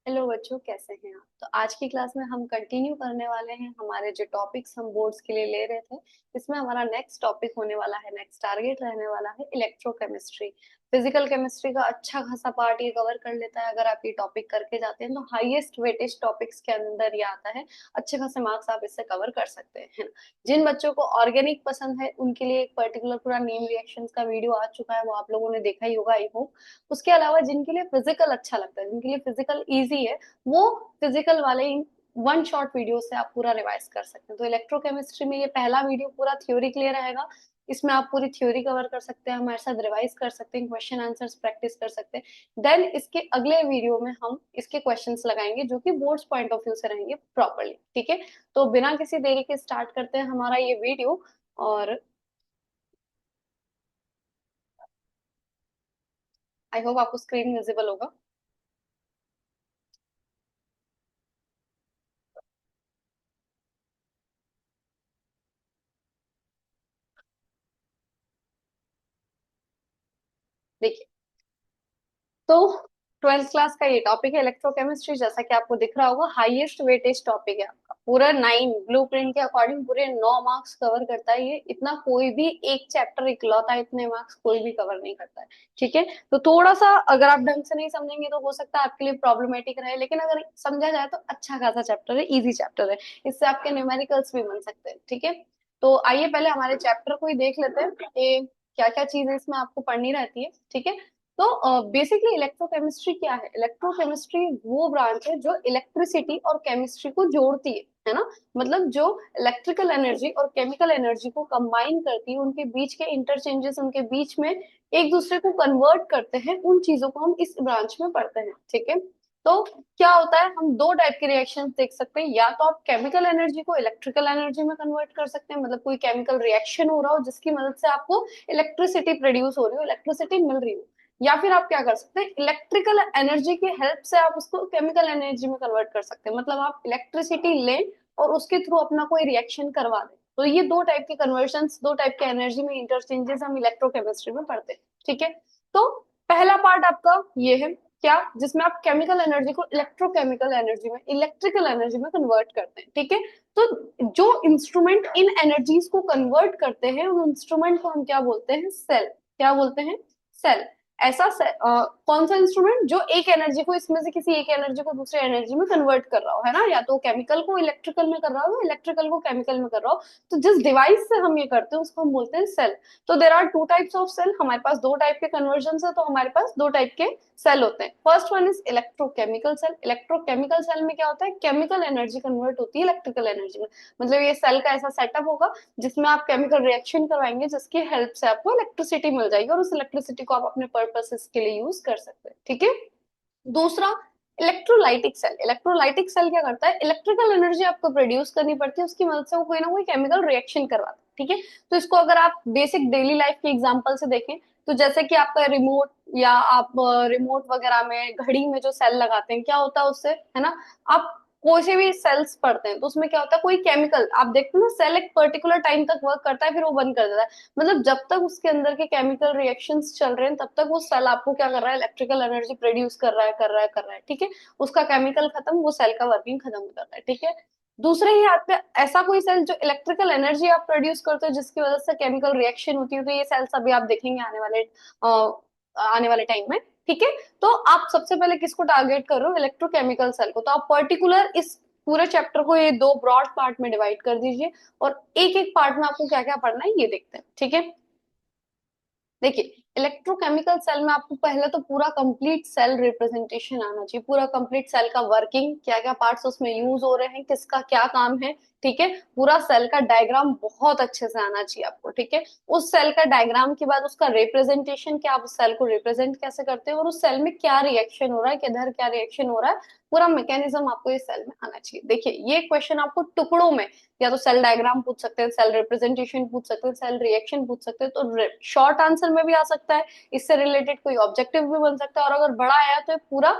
Hello बच्चों, कैसे हैं आप? तो आज की क्लास में हम कंटिन्यू करने वाले हैं हमारे जो टॉपिक्स हम बोर्ड्स के लिए ले रहे थे। इसमें हमारा नेक्स्ट टॉपिक होने वाला है, नेक्स्ट टारगेट रहने वाला है इलेक्ट्रोकेमिस्ट्री। फिजिकल केमिस्ट्री का अच्छा खासा पार्ट ये कवर कर लेता है। अगर आप ये टॉपिक करके जाते हैं तो हाईएस्ट वेटेज टॉपिक्स के अंदर ये आता है। अच्छे खासे मार्क्स आप इससे कवर कर सकते हैं, है ना। जिन बच्चों को ऑर्गेनिक पसंद है उनके लिए एक पर्टिकुलर पूरा नेम रिएक्शंस का वीडियो आ चुका है, वो आप लोगों ने देखा ही होगा, आई होप। उसके अलावा जिनके लिए फिजिकल अच्छा लगता है, जिनके लिए फिजिकल इजी है, वो फिजिकल वाले वन शॉट वीडियो से आप पूरा रिवाइज कर सकते हैं। तो इलेक्ट्रोकेमिस्ट्री में ये पहला वीडियो पूरा थ्योरी क्लियर रहेगा। इसमें आप पूरी थ्योरी कवर कर सकते हैं, हमारे साथ रिवाइज कर सकते हैं, क्वेश्चन आंसर्स प्रैक्टिस कर सकते हैं। देन इसके अगले वीडियो में हम इसके क्वेश्चंस लगाएंगे जो कि बोर्ड्स पॉइंट ऑफ व्यू से रहेंगे प्रॉपरली। ठीक है, तो बिना किसी देरी के स्टार्ट करते हैं हमारा ये वीडियो। और आई होप आपको स्क्रीन विजिबल होगा। देखिए, तो ट्वेल्थ क्लास का ये टॉपिक है इलेक्ट्रोकेमिस्ट्री। जैसा कि आपको दिख रहा होगा, हाईएस्ट वेटेज टॉपिक है आपका। पूरा 9 ब्लूप्रिंट के अकॉर्डिंग पूरे 9 मार्क्स कवर करता है ये। इतना कोई भी एक चैप्टर इकलौता इतने मार्क्स कोई भी कवर नहीं करता है। ठीक है, तो थोड़ा सा अगर आप ढंग से नहीं समझेंगे तो हो सकता है आपके लिए प्रॉब्लमेटिक रहे, लेकिन अगर समझा जाए तो अच्छा खासा चैप्टर है, इजी चैप्टर है। इससे आपके न्यूमेरिकल्स भी बन सकते हैं। ठीक है, तो आइए पहले हमारे चैप्टर को ही देख लेते हैं कि क्या क्या चीजें इसमें आपको पढ़नी रहती है। ठीक है, तो बेसिकली इलेक्ट्रोकेमिस्ट्री क्या है? इलेक्ट्रोकेमिस्ट्री वो ब्रांच है जो इलेक्ट्रिसिटी और केमिस्ट्री को जोड़ती है ना। मतलब जो इलेक्ट्रिकल एनर्जी और केमिकल एनर्जी को कंबाइन करती है, उनके बीच के इंटरचेंजेस, उनके बीच में एक दूसरे को कन्वर्ट करते हैं, उन चीजों को हम इस ब्रांच में पढ़ते हैं। ठीक है, तो क्या होता है, हम दो टाइप के रिएक्शंस देख सकते हैं। या तो आप केमिकल एनर्जी को इलेक्ट्रिकल एनर्जी में कन्वर्ट कर सकते हैं, मतलब कोई केमिकल रिएक्शन हो रहा हो जिसकी मदद से आपको इलेक्ट्रिसिटी प्रोड्यूस हो रही हो, इलेक्ट्रिसिटी मिल रही हो। या फिर आप क्या कर सकते हैं, इलेक्ट्रिकल एनर्जी की हेल्प से आप उसको केमिकल एनर्जी में कन्वर्ट कर सकते हैं। मतलब आप इलेक्ट्रिसिटी लें और उसके थ्रू अपना कोई रिएक्शन करवा दें। तो ये दो टाइप के कन्वर्जन, दो टाइप के एनर्जी में इंटरचेंजेस हम इलेक्ट्रोकेमिस्ट्री में पढ़ते हैं। ठीक है, तो पहला पार्ट आपका ये है क्या, जिसमें आप केमिकल एनर्जी को इलेक्ट्रोकेमिकल एनर्जी में, इलेक्ट्रिकल एनर्जी में कन्वर्ट करते हैं। ठीक है, तो जो इंस्ट्रूमेंट इन एनर्जीज को कन्वर्ट करते हैं उन इंस्ट्रूमेंट को हम क्या बोलते हैं? सेल। क्या बोलते हैं? सेल। ऐसा कौन सा इंस्ट्रूमेंट जो एक एनर्जी को, इसमें से किसी एक एनर्जी को दूसरे एनर्जी में कन्वर्ट कर रहा हो, है ना। या तो केमिकल को इलेक्ट्रिकल में कर रहा हो, इलेक्ट्रिकल को केमिकल में कर रहा हो। तो जिस डिवाइस से हम ये करते हैं उसको हम बोलते हैं सेल। तो there are two types of cell. हमारे पास दो टाइप के कन्वर्जन है, तो हमारे पास दो टाइप के सेल होते हैं। First one is electrochemical cell. Electrochemical cell में क्या होता है, केमिकल एनर्जी कन्वर्ट होती है इलेक्ट्रिकल एनर्जी में। मतलब ये सेल का ऐसा सेटअप होगा जिसमें आप केमिकल रिएक्शन करवाएंगे, जिसकी हेल्प से आपको इलेक्ट्रिसिटी मिल जाएगी और उस इलेक्ट्रिसिटी को आप अपने पर्पसेस के लिए यूज कर सकते हैं। ठीक है, दूसरा इलेक्ट्रोलाइटिक सेल। इलेक्ट्रोलाइटिक सेल क्या करता है, इलेक्ट्रिकल एनर्जी आपको प्रोड्यूस करनी पड़ती है, उसकी मदद से वो कोई ना कोई केमिकल रिएक्शन करवाता है। ठीक है, तो इसको अगर आप बेसिक डेली लाइफ के एग्जांपल से देखें, तो जैसे कि आपका रिमोट, या आप रिमोट वगैरह में, घड़ी में जो सेल लगाते हैं, क्या होता है उससे, है ना। आप कोई से भी सेल्स पढ़ते हैं तो उसमें क्या होता है, कोई केमिकल आप देखते हैं ना, सेल एक पर्टिकुलर टाइम तक वर्क करता है फिर वो बंद कर देता है। मतलब जब तक उसके अंदर के केमिकल रिएक्शंस चल रहे हैं तब तक वो सेल आपको क्या कर रहा है, इलेक्ट्रिकल एनर्जी प्रोड्यूस कर रहा है, कर रहा है, कर रहा है। ठीक है, उसका केमिकल खत्म, वो सेल का वर्किंग खत्म कर रहा है। ठीक है, दूसरे ही हाथ पे ऐसा कोई सेल जो इलेक्ट्रिकल एनर्जी आप प्रोड्यूस करते हो जिसकी वजह से केमिकल रिएक्शन होती है, तो ये सेल्स अभी आप देखेंगे आने वाले टाइम में। ठीक है, तो आप सबसे पहले किसको टारगेट कर रहे हो, इलेक्ट्रोकेमिकल सेल को। तो आप पर्टिकुलर इस पूरे चैप्टर को ये दो ब्रॉड पार्ट में डिवाइड कर दीजिए, और एक एक पार्ट में आपको क्या क्या पढ़ना है ये देखते हैं। ठीक है, देखिए, इलेक्ट्रोकेमिकल सेल में आपको पहले तो पूरा कंप्लीट सेल रिप्रेजेंटेशन आना चाहिए, पूरा कंप्लीट सेल का वर्किंग, क्या क्या पार्ट्स उसमें यूज हो रहे हैं, किसका क्या काम है। ठीक है, पूरा सेल का डायग्राम बहुत अच्छे से आना चाहिए आपको। ठीक है, उस सेल का डायग्राम के बाद उसका रिप्रेजेंटेशन, क्या आप उस सेल को रिप्रेजेंट कैसे करते हैं, और उस सेल में क्या रिएक्शन हो रहा है, किधर क्या रिएक्शन हो रहा है, पूरा मैकेनिज्म आपको इस सेल में आना चाहिए। देखिए, ये क्वेश्चन आपको टुकड़ों में, या तो सेल डायग्राम पूछ सकते हैं, सेल रिप्रेजेंटेशन पूछ सकते हैं, सेल रिएक्शन पूछ सकते हैं, तो शॉर्ट आंसर में भी आ सकता है, इससे रिलेटेड कोई ऑब्जेक्टिव भी बन सकता है, और अगर बड़ा आया तो ये पूरा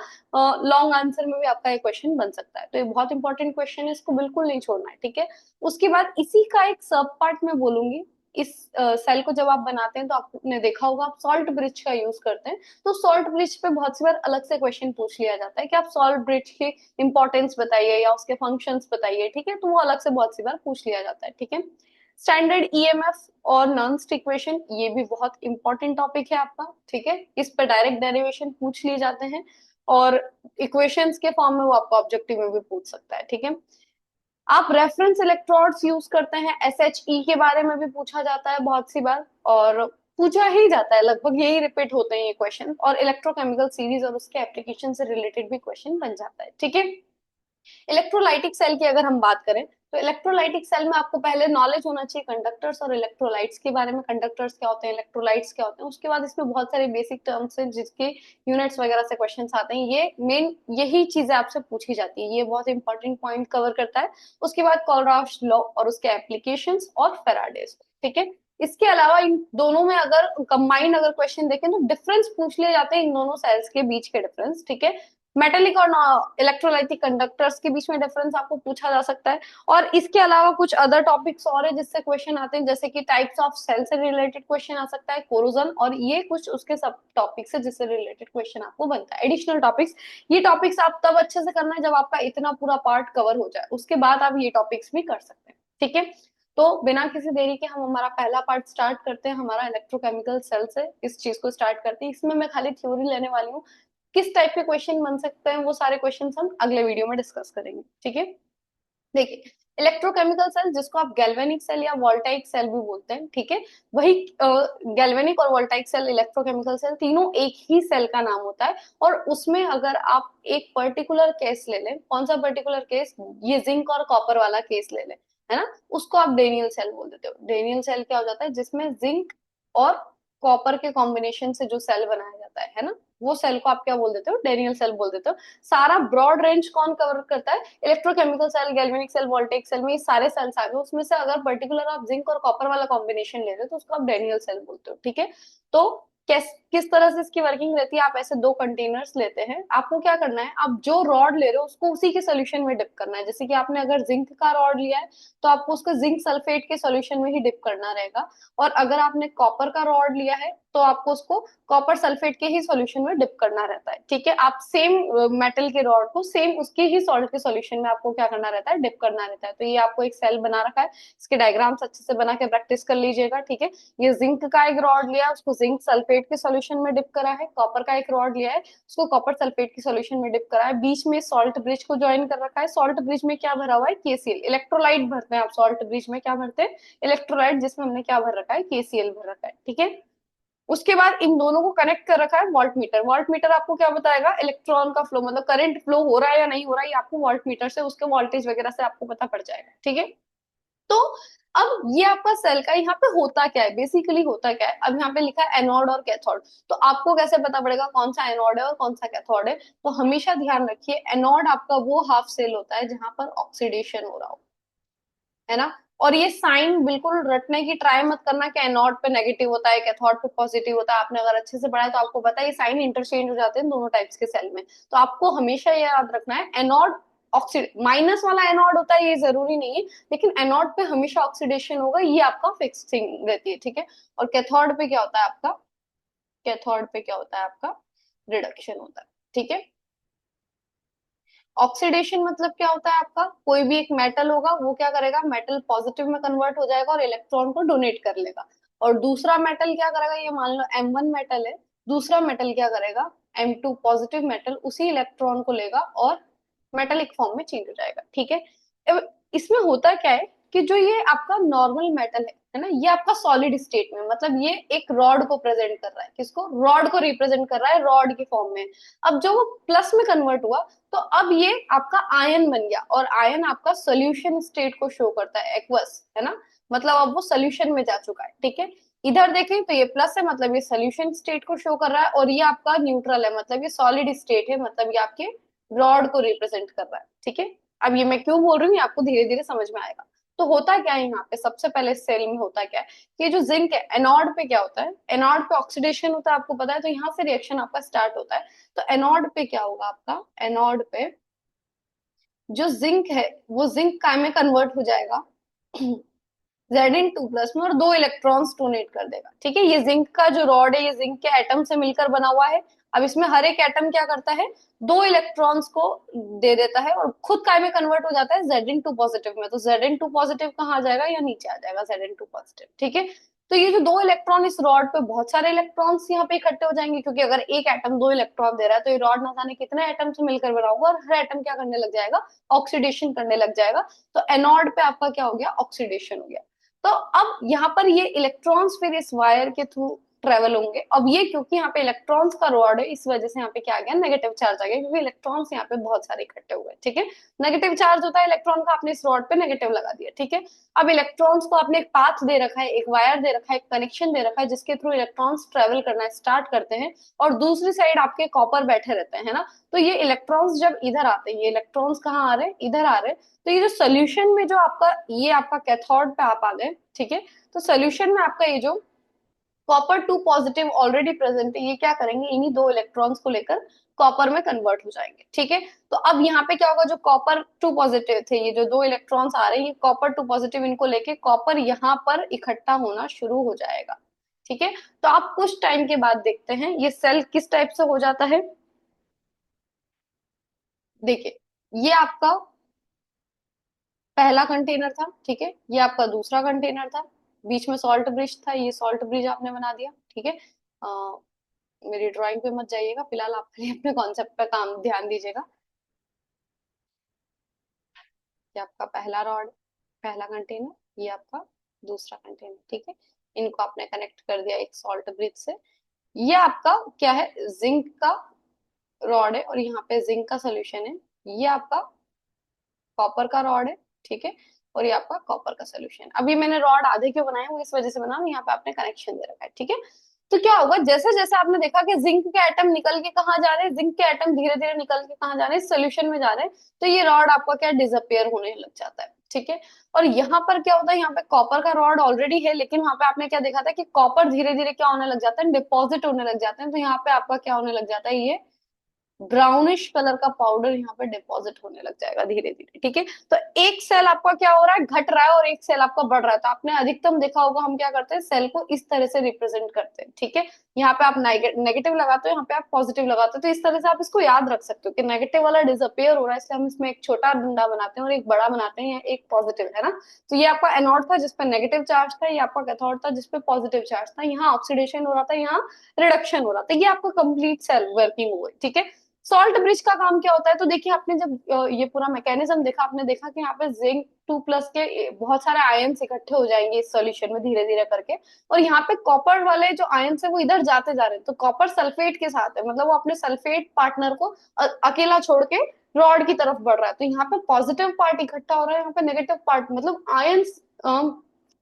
लॉन्ग आंसर में भी आपका ये क्वेश्चन बन सकता है। तो ये बहुत इंपॉर्टेंट क्वेश्चन है, इसको बिल्कुल नहीं छोड़ना है। ठीक है, उसके बाद इसी का एक सब पार्ट में बोलूंगी, इस सेल को जब आप बनाते हैं तो आपने देखा होगा आप सॉल्ट ब्रिज का यूज करते हैं। तो सॉल्ट ब्रिज पे बहुत सी बार अलग से क्वेश्चन पूछ लिया जाता है कि आप सॉल्ट ब्रिज की इंपॉर्टेंस बताइए या उसके फंक्शंस बताइए, ठीक है, तो वो अलग से बहुत सी बार पूछ लिया जाता है, ठीक है। स्टैंडर्ड ईएमएफ और नॉन्स्ट इक्वेशन, ये भी बहुत इंपॉर्टेंट टॉपिक है आपका, ठीक है, इस पर डायरेक्ट डेरिवेशन पूछ लिए जाते हैं, और इक्वेशंस के फॉर्म में वो आपको ऑब्जेक्टिव में भी पूछ सकता है, ठीक है। आप रेफरेंस इलेक्ट्रोड्स यूज करते हैं, एसएचई के बारे में भी पूछा जाता है बहुत सी बार, और पूछा ही जाता है, लगभग यही रिपीट होते हैं ये क्वेश्चन, और इलेक्ट्रोकेमिकल सीरीज और उसके एप्लीकेशन से रिलेटेड भी क्वेश्चन बन जाता है, ठीक है। इलेक्ट्रोलाइटिक सेल की अगर हम बात करें, तो इलेक्ट्रोलाइटिक सेल में आपको पहले नॉलेज होना चाहिए कंडक्टर्स और इलेक्ट्रोलाइट्स के बारे में, कंडक्टर्स क्या होते हैं, इलेक्ट्रोलाइट्स क्या होते हैं, उसके बाद इसमें बहुत सारे बेसिक टर्म्स हैं जिसके यूनिट्स वगैरह से क्वेश्चंस आते हैं, ये मेन यही चीजें आपसे पूछी जाती है, ये बहुत इंपॉर्टेंट पॉइंट कवर करता है। उसके बाद कोलराउश लॉ और उसके एप्लीकेशंस और फेराडेज, ठीक है। इसके अलावा इन दोनों में अगर कंबाइंड अगर क्वेश्चन देखें तो डिफरेंस पूछ लिए जाते हैं इन दोनों सेल्स के बीच के डिफरेंस, ठीक है। मेटेलिक और इलेक्ट्रोलाइटिक कंडक्टर्स के बीच में डिफरेंस आपको पूछा जा सकता है। और इसके अलावा कुछ अदर टॉपिक्स और है जिससे क्वेश्चन आते हैं, जैसे कि टाइप्स ऑफ सेल से रिलेटेड क्वेश्चन आ सकता है, कोरोजन, और ये कुछ उसके सब टॉपिक्स है जिससे रिलेटेड क्वेश्चन आपको बनता है, एडिशनल टॉपिक्स। ये टॉपिक्स आप तब अच्छे से करना है जब आपका इतना पूरा पार्ट कवर हो जाए, उसके बाद आप ये टॉपिक्स भी कर सकते हैं, ठीक है। तो बिना किसी देरी के हम हमारा पहला पार्ट स्टार्ट करते हैं, हमारा इलेक्ट्रोकेमिकल सेल से इस चीज को स्टार्ट करते हैं। इसमें मैं खाली थ्योरी लेने वाली हूँ, किस टाइप के क्वेश्चन बन सकते हैं वो सारे क्वेश्चन हम अगले वीडियो में डिस्कस करेंगे, ठीक है। देखिए, इलेक्ट्रोकेमिकल सेल जिसको आप गैल्वेनिक सेल या वोल्टाइक सेल भी बोलते हैं, ठीक है, वही गैल्वेनिक और वोल्टाइक सेल, इलेक्ट्रोकेमिकल सेल, तीनों एक ही सेल का नाम होता है। और उसमें अगर आप एक पर्टिकुलर केस ले लें, कौन सा पर्टिकुलर केस, ये जिंक और कॉपर वाला केस ले लें, है ना, उसको आप डेनियल सेल बोल देते हो। डेनियल सेल क्या हो जाता है, जिसमें जिंक और कॉपर के कॉम्बिनेशन से जो सेल बनाया जाता है ना, वो सेल को आप क्या बोल देते हो, डेनियल सेल बोल देते हो। सारा ब्रॉड रेंज कौन कवर करता है, electrochemical cell, galvanic cell, voltaic cell में ये सारे सेल्स आ गए, उसमें से अगर पर्टिकुलर आप जिंक और कॉपर वाला कॉम्बिनेशन ले रहे हो तो उसको आप डेनियल सेल बोलते हो, ठीक है। तो किस तरह से इसकी वर्किंग रहती है, आप ऐसे दो कंटेनर्स लेते हैं, आपको क्या करना है, आप जो रॉड ले रहे हो उसको उसी के सोल्यूशन में डिप करना है। जैसे कि आपने अगर जिंक का रॉड लिया है तो आपको उसको जिंक सल्फेट के सोल्यूशन में ही डिप करना रहेगा, और अगर आपने कॉपर का रॉड लिया है तो आपको उसको कॉपर सल्फेट के ही सॉल्यूशन में डिप करना रहता है, ठीक है। आप सेम मेटल के रॉड को सेम उसके ही सॉल्ट के सॉल्यूशन में आपको क्या करना रहता है, डिप करना रहता है। तो ये आपको एक सेल बना रखा है, इसके डायग्राम्स अच्छे से बना के प्रैक्टिस कर लीजिएगा, ठीक है। ये जिंक का एक रॉड लिया, उसको जिंक सल्फेट के सॉल्यूशन में डिप करा है, कॉपर का एक रॉड लिया है, उसको कॉपर सल्फेट के सॉल्यूशन में डिप करा है, बीच में सॉल्ट ब्रिज को ज्वाइन कर रखा है। सॉल्ट ब्रिज में क्या भरा हुआ है, केसीएल, इलेक्ट्रोलाइट भरते हैं आप सॉल्ट ब्रिज में, क्या भरते हैं, इलेक्ट्रोलाइट, जिसमें हमने क्या भर रखा है, केसीएल भर रखा है, ठीक है। उसके बाद इन दोनों को कनेक्ट कर रखा है वोल्ट मीटर। वोल्ट मीटर आपको क्या बताएगा, इलेक्ट्रॉन का फ्लो, मतलब करंट फ्लो हो रहा है या नहीं हो रहा है, ये आपको वोल्ट मीटर से उसके वोल्टेज वगैरह से आपको पता पड़ जाएगा, ठीक है। तो अब ये आपका सेल का यहाँ पे होता क्या है, बेसिकली होता क्या है, अब यहाँ पे लिखा है एनोड और कैथोड, तो आपको कैसे पता पड़ेगा कौन सा एनोड है और कौन सा कैथोड है। तो हमेशा ध्यान रखिए, एनोड आपका वो हाफ सेल होता है जहां पर ऑक्सीडेशन हो रहा हो, है ना। और ये साइन बिल्कुल रटने की ट्राई मत करना कि एनोड पे नेगेटिव होता है कैथोड पे पॉजिटिव होता है, आपने अगर अच्छे से पढ़ा है तो आपको पता है ये साइन इंटरचेंज हो जाते हैं दोनों टाइप्स के सेल में। तो आपको हमेशा ये याद रखना है, एनोड ऑक्सीड माइनस वाला एनोड होता है ये जरूरी नहीं है, लेकिन एनोड पे हमेशा ऑक्सीडेशन होगा, ये आपका फिक्स थिंग रहती है, ठीक है। और कैथोड पे क्या होता है आपका, कैथोड पे क्या होता है आपका, रिडक्शन होता है, ठीक है। ऑक्सीडेशन मतलब क्या होता है आपका, कोई भी एक मेटल होगा वो क्या करेगा, मेटल पॉजिटिव में कन्वर्ट हो जाएगा और इलेक्ट्रॉन को डोनेट कर लेगा, और दूसरा मेटल क्या करेगा, ये मान लो M1 मेटल है, दूसरा मेटल क्या करेगा, M2 पॉजिटिव मेटल उसी इलेक्ट्रॉन को लेगा और मेटेलिक फॉर्म में चेंज हो जाएगा, ठीक है। अब इसमें होता क्या है कि जो ये आपका नॉर्मल मेटल है ना, ये आपका सॉलिड स्टेट में, मतलब ये एक रॉड को प्रेजेंट कर रहा है, किसको, रॉड को रिप्रेजेंट कर रहा है, रॉड के फॉर्म में। अब जो वो प्लस में कन्वर्ट हुआ तो अब ये आपका आयन बन गया, और आयन आपका सोल्यूशन स्टेट को शो करता है, एक्वस, है ना, मतलब अब वो सोल्यूशन में जा चुका है, ठीक है। इधर देखें तो ये प्लस है, मतलब ये सोल्यूशन स्टेट को शो कर रहा है, और ये आपका न्यूट्रल है, मतलब ये सॉलिड स्टेट है, मतलब ये आपके रॉड को रिप्रेजेंट कर रहा है, ठीक है। अब ये मैं क्यों बोल रही हूँ ये आपको धीरे धीरे समझ में आएगा। तो होता क्या है यहाँ पे, सबसे पहले सेल में होता क्या है कि जो जिंक है, एनोड पे क्या होता है, एनोड पे ऑक्सीडेशन होता है, आपको पता है, तो यहाँ से रिएक्शन आपका स्टार्ट होता है। तो एनोड पे क्या होगा आपका, एनोड पे जो जिंक है वो जिंक काय में कन्वर्ट हो जाएगा Zn2 प्लस में और 2 इलेक्ट्रॉन्स डोनेट कर देगा। ठीक है, ये जिंक का जो रॉड है ये जिंक के एटम से मिलकर बना हुआ है। अब इसमें हर एक एटम क्या करता है, 2 इलेक्ट्रॉन्स को दे देता है और खुद काय में कन्वर्ट हो जाता है Zn2 पॉजिटिव में। तो Zn2 पॉजिटिव कहाँ आ जाएगा, या नीचे आ जाएगा Zn2 पॉजिटिव। ठीक है, तो ये जो 2 इलेक्ट्रॉन इस रॉड पे, बहुत सारे इलेक्ट्रॉन्स यहाँ पे इकट्ठे हो जाएंगे, क्योंकि अगर एक एटम 2 इलेक्ट्रॉन दे रहा है तो ये रॉड ना जाने कितने एटम से मिलकर बना होगा, और हर एटम क्या करने लग जाएगा, ऑक्सीडेशन करने लग जाएगा। तो एनोड पे आपका क्या हो गया, ऑक्सीडेशन हो गया। तो अब यहाँ पर ये इलेक्ट्रॉन्स फिर इस वायर के थ्रू ट्रेवल होंगे। अब ये क्योंकि यहाँ पे इलेक्ट्रॉन्स का रॉड है, इस वजह से यहाँ पे क्या आ गया, नेगेटिव चार्ज आ गया, क्योंकि इलेक्ट्रॉन्स यहाँ पे बहुत सारे इकट्ठे हुए। ठीक है, नेगेटिव चार्ज होता है इलेक्ट्रॉन का, आपने इस रॉड पे नेगेटिव लगा दिया। ठीक है, अब इलेक्ट्रॉन्स को आपने एक पाथ दे रखा है, एक वायर दे रखा है, एक कनेक्शन दे रखा है, जिसके थ्रू इलेक्ट्रॉन्स ट्रेवल करना स्टार्ट करते हैं, और दूसरी साइड आपके कॉपर बैठे रहते हैं, है ना। तो ये इलेक्ट्रॉन्स जब इधर आते हैं, ये इलेक्ट्रॉन्स कहाँ आ रहे हैं, इधर आ रहे हैं। तो ये जो सोल्यूशन में जो आपका, ये आपका कैथोड पे आप आ गए। ठीक है, तो सोल्यूशन में आपका ये जो Copper 2 पॉजिटिव ऑलरेडी प्रेजेंट है, ये क्या करेंगे, इन्हीं 2 इलेक्ट्रॉन्स को लेकर कॉपर में कन्वर्ट हो जाएंगे। ठीक है, तो अब यहाँ पे क्या होगा, जो Copper 2 पॉजिटिव थे, ये जो 2 इलेक्ट्रॉन्स आ रहे हैं, ये Copper 2 पॉजिटिव इनको लेके कॉपर यहाँ पर इकट्ठा होना शुरू हो जाएगा। ठीक है, तो आप कुछ टाइम के बाद देखते हैं ये सेल किस टाइप से हो जाता है। देखिए, ये आपका पहला कंटेनर था। ठीक है, ये आपका दूसरा कंटेनर था, बीच में सॉल्ट ब्रिज था, ये सॉल्ट ब्रिज आपने बना दिया। ठीक है, मेरी ड्राइंग पे मत जाइएगा, फिलहाल आप खाली अपने कॉन्सेप्ट पे काम ध्यान दीजिएगा। ये आपका पहला रॉड, पहला कंटेनर, ये आपका दूसरा कंटेनर। ठीक है, इनको आपने कनेक्ट कर दिया एक सॉल्ट ब्रिज से। ये आपका क्या है, जिंक का रॉड है, और यहाँ पे जिंक का सोल्यूशन है। ये आपका कॉपर का रॉड है। ठीक है, और ये आपका कॉपर का सोल्यूशन। अभी मैंने रॉड आधे क्यों बनाए, वो इस वजह से बना, यहाँ पे आपने कनेक्शन दे रखा है। ठीक है, तो क्या होगा, जैसे जैसे आपने देखा कि जिंक के एटम निकल के कहाँ जा रहे हैं, जिंक के एटम धीरे धीरे निकल के कहाँ जा रहे हैं, सोल्यूशन में जा रहे हैं। तो ये रॉड आपका क्या, डिसअपियर होने लग जाता है। ठीक है, और यहाँ पर क्या होता है, यहाँ पे कॉपर का रॉड ऑलरेडी है, लेकिन वहां पे आपने क्या देखा था कि कॉपर धीरे धीरे क्या होने लग जाता है, डिपॉजिट होने लग जाते हैं। तो यहाँ पे आपका क्या होने लग जाता है, ये ब्राउनिश कलर का पाउडर यहाँ पे डिपॉजिट होने लग जाएगा धीरे धीरे। ठीक है, तो एक सेल आपका क्या हो रहा है, घट रहा है, और एक सेल आपका बढ़ रहा है। तो आपने अधिकतम देखा होगा, हम क्या करते हैं, सेल को इस तरह से रिप्रेजेंट करते हैं। ठीक है, यहाँ पे आप नेगेटिव लगाते हो, यहाँ पे आप पॉजिटिव लगाते हो। तो इस तरह से आप इसको याद रख सकते हो कि नेगेटिव वाला डिसअपियर हो रहा है, इसलिए हम इसमें एक छोटा डंडा बनाते हैं और एक बड़ा बनाते हैं, एक पॉजिटिव, है ना। तो ये आपका एनोड था जिसपे नेगेटिव चार्ज था, ये आपका कैथोड था जिसपे पॉजिटिव चार्ज था। यहाँ ऑक्सीडेशन हो रहा था, यहाँ रिडक्शन हो रहा था। ये आपका कंप्लीट सेल वर्किंग हुआ। ठीक है, सॉल्ट ब्रिज का काम क्या होता है, तो देखिए आपने जब ये पूरा मैकेनिज्म देखा, आपने देखा कि यहाँ पे Zn2 प्लस के बहुत सारे आयन्स इकट्ठे हो जाएंगे इस सॉल्यूशन में धीरे धीरे करके, और यहाँ पे कॉपर वाले जो आयन्स है वो इधर जाते जा रहे हैं। तो कॉपर सल्फेट के साथ है, मतलब वो अपने सल्फेट पार्टनर को अकेला छोड़ के रॉड की तरफ बढ़ रहा है। तो यहाँ पे पॉजिटिव पार्ट इकट्ठा हो रहा है, यहाँ पे नेगेटिव पार्ट, मतलब आयन्स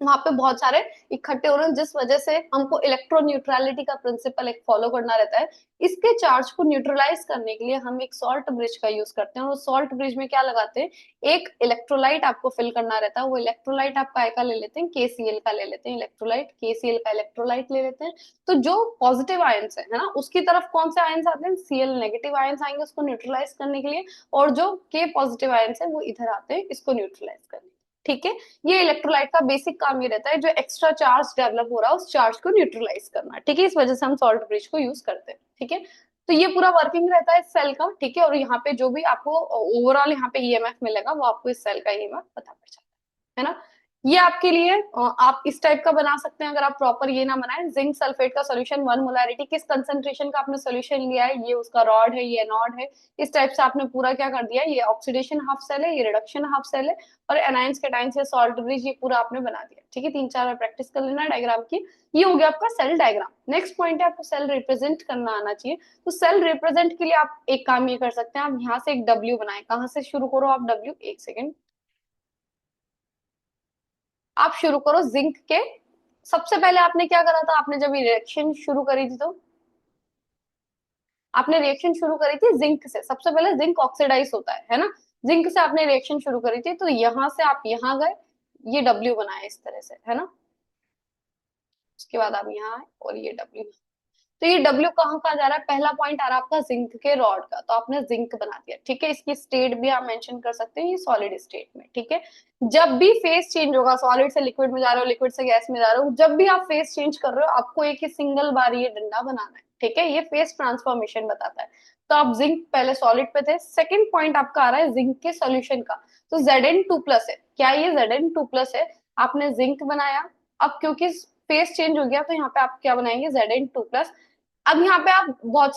वहां पे बहुत सारे इकट्ठे हो रहे हैं, जिस वजह से हमको इलेक्ट्रोन्यूट्रलिटी का प्रिंसिपल एक फॉलो करना रहता है। इसके चार्ज को न्यूट्रलाइज करने के लिए हम एक सॉल्ट ब्रिज का यूज करते हैं, और सॉल्ट ब्रिज में क्या लगाते हैं, एक इलेक्ट्रोलाइट आपको फिल करना रहता है। वो इलेक्ट्रोलाइट आप काय का ले लेते हैं, KCl का ले लेते हैं, इलेक्ट्रोलाइट KCl का इलेक्ट्रोलाइट ले लेते हैं। तो जो पॉजिटिव आयंस है ना, उसकी तरफ कौन से आयंस आते हैं, Cl नेगेटिव आयंस आएंगे उसको न्यूट्रलाइज करने के लिए, और जो K पॉजिटिव आयंस है वो इधर आते हैं इसको न्यूट्रलाइज करने के लिए। ठीक है, ये इलेक्ट्रोलाइट का बेसिक काम ये रहता है, जो एक्स्ट्रा चार्ज डेवलप हो रहा है उस चार्ज को न्यूट्रलाइज करना। ठीक है, इस वजह से हम सॉल्ट ब्रिज को यूज करते हैं। ठीक है, तो ये पूरा वर्किंग रहता है इस सेल का। ठीक है, और यहाँ पे जो भी आपको ओवरऑल यहाँ पे EMF मिलेगा वो आपको इस सेल का EMF पता पड़ जाता है ना। ये आपके लिए आप इस टाइप का बना सकते हैं, अगर आप प्रॉपर ये ना बनाए। जिंक सल्फेट का सॉल्यूशन 1 मोलैरिटी, किस कंसेंट्रेशन का आपने सॉल्यूशन लिया है, ये उसका रॉड है, ये एनोड है। इस टाइप से आपने पूरा क्या कर दिया, ये ऑक्सीडेशन हाफ सेल है, ये रिडक्शन हाफ सेल है, और एनाइंस कैटाइंस, ये सॉल्ट ब्रिज, ये पूरा आपने बना दिया। ठीक है, 3-4 बार प्रैक्टिस कर लेना डायग्राम की। ये हो गया आपका सेल डायग्राम। नेक्स्ट पॉइंट है, आपको सेल रिप्रेजेंट करना आना चाहिए। तो सेल रिप्रेजेंट के लिए आप एक काम ये कर सकते हैं, आप यहाँ से एक डब्ल्यू बनाए। कहाँ से शुरू करो आप, डब्ल्यू, एक सेकेंड, आप शुरू करो जिंक के। सबसे पहले आपने क्या करा था, आपने जब रिएक्शन शुरू करी थी, तो आपने रिएक्शन शुरू करी थी जिंक से। सबसे पहले जिंक ऑक्सीडाइज होता है ना। जिंक से आपने रिएक्शन शुरू करी थी, तो यहां से आप यहाँ गए, ये डब्ल्यू बनाया इस तरह से, है ना। उसके बाद आप यहाँ आए और ये डब्ल्यू। तो ये डब्ल्यू कहाँ कहाँ जा रहा है, पहला पॉइंट आ रहा है आपका जिंक के रॉड का, तो आपने जिंक बना दिया, ठीक है। इसकी स्टेट भी आप मेंशन कर सकते हैं, ये सॉलिड स्टेट में, ठीक है। जब भी फेस चेंज होगा, सॉलिड से लिक्विड में जा रहे हो, लिक्विड से गैस में जा रहे हो, जब भी आप फेस चेंज कर रहे हो, आपको एक ही सिंगल बार ये डंडा बनाना है, ठीक है। ये फेस ट्रांसफॉर्मेशन बताता है। तो आप जिंक पहले सॉलिड पे थे, सेकंड पॉइंट आपका आ रहा है जिंक के सोल्यूशन का। तो Zn2+ है, क्या ये Zn2+ है? आपने जिंक बनाया, अब क्योंकि फेस चेंज हो गया तो यहाँ पे आप क्या बनाएंगे, Zn2+। अब यहाँ पे आप बहुत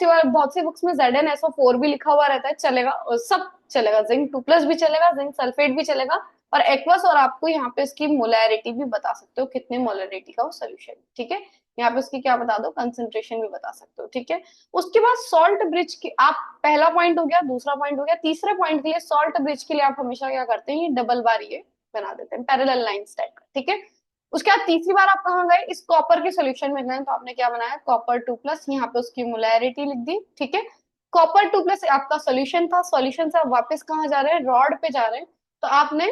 सी बुक्स में ZnSO4 भी लिखा हुआ रहता है, चलेगा, और सब चलेगा, Zn2+ भी चलेगा, जिंक सल्फेट भी चलेगा, और एक्वस, और आपको यहाँ पे इसकी मोलैरिटी भी बता सकते हो, कितने मोलैरिटी का वो सोल्यूशन, ठीक है। यहाँ पे उसकी क्या बता दो, कंसेंट्रेशन भी बता सकते हो, ठीक है। उसके बाद सॉल्ट ब्रिज की आप, पहला पॉइंट हो गया, दूसरा पॉइंट हो गया, तीसरे पॉइंट के लिए, सॉल्ट ब्रिज के लिए आप हमेशा क्या करते हैं, ये डबल बार ये बना देते हैं, पैरेलल लाइंस टाइप का, ठीक है। उसके बाद तीसरी बार आप कहाँ गए, इस कॉपर के सोल्यूशन में गए, तो आपने क्या बनाया, Copper 2+, यहाँ पे उसकी मोलैरिटी लिख दी, ठीक है। Copper 2+ आपका सोल्यूशन था, सोल्यूशन से आप वापस कहाँ जा रहे हैं, रॉड पे जा रहे हैं, तो आपने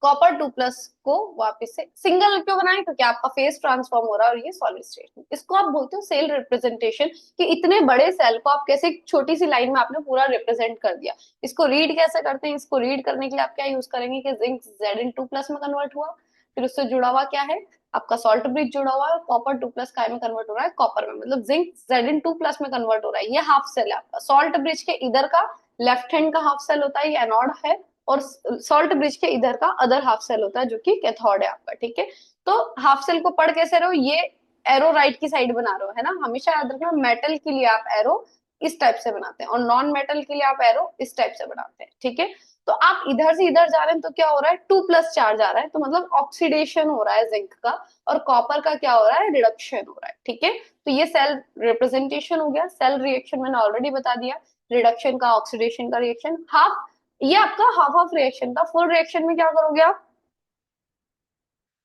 Copper 2+ को वापस से सिंगल क्यों बनाए, क्योंकि आपका फेस ट्रांसफॉर्म हो रहा है और ये सॉलिड स्टेट में। इसको आप बोलते हो सेल रिप्रेजेंटेशन, कि इतने बड़े सेल को आप कैसे एक छोटी सी लाइन में आपने पूरा रिप्रेजेंट कर दिया। इसको रीड कैसे करते हैं, इसको रीड करने के लिए आप क्या यूज करेंगे, कि जिंक Zn2+ में कन्वर्ट हुआ, फिर उससे जुड़ा हुआ क्या है, आपका सॉल्ट ब्रिज जुड़ा हुआ है, Copper 2+ काय में कन्वर्ट हो रहा है, कॉपर में, मतलब जिंक Zn2+ में कन्वर्ट हो रहा है, ये हाफ सेल है आपका। सॉल्ट ब्रिज के इधर का लेफ्ट हैंड का हाफ सेल होता है, ये एनोड है, और सॉल्ट ब्रिज के इधर का अदर हाफ सेल होता है, जो कि कैथोड है आपका, ठीक है। तो हाफ सेल को पढ़ कैसे रहो, ये एरो राइट की साइड बना रहे हो, है ना, हमेशा याद रखना, मेटल के लिए आप एरो इस टाइप से बनाते हैं, और नॉन मेटल के लिए आप एरो इस टाइप से बनाते हैं, ठीक है। तो आप इधर से इधर जा रहे हैं, तो क्या हो रहा है, 2+ चार्ज आ रहा है, तो मतलब ऑक्सीडेशन हो रहा है जिंक का, और कॉपर का क्या हो रहा है, रिडक्शन हो रहा है, ठीक है। तो ये सेल रिप्रेजेंटेशन हो गया। सेल रिएक्शन मैंने ऑलरेडी बता दिया, रिडक्शन का, ऑक्सीडेशन का रिएक्शन, हाफ, ये आपका हाफ हाफ रिएक्शन था। फुल रिएक्शन में क्या करोगे आप,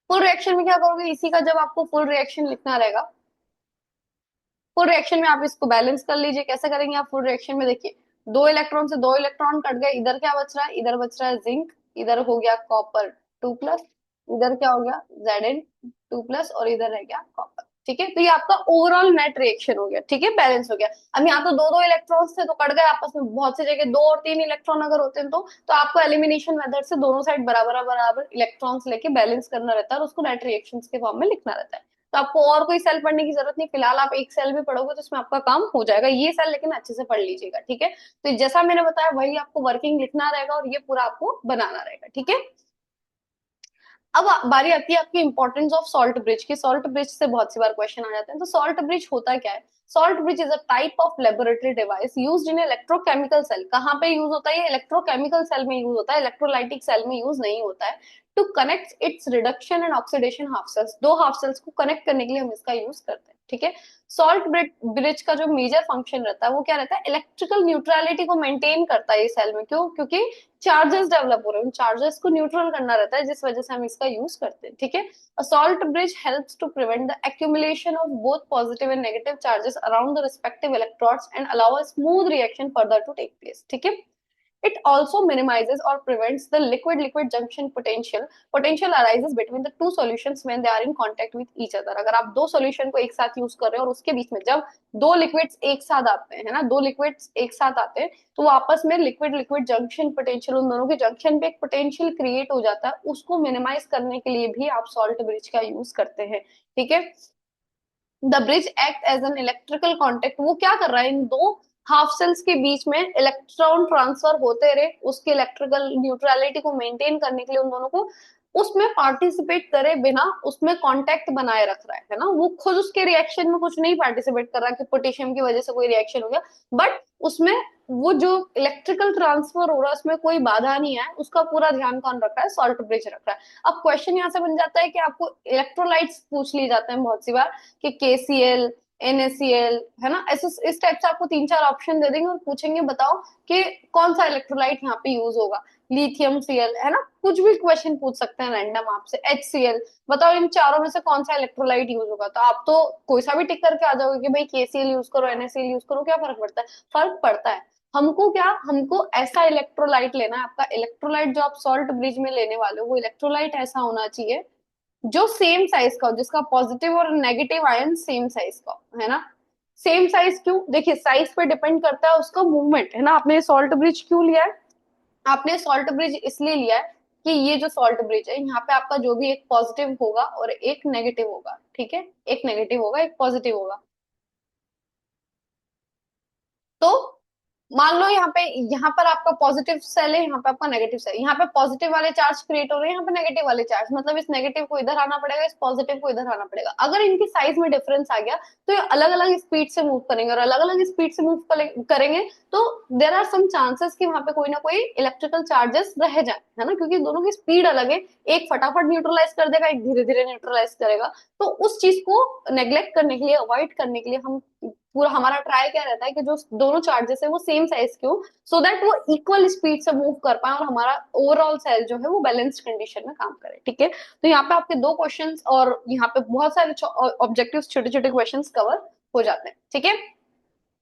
फुल रिएक्शन में क्या करोगे, इसी का जब आपको फुल रिएक्शन लिखना रहेगा, फुल रिएक्शन में आप इसको बैलेंस कर लीजिए, कैसे करेंगे आप फुल रिएक्शन में, देखिए, दो इलेक्ट्रॉन से दो इलेक्ट्रॉन कट गए, इधर क्या बच रहा है, इधर बच रहा है जिंक, इधर हो गया Copper 2+, इधर क्या हो गया, Zn2+, और इधर रह गया कॉपर, ठीक है। तो ये आपका ओवरऑल नेट रिएक्शन हो गया, ठीक है, बैलेंस हो गया। अब यहाँ तो दो दो इलेक्ट्रॉन्स थे तो कट गए आपस में, बहुत सी जगह 2 और 3 इलेक्ट्रॉन अगर होते हैं तो आपको एलिमिनेशन मेथड से दोनों साइड बराबर बराबर इलेक्ट्रॉन्स लेके बैलेंस करना रहता है, और उसको नेट रिएक्शंस के फॉर्म में लिखना रहता है। तो आपको और कोई सेल पढ़ने की जरूरत नहीं, फिलहाल आप एक सेल भी पढ़ोगे तो इसमें आपका काम हो जाएगा, ये सेल लेकिन अच्छे से पढ़ लीजिएगा, ठीक है। तो जैसा मैंने बताया वही आपको वर्किंग लिखना रहेगा, और ये पूरा आपको बनाना रहेगा, ठीक है। अब बारी आती है आपकी इंपॉर्टेंस ऑफ सॉल्ट ब्रिज की। सॉल्ट ब्रिज से बहुत सी बार क्वेश्चन आ जाते हैं, तो सॉल्ट ब्रिज होता क्या है। Salt bridge is a type of laboratory device used in electrochemical cell. कहाँ पे यूज होता है, ये इलेक्ट्रोकेमिकल सेल में यूज होता है, इलेक्ट्रोलाइटिक सेल में यूज नहीं होता है। To connect its reduction and oxidation half cells, दो हाफ सेल्स को कनेक्ट करने के लिए हम इसका यूज करते हैं, ठीक है। सॉल्ट ब्रिज का जो मेजर फंक्शन रहता है वो क्या रहता है, इलेक्ट्रिकल न्यूट्रलिटी को मेंटेन करता है ये सेल में, क्यों, क्योंकि चार्जेस डेवलप हो रहे हैं, उन चार्जेस को न्यूट्रल करना रहता है, जिस वजह से हम इसका यूज करते हैं, ठीक है। A salt bridge helps to prevent the accumulation of both positive and negative charges around the respective electrodes and allow a smooth reaction further to take place, ठीक है। It also minimizes or prevents the liquid-liquid junction potential. Potential arises between the two solutions when they are in contact with each other. अगर आप दो solution को एक साथ use कर रहे हो और उसके बीच में जब दो लिक्विड्स एक साथ आते हैं, है ना, दो लिक्विड्स एक साथ आते हैं, तो वो आपस में लिक्विड-लिक्विड जंक्शन पोटेंशियल, उन दोनों के जंक्शन पे एक पोटेंशियल क्रिएट हो जाता है, उसको मिनिमाइज करने के लिए भी आप सॉल्ट ब्रिज का यूज करते हैं, ठीक है। The bridge act as an electrical contact, वो क्या कर रहा है, इन दो हाफ सेल्स के बीच में इलेक्ट्रॉन ट्रांसफर होते रहे, उसके इलेक्ट्रिकल न्यूट्रलिटी को मेंटेन करने के लिए उन दोनों को उसमें पार्टिसिपेट करे बिना उसमें कांटेक्ट बनाए रख रहा है ना। वो खुद उसके रिएक्शन में कुछ नहीं पार्टिसिपेट कर रहा कि पोटेशियम की वजह से कोई रिएक्शन हो गया, बट उसमें वो जो इलेक्ट्रिकल ट्रांसफर हो रहा है उसमें कोई बाधा नहीं है, उसका पूरा ध्यान कौन रख रहा है, सॉल्ट ब्रिज रख रहा है। अब क्वेश्चन यहाँ से बन जाता है कि आपको इलेक्ट्रोलाइट्स पूछ लिए जाते हैं बहुत सी बार, कि KCl, NaCl, है ना, ऐसे इस टाइप से आपको 3-4 ऑप्शन दे देंगे और पूछेंगे बताओ कि कौन सा इलेक्ट्रोलाइट यहाँ पे यूज होगा, लिथियम Cl, है ना, कुछ भी क्वेश्चन पूछ सकते हैं रैंडम आपसे, HCl, बताओ इन चारों में से कौन सा इलेक्ट्रोलाइट यूज होगा, तो आप तो कोई सा भी टिक करके आ जाओगे कि भाई KCl यूज करो, NaCl यूज करो, क्या फर्क पड़ता है, फर्क पड़ता है। हमको क्या, हमको ऐसा इलेक्ट्रोलाइट लेना है, आपका इलेक्ट्रोलाइट जो आप सॉल्ट ब्रिज में लेने वाले हो वो इलेक्ट्रोलाइट ऐसा होना चाहिए जो सेम साइज का हो, जिसका पॉजिटिव और नेगेटिव आयन सेम साइज का हो, है ना, सेम साइज क्यों? देखिए साइज पे डिपेंड करता है उसका मूवमेंट, है ना। आपने सॉल्ट ब्रिज क्यों लिया है? आपने सॉल्ट ब्रिज इसलिए लिया है कि ये जो सॉल्ट ब्रिज है यहाँ पे आपका जो भी एक पॉजिटिव होगा और एक नेगेटिव होगा, ठीक है, एक नेगेटिव होगा एक पॉजिटिव होगा। तो मान लो यहाँ पर आपका पॉजिटिव सेल है, यहाँ पे आपका नेगेटिव सेल, यहाँ पे पॉजिटिव वाले चार्ज क्रिएट हो रहे हैं, यहाँ पे नेगेटिव वाले चार्ज, मतलब इस नेगेटिव को इधर आना पड़ेगा, इस पॉजिटिव को इधर आना पड़ेगा। अगर इनकी साइज में डिफरेंस आ गया तो ये अलग अलग स्पीड से मूव करेंगे, और अलग अलग स्पीड से मूव करेंगे तो देर आर सम चांसेस कि वहां पे कोई ना कोई इलेक्ट्रिकल चार्जेस रह जाए, है ना, क्योंकि दोनों की स्पीड अलग है। एक फटाफट न्यूट्रलाइज कर देगा, एक धीरे धीरे न्यूट्रलाइज करेगा। तो उस चीज को नेग्लेक्ट करने के लिए, अवॉइड करने के लिए हम पूरा हमारा ट्राई क्या रहता है कि जो दोनों चार्जेस है वो सेम साइज के हो, सो दैट वो इक्वल स्पीड से मूव कर पाए और हमारा ओवरऑल सेल जो है वो बैलेंस्ड कंडीशन में काम करे, ठीक है। तो यहाँ पे आपके दो क्वेश्चंस और यहाँ पे बहुत सारे ऑब्जेक्टिव्स, छोटे छोटे क्वेश्चंस कवर हो जाते हैं, ठीक है।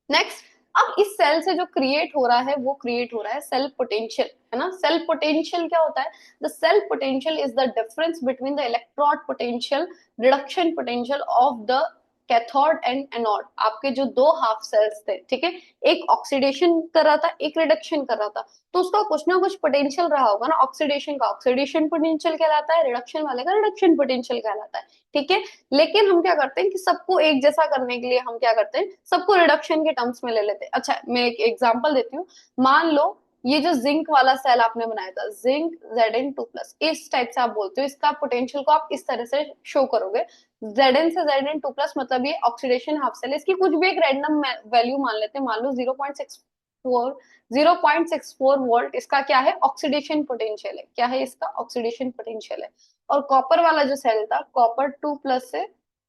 नेक्स्ट, अब इस सेल से जो क्रिएट हो रहा है वो क्रिएट हो रहा है सेल्फ पोटेंशियल, है ना। सेल्फ पोटेंशियल क्या होता है? The self potential is the difference between the electrode potential, reduction potential of the cathode and anode. आपके जो दो हाफ सेल्स थे, ठीक है, एक ऑक्सीडेशन कर रहा था एक रिडक्शन कर रहा था, तो उसका कुछ ना कुछ पोटेंशियल रहा होगा ना। ऑक्सीडेशन का ऑक्सीडेशन पोटेंशियल कहलाता है, रिडक्शन वाले का रिडक्शन पोटेंशियल कहलाता है, ठीक है। लेकिन हम क्या करते हैं कि सबको एक जैसा करने के लिए हम क्या करते हैं, सबको रिडक्शन के टर्म्स में ले लेते हैं। अच्छा, मैं एक एग्जांपल देती हूँ। मान लो ये जो जिंक वाला सेल आपने बनाया था, जिंक Zn2+, इस टाइप से आप बोलते हो, इसका पोटेंशियल को आप इस तरह से शो करोगे। Zn से Zn2+, मतलब ये ऑक्सीडेशन हाफ सेल, इसकी कुछ भी एक रैंडम वैल्यू मान लेते हैं, मान लो 0.64 वोल्ट इसका क्या है, ऑक्सीडेशन पोटेंशियल है। क्या है इसका? ऑक्सीडेशन पोटेंशियल है। और कॉपर वाला जो सेल था, कॉपर 2+ से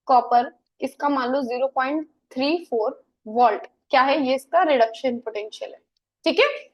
कॉपर, इसका मान लो 0.34 वोल्ट, क्या है ये? इसका रिडक्शन पोटेंशियल है, ठीक है।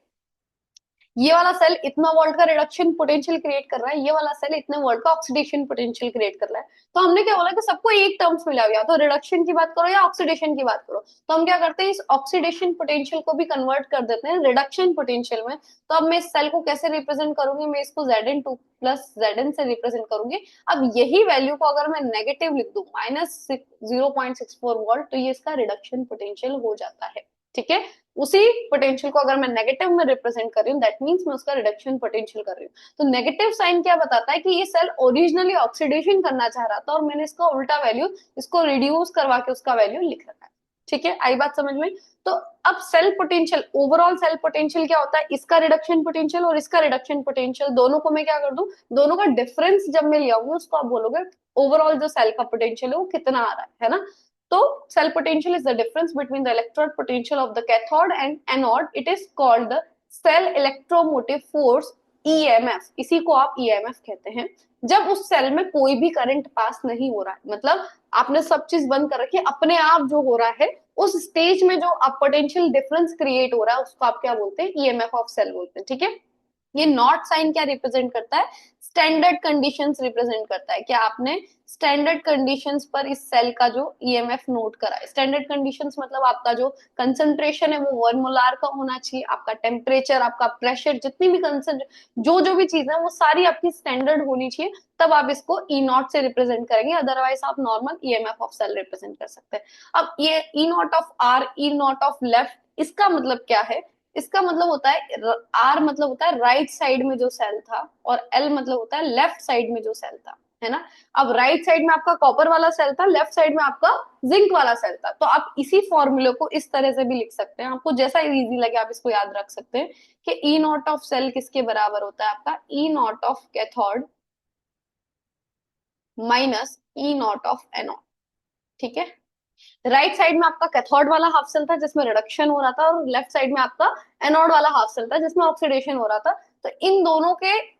ये वाला सेल इतना वोल्ट का रिडक्शन पोटेंशियल क्रिएट कर रहा है, ये वाला सेल इतने वोल्ट का ऑक्सीडेशन पोटेंशियल क्रिएट कर रहा है। तो हमने क्या बोला कि सबको एक टर्म्स मिला, या तो रिडक्शन की बात करो या ऑक्सीडेशन की बात करो। तो हम क्या करते हैं, इस ऑक्सीडेशन पोटेंशियल को भी कन्वर्ट कर देते हैं रिडक्शन पोटेंशियल में। तो अब मैं इस सेल को कैसे रिप्रेजेंट करूंगी? मैं इसको Zn2+Zn से रिप्रेजेंट करूंगी। अब यही वैल्यू को अगर मैं नेगेटिव लिख दूं, -0.64 वोल्ट, तो ये इसका रिडक्शन पोटेंशियल हो जाता है, ठीक है। उसी पोटेंशियल को अगर मैं नेगेटिव में रिप्रेजेंट कर रही हूँ, दैट मींस मैं उसका रिडक्शन पोटेंशियल कर रही हूँ। तो नेगेटिव साइन क्या बताता है कि ये सेल ओरिजिनली ऑक्सीडेशन करना चाह रहा था और मैंने इसका उल्टा वैल्यू, इसको रिड्यूस करवा के उसका वैल्यू लिख रखा है, ठीक है। आई बात समझ में? तो अब cell potential, overall cell potential क्या होता है? इसका रिडक्शन पोटेंशियल और इसका रिडक्शन पोटेंशियल, दोनों को मैं क्या कर दूं, दोनों का डिफरेंस जब मैं ले आऊंगी उसको आप बोलोगे ओवरऑल जो सेल का पोटेंशियल है वो कितना आ रहा है ना। तो cell potential is the difference between the electrode potential of the cathode and anode. It is called the cell electromotive force, EMF। इसी को आप EMF कहते हैं। जब उस सेल में कोई भी करंट पास नहीं हो रहा है, मतलब आपने सब चीज बंद कर रखी है, अपने आप जो हो रहा है, उस स्टेज में जो आप पोटेंशियल डिफरेंस क्रिएट हो रहा है उसको आप क्या बोलते हैं? EMF ऑफ सेल बोलते हैं, ठीक है। ये नॉट साइन क्या रिप्रेजेंट करता है? स्टैंडर्ड कंडीशंस रिप्रेजेंट करता है। क्या आपने स्टैंडर्ड कंडीशंस पर इस सेल का जो ईएमएफ नोट करा है? स्टैंडर्ड कंडीशंस मतलब आपका जो कंसंट्रेशन है वो 1 मोलार का होना चाहिए, आपका टेम्परेचर, आपका प्रेशर, जितनी भी जो जो भी चीज है वो सारी आपकी स्टैंडर्ड होनी चाहिए, तब आप इसको ई नॉट से रिप्रेजेंट करेंगे। अदरवाइज आप normal EMF of cell represent कर सकते हैं। अब ये E not of R, E not of left, इसका मतलब क्या है? इसका मतलब होता है, आर मतलब होता है राइट साइड में जो सेल था, और एल मतलब होता है लेफ्ट साइड में जो सेल था, है ना। अब राइट साइड में आपका कॉपर वाला सेल था, लेफ्ट साइड में आपका जिंक वाला सेल था। तो आप इसी फॉर्मूले को इस तरह से भी लिख सकते हैं, आपको जैसा इजी लगे आप इसको याद रख सकते हैं कि ई नॉट ऑफ सेल किसके बराबर होता है? आपका E not of cathode minus E not of anode, ठीक है। राइट साइड में आपका कैथोड वाला हाफ सेल था जिसमें रिडक्शन हो रहा था, और लेफ्ट साइड में आपका एनोड वाला हाफ सेल था जिसमें ऑक्सीडेशन हो रहा था। तो इन दोनों के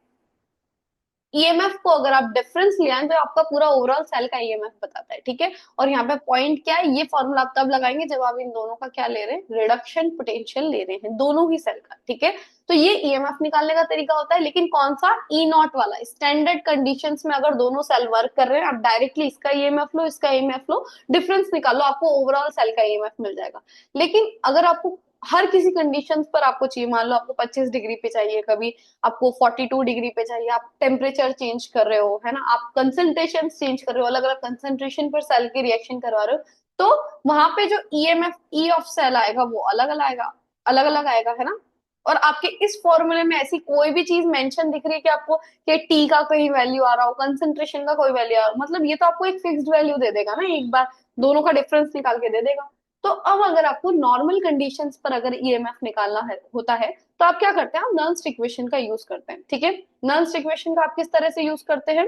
ईएमएफ को अगर आप डिफरेंस ले आए तो आपका पूरा ओवरऑल सेल का ईएमएफ बताता है, ठीक है। और यहाँ पे पॉइंट क्या है, ये फॉर्मूला आप तब लगाएंगे जब आप इन दोनों का क्या ले रहे हैं, रिडक्शन पोटेंशियल ले रहे हैं, दोनों ही सेल का, ठीक है। तो ये ईएमएफ निकालने का तरीका होता है, लेकिन कौन सा? ई नॉट वाला। स्टैंडर्ड कंडीशंस में अगर दोनों सेल वर्क कर रहे हैं, आप डायरेक्टली इसका ईएमएफ लो, इसका ईएमएफ लो, डिफरेंस निकालो, आपको ओवरऑल सेल का ईएमएफ मिल जाएगा। लेकिन अगर आपको हर किसी कंडीशंस पर आपको चाहिए, मान लो आपको 25 डिग्री पे चाहिए, कभी आपको 42 डिग्री पे चाहिए, आप टेम्परेचर चेंज कर रहे हो, है ना, आप कंसंट्रेशन चेंज कर रहे हो, अलग अलग कंसंट्रेशन पर सेल की रिएक्शन करवा रहे हो, तो वहां पे जो ईएमएफ ई ऑफ सेल आएगा वो अलग अलग आएगा, अलग अलग आएगा, है ना। और आपके इस फॉर्मूले में ऐसी कोई भी चीज मेंशन दिख रही है कि आपको कि टी का कहीं वैल्यू आ रहा हो, कंसंट्रेशन का कोई वैल्यू आ रहा हो, मतलब ये तो आपको एक फिक्स्ड वैल्यू दे देगा ना एक बार, दोनों का डिफरेंस निकाल के दे देगा। तो अब अगर आपको नॉर्मल कंडीशंस पर अगर ईएमएफ निकालना है होता है तो आप क्या करते हैं, आप नर्न्स इक्वेशन का यूज करते हैं, ठीक है। नर्न्स इक्वेशन का आप किस तरह से यूज करते हैं,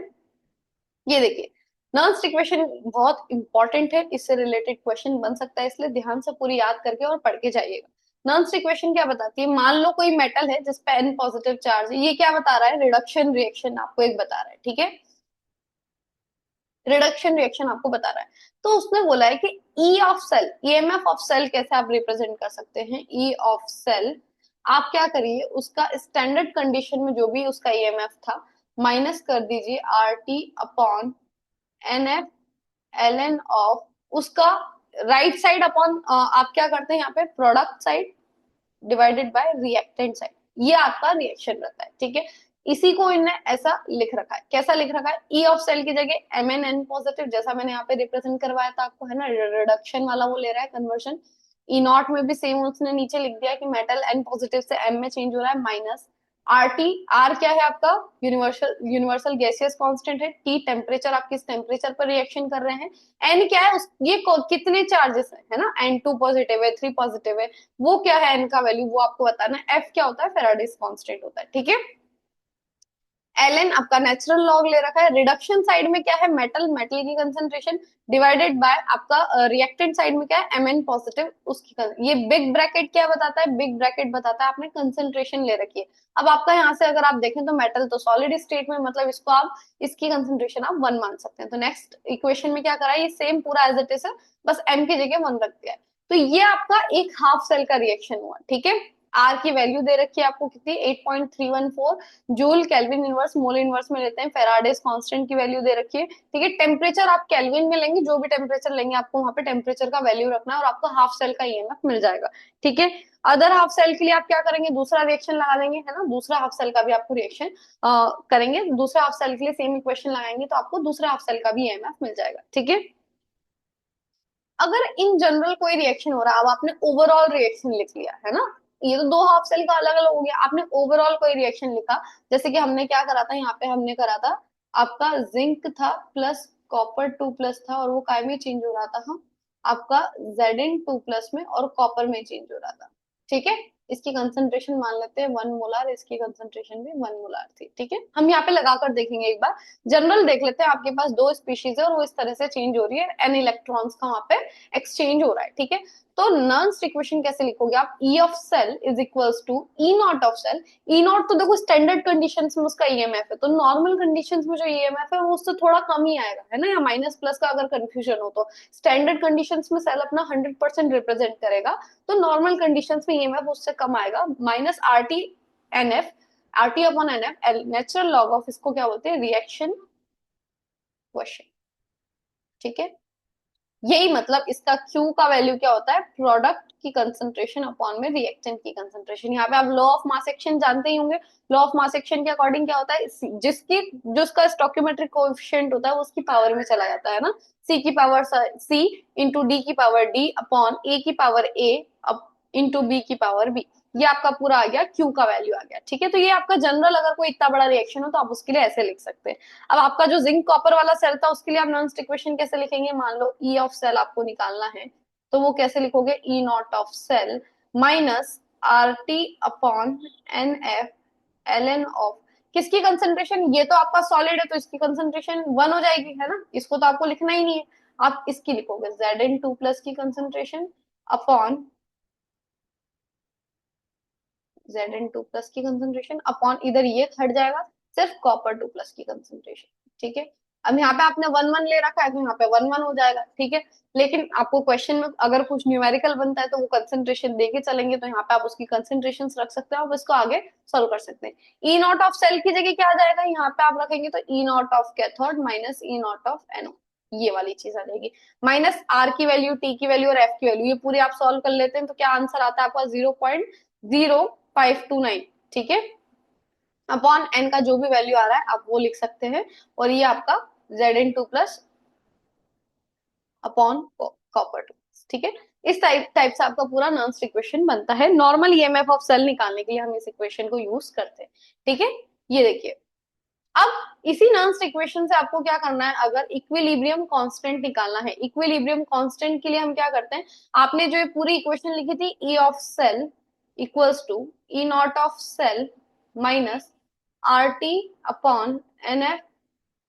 ये देखिए। नर्न्स इक्वेशन बहुत इंपॉर्टेंट है, इससे रिलेटेड क्वेश्चन बन सकता है, इसलिए ध्यान से पूरी याद करके और पढ़ के जाइएगा। नर्न्स इक्वेशन क्या बताती है, मान लो कोई मेटल है जिस पे एन पॉजिटिव चार्ज है, ये क्या बता रहा है, रिडक्शन रिएक्शन आपको एक बता रहा है, ठीक है। रिडक्शन रिएक्शन आपको बता रहा है। तो उसने बोला है कि E of cell, EMF of cell कैसे आप रिप्रेजेंट कर सकते हैं, ई ऑफ सेल। आप क्या करिए, उसका स्टैंडर्ड कंडीशन में जो भी उसका ईएमएफ था माइनस कर दीजिए R T upon N F L N of उसका राइट साइड अपॉन आप क्या करते हैं यहाँ पे product side divided by reactant side, ये आपका रिएक्शन रहता है, ठीक है। इसी को इनने ऐसा लिख रखा है, कैसा लिख रखा है, ई ऑफ सेल की जगह एम एन एन पॉजिटिव, जैसा मैंने यहाँ पे रिप्रेजेंट करवाया था आपको, है ना, रिडक्शन वाला वो ले रहा है कन्वर्शन। ई नॉट में भी सेम उसने नीचे लिख दिया कि मेटल एन पॉजिटिव से एम में चेंज हो रहा है, माइनस आर टी। आर क्या है आपका, यूनिवर्सल यूनिवर्सल गैसियस कांस्टेंट है, टी टेम्परेचर, आप किस टेम्परेचर पर रिएक्शन कर रहे हैं, एन क्या है ये कितने चार्जेस है ना, एन टू पॉजिटिव है, थ्री पॉजिटिव है, वो क्या है एन का वैल्यू वो आपको बताना है, एफ क्या होता है, फेराडेस कांस्टेंट होता है, ठीक है। एलएन आपका नेचुरल लॉग ले रखा है, रिडक्शन साइड में क्या है, मेटल, मेटल की कंसंट्रेशन डिवाइडेड बाय आपका रिएक्टेंट साइड में क्या है, एम एन पॉजिटिव उसकी ये बिग ब्रैकेट क्या बताता है, बिग ब्रैकेट बताता है आपने कंसंट्रेशन ले रखी है। अब आपका यहाँ से अगर आप देखें तो मेटल तो सॉलिड स्टेट में, मतलब इसको आप इसकी कंसंट्रेशन आप 1 मान सकते हैं। तो नेक्स्ट इक्वेशन में क्या करा है, ये सेम पूरा एज इट इज है, बस एम की जगह 1 रख दिया है। तो ये आपका एक हाफ सेल का रिएक्शन हुआ, ठीक है। आर की वैल्यू दे रखी है आपको कितनी, 8.314 joule, kelvin inverse mole inverse में लेते हैं, फेराडेस कांस्टेंट की वैल्यू दे रखी है, ठीक है। टेम्परेचर आप केल्विन में लेंगे, जो भी टेम्परेचर लेंगे आपको वहां पे टेम्परेचर का वैल्यू रखना है और आपको हाफ सेल का ईएमएफ मिल जाएगा, ठीक है। अदर हाफ सेल के लिए आप क्या करेंगे, दूसरा रिएक्शन लगा देंगे, है ना, दूसरा हाफ सेल का भी आपको रिएक्शन करेंगे, दूसरा हाफ सेल के लिए सेम इक्वेशन लगाएंगे तो आपको दूसरा हाफ सेल का भी ईएमएफ मिल जाएगा, ठीक है। अगर इन जनरल कोई रिएक्शन हो रहा है, अब आपने ओवरऑल रिएक्शन लिख लिया है ना, ये तो दो हाफ सेल का अलग अलग हो गया, आपने ओवरऑल कोई रिएक्शन लिखा, जैसे कि हमने क्या करा था, यहाँ पे हमने करा था आपका जिंक था प्लस कॉपर 2 प्लस था, और वो काय में चेंज हो रहा था, हम आपका Zn 2 प्लस में और कॉपर में चेंज हो रहा था, ठीक है। इसकी कंसंट्रेशन मान लेते हैं 1 मोलार, इसकी कंसंट्रेशन भी 1 मोलार थी, ठीक है। हम यहाँ पे लगाकर देखेंगे एक बार, जनरल देख लेते हैं, आपके पास दो स्पीशीज है और वो इस तरह से चेंज हो रही है, एन इलेक्ट्रॉन्स का वहां पे एक्सचेंज हो रहा है, ठीक है। तो नर्न्स इक्वेशन कैसे लिखोगे आप, E of cell is equals to E not of cell. E nought तो देखो स्टैंडर्ड कंडीशंस में उसका ईएमएफ है, तो नॉर्मल कंडीशंस में जो ईएमएफ है वो उससे थोड़ा कम ही आएगा, है ना, या माइनस प्लस का अगर कंफ्यूजन हो तो स्टैंडर्ड कंडीशंस में सेल अपना 100% रिप्रेजेंट करेगा, तो नॉर्मल कंडीशंस में ईएमएफ उससे कम आएगा, minus R T N F, R T upon N F, natural log of इसको क्या बोलते हैं, रिएक्शन क्वेश्चन, ठीक है। यही मतलब इसका Q का वैल्यू क्या होता है, प्रोडक्ट की कंसंट्रेशन अपॉन में रिएक्टेंट की कंसंट्रेशन। यहाँ पे आप लॉ ऑफ मास एक्शन जानते ही होंगे, लॉ ऑफ मास एक्शन के अकॉर्डिंग क्या होता है, जिसकी जो उसका स्टोक्योमेट्रिक कोएफिशिएंट होता है वो उसकी पावर में चला जाता है ना, C की पावर C इंटू D की पावर D अपॉन A की पावर A इंटू B की पावर B, ये आपका पूरा आ गया, Q का वैल्यू आ गया, ठीक है। तो ये आपका जनरल अगर कोई इतना बड़ा रिएक्शन हो तो आप उसके लिए ऐसे लिख सकते हैं। अब आपका जो जिंक कॉपर वाला सेल था उसके लिए आप नॉन्स्ट इक्वेशन कैसे लिखेंगे, मान लो ई ऑफ सेल आपको निकालना है, तो वो कैसे लिखोगे, E not of cell minus R T upon N F L N of किसकी कंसेंट्रेशन, ये तो आपका सॉलिड है तो इसकी कंसेंट्रेशन 1 हो जाएगी, है ना, इसको तो आपको लिखना ही नहीं है, आप इसकी लिखोगे Zn 2 प्लस की कंसेंट्रेशन अपॉन Zn 2 प्लस की कंसेंट्रेशन अपॉन इधर ये हट जाएगा, सिर्फ कॉपर 2 प्लस की कंसेंट्रेशन, ठीक है। अब यहाँ पे आपने 1 1 ले रखा है तो यहाँ पे 1 1 हो जाएगा, ठीक है। लेकिन आपको क्वेश्चन में अगर कुछ न्यूमेरिकल बनता है तो वो कंसेंट्रेशन देके चलेंगे, तो यहाँ पे आप उसकी कंसेंट्रेशन रख सकते हैं, आप इसको आगे सोल्व कर सकते हैं। ई नॉट ऑफ सेल की जगह क्या आ जाएगा, यहाँ पे आप रखेंगे तो E not of cathode minus E not of anode, ये वाली चीज आ जाएगी, माइनस आर की वैल्यू, टी की वैल्यू और एफ की वैल्यू, ये पूरी आप सॉल्व कर लेते हैं तो क्या आंसर आता है आपका 0.0529, ठीक है। अपॉन एन का जो भी वैल्यू आ रहा है आप वो लिख सकते हैं, और ये आपका Zn 2 plus upon copper two, ठीक है। इस टाइप टाइप से आपका पूरा नॉन स्टिक इक्वेशन बनता है। नॉर्मल ईएमएफ ऑफ सेल निकालने के लिए हम इस इक्वेशन को यूज करते हैं, ठीक है। ये देखिए, अब इसी नॉन स्टिक इक्वेशन से आपको क्या करना है, अगर इक्विलिब्रियम कांस्टेंट निकालना है, इक्विलिब्रियम कांस्टेंट के लिए हम क्या करते हैं, आपने जो ये पूरी इक्वेशन लिखी थी, E of cell equals to E not of cell minus R T upon N F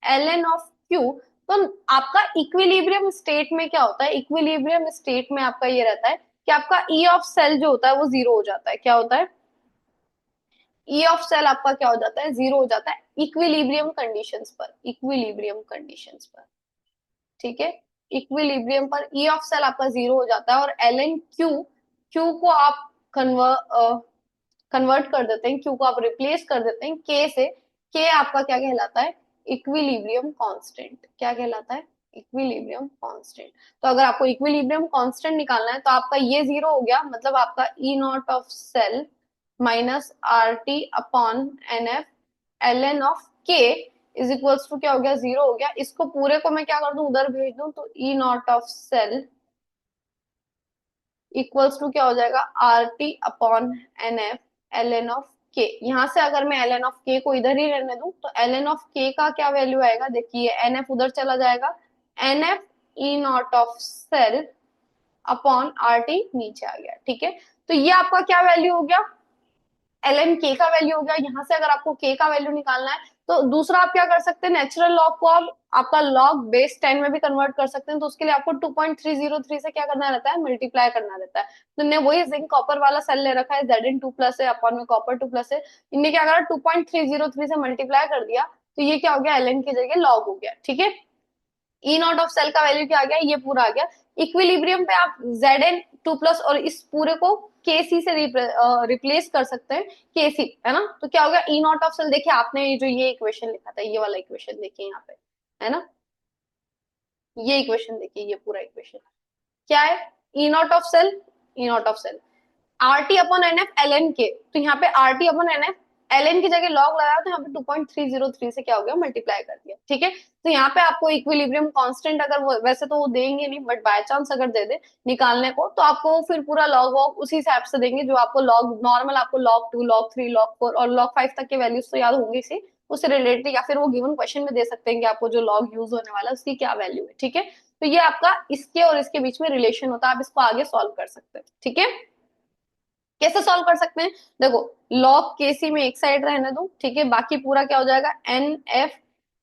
L N of Q. तो आपका इक्विलिब्रियम स्टेट में क्या होता है, इक्विलिब्रियम स्टेट में आपका ये रहता है कि आपका ई ऑफ सेल जो होता है वो जीरो हो जाता है। क्या होता है, ई ऑफ सेल आपका क्या हो जाता है, जीरो हो जाता है इक्विलिब्रियम कंडीशंस पर, इक्विलिब्रियम कंडीशंस पर, ठीक है। इक्विलिब्रियम पर ई ऑफ सेल आपका जीरो हो जाता है और एल एन क्यू, क्यू को आप कन्वर्ट कर देते हैं, क्यू को आप रिप्लेस कर देते हैं के से, के आपका क्या कहलाता है, इक्विलिब्रियम कांस्टेंट। क्या कहलाता है, इक्विलिब्रियम कांस्टेंट। तो अगर आपको इक्विलिब्रियम कांस्टेंट निकालना है तो आपका ये जीरो हो गया, मतलब आपका E not of cell minus R T upon N F L N of K is equals to क्या हो गया, जीरो हो गया। इसको पूरे को मैं क्या कर दूं, उधर भेज दूं, तो E not of cell equals to क्या हो जाएगा, R T upon N F L N of K. यहां से अगर मैं एल एन ऑफ के को इधर ही रहने दूं तो एल एन ऑफ के का क्या वैल्यू आएगा, देखिए एन एफ उधर चला जाएगा, N F E not of cell upon R T नीचे आ गया, ठीक है। तो ये आपका क्या वैल्यू हो गया, एल एन के का वैल्यू हो गया। यहाँ से अगर आपको के का वैल्यू निकालना है तो दूसरा आप क्या कर सकते हैं, नेचुरल लॉग को आप आपका लॉग बेस 10 में भी कन्वर्ट कर सकते हैं। तो उसके लिए आपको 2.303 से क्या करना रहता है, मल्टीप्लाई करना रहता है। तो इनने वही जिंक कॉपर वाला सेल ले रखा है, Zn2+ है अपॉन में कॉपर 2+ है, इनने क्या करा 2.303 से मल्टीप्लाई कर दिया, तो ये क्या हो गया, एल एन की जगह लॉग हो गया, ठीक है। ई नॉट ऑफ सेल का वैल्यू क्या आ गया, ये पूरा आ गया। इक्विलिब्रियम पे आप Zn2+ और इस पूरे को केसी से रिप्लेस कर सकते हैं, केसी है ना। तो क्या हो गया, ई नॉट ऑफ सेल, देखिए आपने जो ये इक्वेशन लिखा था, ये वाला इक्वेशन देखिए यहाँ पे, है ना, ये इक्वेशन देखिए, ये पूरा इक्वेशन क्या है, E not of cell, E not of cell R T upon N F L N K. तो यहाँ पे R T upon N F L N की जगह लॉग लगाया, तो यहाँ पे 2.303 से क्या हो गया, मल्टीप्लाई कर दिया, ठीक है। तो यहाँ पे आपको इक्विलिब्रियम कांस्टेंट अगर वो, वैसे तो वो देंगे नहीं, बट बाय चांस अगर दे दे निकालने को, तो आपको फिर पूरा लॉग वॉग उसी हिसाब से देंगे जो आपको लॉग नॉर्मल, आपको log 2 log 3 log 4 और log 5 तक के वैल्यूज तो याद होंगे इसी, उससे रिलेटेड, या फिर वो गिवन क्वेश्चन में दे सकते हैं कि आपको जो लॉग यूज होने वाला है उसकी क्या वैल्यू है, ठीक है। तो ये आपका इसके और इसके बीच में रिलेशन होता है, आप इसको आगे सॉल्व कर सकते हैं, ठीक है। कैसे सॉल्व कर सकते हैं, देखो लॉग केसी में एक साइड रहने दो, ठीक है, बाकी पूरा क्या हो जाएगा, N F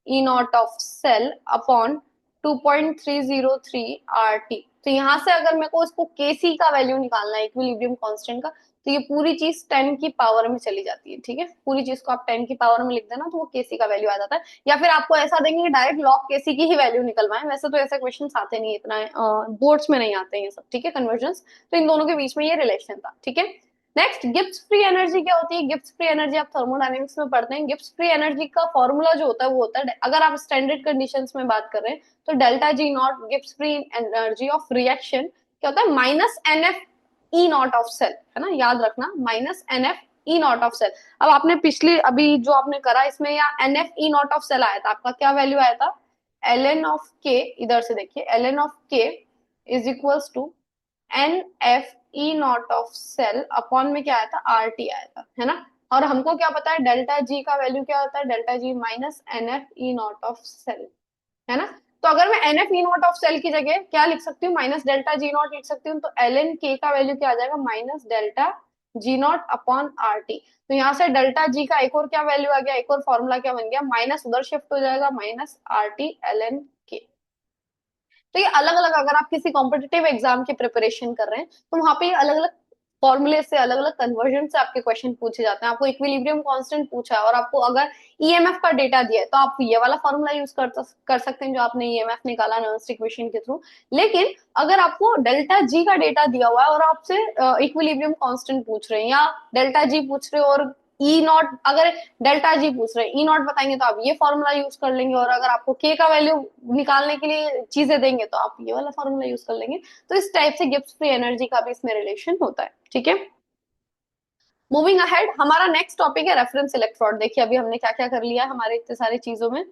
E not of cell upon 2.303 R T. तो यहां से अगर मेरे को इसको केसी का वैल्यू निकालना है, इक्विलिब्रियम कांस्टेंट का, तो ये पूरी चीज 10 की पावर में चली जाती है, ठीक है। पूरी चीज को आप 10 की पावर में लिख देना तो वो केसी का वैल्यू आ जाता है। या फिर आपको ऐसा देंगे कि डायरेक्ट लॉग केसी की ही वैल्यू निकलवाएं, वैसे तो ऐसे क्वेश्चन आते नहीं, इतना बोर्ड्स में नहीं आते हैं ये सब, ठीक है, कन्वर्जन। तो इन दोनों के बीच में ये रिलेशन था, ठीक है। नेक्स्ट गिब्स फ्री एनर्जी क्या होती है, गिब्स फ्री एनर्जी आप थर्मोडायनेमिक्स में पढ़ते हैं। गिब्स फ्री एनर्जी का फॉर्मूला जो होता है वो होता है, अगर आप स्टैंडर्ड कंडीशंस में बात कर रहे हैं तो delta G nought Gibbs free energy of reaction क्या होता है, minus N F E not of cell, है ना, याद रखना, minus N F E not of cell. अब आपने पिछली अभी जो आपने करा इसमें, या N F E not of cell आया था, आपका क्या वैल्यू आया था, एल एन ऑफ के, इधर से देखिए L N of K is equals to N F E not of cell upon में क्या आया था, आर टी आया था, है ना। और हमको क्या पता है डेल्टा जी का वैल्यू क्या होता है, delta G minus N F E not of cell, है ना। तो अगर मैं N F E not of cell की जगह क्या लिख सकती हूँ, माइनस डेल्टा जी नॉट लिख सकती हूँ, तो एल एन के का वैल्यू क्या आ जाएगा, minus delta G not upon R T. तो यहाँ से डेल्टा जी का एक और क्या वैल्यू आ गया, एक और फॉर्मूला क्या बन गया, माइनस उधर शिफ्ट हो जाएगा, minus R T L N K. तो ये अलग अलग, अगर आप किसी कॉम्पिटेटिव एग्जाम की प्रिपरेशन कर रहे हैं तो वहां पे अलग अलग फॉर्मूले से, अलग अलग कन्वर्जन से आपके क्वेश्चन पूछे जाते हैं। आपको इक्विलिब्रियम कांस्टेंट पूछा है और आपको अगर ईएमएफ का डेटा दिया है तो आप ये वाला फॉर्मूला यूज कर सकते हैं जो आपने ईएमएफ निकाला नॉन इक्वेशन के थ्रू। लेकिन अगर आपको डेल्टा जी का डेटा दिया हुआ है और आपसे इक्विलिब्रियम कांस्टेंट पूछ रहे हैं, या डेल्टा जी पूछ रहे हो और ई नॉट, अगर डेल्टा जी पूछ रहे हैं ई नॉट बताएंगे तो आप ये फॉर्मूला यूज कर लेंगे, और अगर आपको के का वैल्यू निकालने के लिए चीजें देंगे तो आप ये वाला फॉर्मूला यूज कर लेंगे। तो इस टाइप से गिब्स फ्री एनर्जी का भी इसमें रिलेशन होता है, ठीक है। मूविंग अहेड, हमारा नेक्स्ट टॉपिक है रेफरेंस इलेक्ट्रोड। देखिए अभी हमने क्या क्या कर लिया है हमारे इतने सारी चीजों में।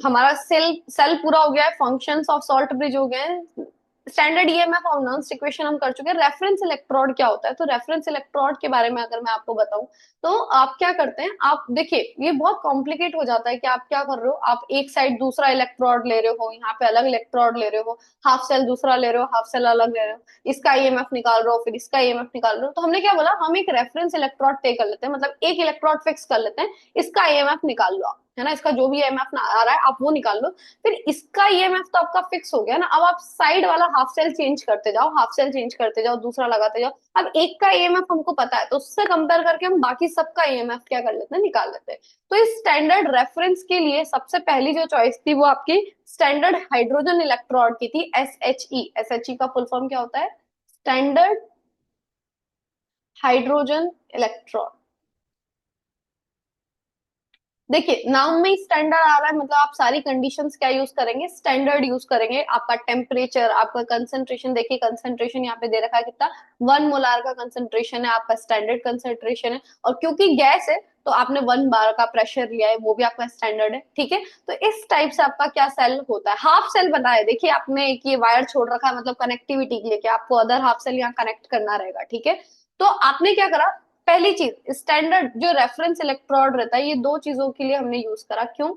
हमारा सेल सेल पूरा हो गया है, फंक्शंस ऑफ सॉल्ट ब्रिज हो गए हैं, स्टैंडर्ड ईएमएफ और नॉन इक्वेशन हम कर चुके हैं। रेफरेंस इलेक्ट्रोड क्या होता है, तो रेफरेंस इलेक्ट्रोड के बारे में अगर मैं आपको बताऊं, तो आप क्या करते हैं, आप देखिए ये बहुत कॉम्प्लिकेट हो जाता है कि आप क्या कर रहे हो, आप एक साइड दूसरा इलेक्ट्रोड ले रहे हो, यहाँ पे अलग इलेक्ट्रोड ले रहे हो, हाफ सेल दूसरा ले रहे हो, हाफ सेल अलग ले रहे हो, इसका ईएमएफ निकाल रहे हो, फिर इसका ईएमएफ निकाल रहे हो। तो हमने क्या बोला, हम एक रेफरेंस इलेक्ट्रोड तय कर लेते हैं, मतलब एक इलेक्ट्रोड फिक्स कर लेते हैं, इसका ईएमएफ निकाल लो आप, है ना, इसका जो भी ईएमएफ आ रहा है आप वो निकाल लो। फिर इसका ईएमएफ तो आपका फिक्स हो गया ना, अब आप साइड वाला हाफ सेल चेंज करते जाओ, हाफ सेल चेंज करते जाओ, दूसरा लगाते जाओ। अब एक का ईएमएफ हमको पता है, तो उससे कंपेयर करके हम बाकी सबका ईएमएफ क्या कर लेते हैं, निकाल लेते हैं। तो इस स्टैंडर्ड रेफरेंस के लिए सबसे पहली जो चॉइस थी वो आपकी स्टैंडर्ड हाइड्रोजन इलेक्ट्रोड की थी, एसएचई। एसएचई का फुल फॉर्म क्या होता है, स्टैंडर्ड हाइड्रोजन इलेक्ट्रोड। देखिए नाम में स्टैंडर्ड आ रहा है, मतलब आप सारी कंडीशंस क्या यूज करेंगे, स्टैंडर्ड यूज करेंगे। आपका टेम्परेचर, आपका कंसंट्रेशन, देखिए कंसंट्रेशन यहाँ पे दे रखा है कितना, 1 मोलार का कंसंट्रेशन है, आपका स्टैंडर्ड कंसंट्रेशन है। और क्योंकि गैस है तो आपने 1 बार का प्रेशर लिया है, वो भी आपका स्टैंडर्ड है, ठीक है। तो इस टाइप से आपका क्या सेल होता है, हाफ सेल बताया, देखिए आपने एक ये वायर छोड़ रखा है, मतलब कनेक्टिविटी के लिए, कि आपको अदर हाफ सेल यहाँ कनेक्ट करना रहेगा, ठीक है। तो आपने क्या करा, पहली चीज स्टैंडर्ड जो रेफरेंस इलेक्ट्रोड रहता है, ये दो चीजों के लिए हमने यूज करा, क्यों,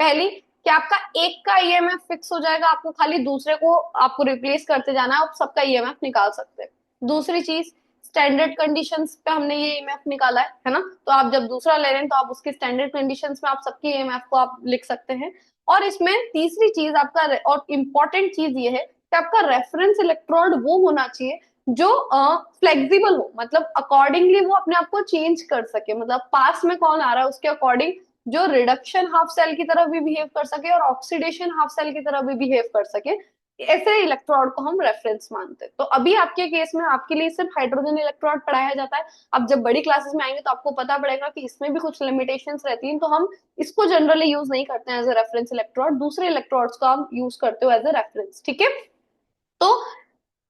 पहली कि आपका एक का ईएमएफ फिक्स हो जाएगा, आपको खाली दूसरे को आपको रिप्लेस करते जाना है, आप सबका ईएमएफ निकाल सकते हैं। दूसरी चीज, स्टैंडर्ड कंडीशंस पे हमने ये ईएमएफ निकाला है ना, तो आप जब दूसरा ले रहे हैं तो आप उसकी स्टैंडर्ड कंडीशंस में आप सबकी ईएमएफ को आप लिख सकते हैं। और इसमें तीसरी चीज आपका और इम्पोर्टेंट चीज ये है कि आपका रेफरेंस इलेक्ट्रोड वो होना चाहिए जो फ्लेक्सिबल हो, मतलब अकॉर्डिंगली वो अपने आप को चेंज कर सके, मतलब पास में कौन आ रहा है उसके अकॉर्डिंग जो रिडक्शन हाफ सेल की तरफ भी बिहेव कर सके और ऑक्सीडेशन हाफ सेल की तरफ भी बिहेव कर सके, ऐसे इलेक्ट्रोड को हम रेफरेंस मानते हैं। तो अभी आपके केस में आपके लिए सिर्फ हाइड्रोजन इलेक्ट्रोड पढ़ाया जाता है। अब जब बड़ी क्लासेस में आएंगे तो आपको पता पड़ेगा कि इसमें भी कुछ लिमिटेशंस रहती हैं, तो हम इसको जनरली यूज नहीं करते हैं एज ए रेफरेंस इलेक्ट्रोड, दूसरे इलेक्ट्रोड्स को हम यूज करते हो एज ए रेफरेंस, ठीक है। तो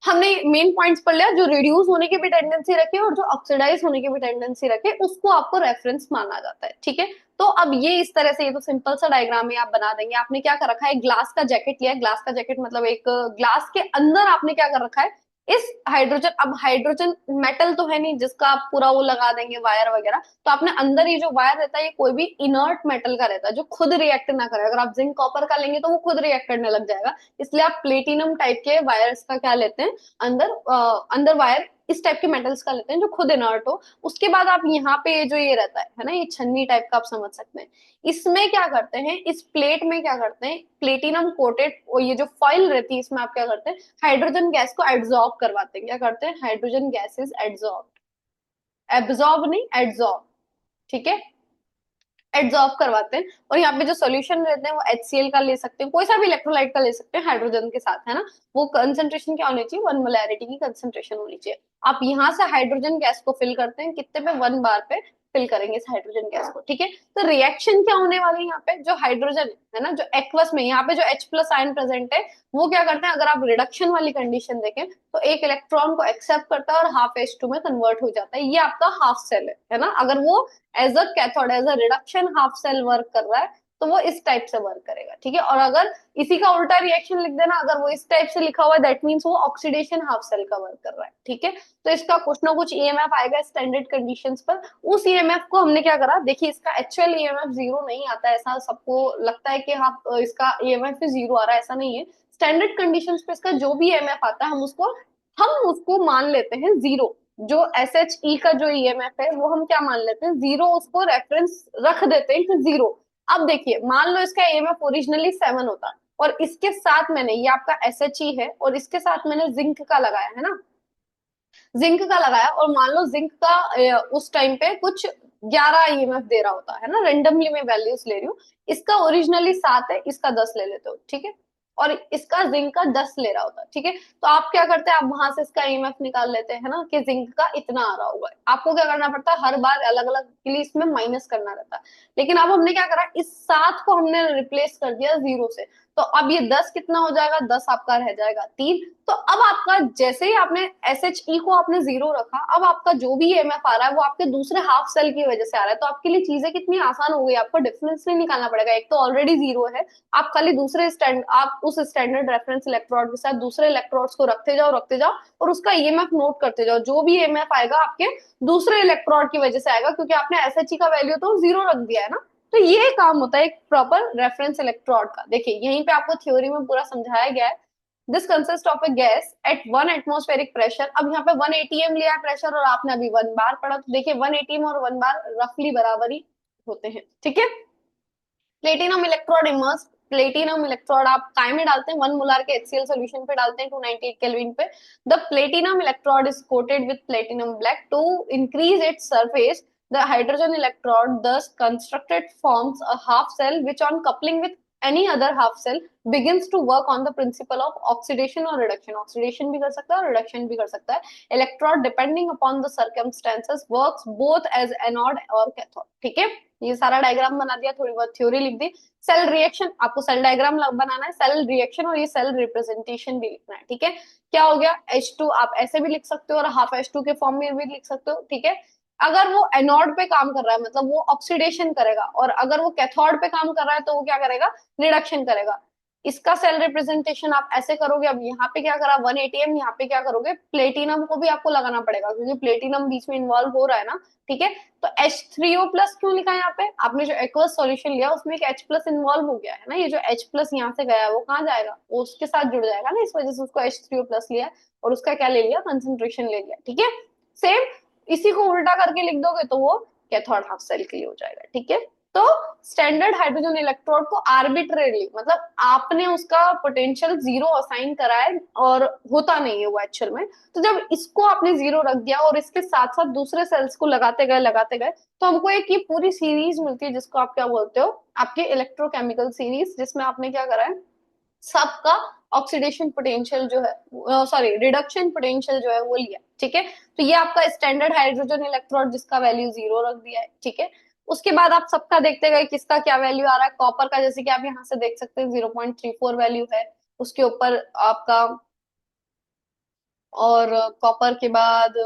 हमने मेन पॉइंट्स पढ़ लिया, जो रिड्यूस होने की भी टेंडेंसी रखे और जो ऑक्सीडाइज होने की भी टेंडेंसी रखे, उसको आपको रेफरेंस माना जाता है, ठीक है। तो अब ये इस तरह से, ये तो सिंपल सा डायग्राम है, आप बना देंगे। आपने क्या कर रखा है, ग्लास का जैकेट लिया है, ग्लास का जैकेट मतलब एक ग्लास के अंदर आपने क्या कर रखा है, इस हाइड्रोजन, अब हाइड्रोजन मेटल तो है नहीं जिसका आप पूरा वो लगा देंगे वायर वगैरह, तो आपने अंदर ये जो वायर रहता है ये कोई भी इनर्ट मेटल का रहता है जो खुद रिएक्ट ना करे। अगर आप जिंक कॉपर का लेंगे तो वो खुद रिएक्ट करने लग जाएगा, इसलिए आप प्लेटिनम टाइप के वायर्स का क्या लेते हैं, अंदर वायर इस टाइप के मेटल्स का लेते हैं जो खुद इनर्ट हो। उसके बाद आप यहाँ पे जो ये रहता है ना, ये छन्नी टाइप का आप समझ सकते हैं, इसमें क्या करते हैं, इस प्लेट में क्या करते हैं, प्लेटिनम कोटेड, और ये जो फॉइल रहती है इसमें आप क्या करते हैं, हाइड्रोजन गैस को एड्सॉर्ब करवाते हैं। क्या करते हैं, hydrogen gas is adsorb, absorb नहीं एड्सॉर्ब, ठीक है, एड्सॉर्ब करवाते हैं। और यहाँ पे जो सोल्यूशन रहते हैं वो HCl का ले सकते हैं, कोई सा भी इलेक्ट्रोलाइट का ले सकते हैं हाइड्रोजन के साथ, है ना। वो कंसंट्रेशन क्या होनी चाहिए, 1 मोलैरिटी की कंसंट्रेशन होनी चाहिए। आप यहाँ से हाइड्रोजन गैस को फिल करते हैं, कितने पे, 1 बार पे फिल करेंगे इस हाइड्रोजन गैस को, ठीक है। तो रिएक्शन क्या होने वाली है यहाँ पे, जो हाइड्रोजन है ना, जो एक्वस में यहाँ पे जो H+ आयन प्रेजेंट है, वो क्या करते हैं, अगर आप रिडक्शन वाली कंडीशन देखें तो एक इलेक्ट्रॉन को एक्सेप्ट करता है और हाफ H2 में कन्वर्ट हो जाता है, ये आपका हाफ सेल है ना। अगर वो as a cathode, as a reduction half cell work कर रहा है तो वो इस टाइप से वर्क करेगा, ठीक है। और अगर इसी का उल्टा रिएक्शन लिख देना, अगर वो इस टाइप से लिखा हुआ है, दैट मीन्स वो ऑक्सीडेशन हाफ सेल का वर्क कर रहा है, ठीक है। तो इसका कुछ ना कुछ ईएमएफ आएगा स्टैंडर्ड कंडीशंस पर। उस ईएमएफ को हमने क्या करा, देखिए इसका एक्चुअल ईएमएफ जीरो नहीं आता है, ऐसा सबको लगता है कि हाँ इसका ईएमएफ जीरो आ रहा है, ऐसा नहीं है। स्टैंडर्ड कंडीशंस पे इसका जो भी ईएमएफ आता है हम उसको मान लेते हैं जीरो। जो SHE का जो ईएमएफ है वो हम क्या मान लेते हैं, जीरो, उसको रेफरेंस रख देते हैं कि जीरो। अब देखिए मान लो इसका ईएमएफ ओरिजिनली 7 होता और इसके साथ मैंने, ये आपका SHE है और इसके साथ मैंने जिंक का लगाया है ना, जिंक का लगाया, और मान लो जिंक का उस टाइम पे कुछ 11 ईएमएफ दे रहा होता है ना, रेंडमली मैं वैल्यूज ले रही हूँ, इसका ओरिजिनली 7 है, इसका 10 ले लेते हो, ठीक है। और इसका जिंक का 10 ले रहा होता है, ठीक है। तो आप क्या करते हैं, आप वहां से इसका ईएमएफ निकाल लेते हैं ना, कि जिंक का इतना आ रहा होगा। आपको क्या करना पड़ता है, हर बार अलग अलग के लिए इसमें माइनस करना रहता है। लेकिन अब हमने क्या करा, इस 7 को हमने रिप्लेस कर दिया जीरो से, तो अब ये 10 कितना हो जाएगा, 10 आपका रह जाएगा 3। तो अब आपका जैसे ही आपने एस एच ई को आपने 0 रखा, अब आपका जो भी ईएमएफ आ रहा है वो आपके दूसरे हाफ सेल की वजह से आ रहा है। तो आपके लिए चीजें कितनी आसान हो गई, आपको डिफरेंस नहीं निकालना पड़ेगा, एक तो ऑलरेडी 0 है, आप खाली दूसरे स्टैंड आप उस स्टैंडर्ड रेफरेंस इलेक्ट्रोड के साथ दूसरे इलेक्ट्रोड्स को रखते जाओ और उसका ईएमएफ नोट करते जाओ। जो भी ईएमएफ आएगा आपके दूसरे इलेक्ट्रोड की वजह से आएगा, क्योंकि आपने एसएचई का वैल्यू तो 0 रख दिया है ना। तो ये काम होता है एक प्रॉपर रेफरेंस इलेक्ट्रोड का। देखिए यहीं पे आपको थ्योरी में पूरा समझाया गया है। This consist of A gas at 1 atmospheric pressure. अब यहाँ पे 1 एटीएम लिया है प्रेशर और आपने अभी 1 बार पढ़ा, तो देखिए 1 एटीएम और 1 बार रफली बराबर ही होते हैं, ठीक है। Platinum electrode immerse, platinum electrode आप काय में डालते हैं, 1 मोलर के HCl सॉल्यूशन पे डालते हैं 298 केल्विन पे। The platinum electrode is coated with platinum black to increase its surface. The hydrogen electrode thus constructed forms a half cell which on coupling with any other half cell begins to work on the principle of oxidation or reduction. Oxidation भी कर सकता है और reduction भी कर सकता है। Electrode depending upon the circumstances works both as anode और cathode, ठीक है। ये सारा डायग्राम बना दिया, थोड़ी बहुत थ्योरी लिख दी। सेल रिएक्शन, आपको सेल डायग्राम बनाना है, सेल रिएक्शन और ये सेल रिप्रेजेंटेशन भी लिखना है, ठीक है। क्या हो गया, H2 आप ऐसे भी लिख सकते हो और हाफ H2 के फॉर्म में भी लिख सकते हो, ठीक है। अगर वो एनोड पे काम कर रहा है मतलब वो ऑक्सीडेशन करेगा, और अगर वो कैथोड पे काम कर रहा है तो वो क्या करेगा, रिडक्शन करेगा। इसका सेल रिप्रेजेंटेशन आप ऐसे करोगे। अब यहाँ पे क्या करा 1 एटीएम, यहाँ पे क्या करोगे, प्लेटिनम को भी आपको लगाना पड़ेगा क्योंकि प्लेटिनम बीच में इन्वॉल्व हो रहा है ना, ठीक है। तो H3O प्लस क्यों लिखा है यहाँ पे, आपने जो एक्वस सॉल्यूशन लिया उसमें एक H प्लस इन्वॉल्व हो गया है ना, ये जो H प्लस यहाँ से गया है वो कहाँ जाएगा, वो उसके साथ जुड़ जाएगा ना, इस वजह से उसको H3O प्लस लिया और उसका क्या ले लिया, कंसेंट्रेशन ले लिया, ठीक है। सेम इसी को उल्टा करके लिख दोगे तो वो कैथोड हाफ सेल के लिए हो जाएगा, ठीक है। तो स्टैंडर्ड हाइड्रोजन इलेक्ट्रोड को आर्बिट्रेरली मतलब आपने उसका पोटेंशियल 0 असाइन करा है और होता नहीं है वो एक्चुअल में। तो जब इसको आपने 0 रख दिया और इसके साथ साथ दूसरे सेल्स को लगाते गए तो हमको एक ये पूरी सीरीज मिलती है जिसको आप क्या बोलते हो, आपके इलेक्ट्रोकेमिकल सीरीज, जिसमें आपने क्या करा है, सबका ऑक्सीडेशन पोटेंशियल जो है, सॉरी रिडक्शन पोटेंशियल जो है वो लिया, ठीक है। तो ये आपका स्टैंडर्ड हाइड्रोजन इलेक्ट्रोड जिसका वैल्यू 0 रख दिया है, ठीक है। उसके बाद आप सबका देखते गए किसका क्या वैल्यू आ रहा है, कॉपर का जैसे कि आप यहाँ से देख सकते हैं 0.34 वैल्यू है उसके ऊपर आपका, और कॉपर के बाद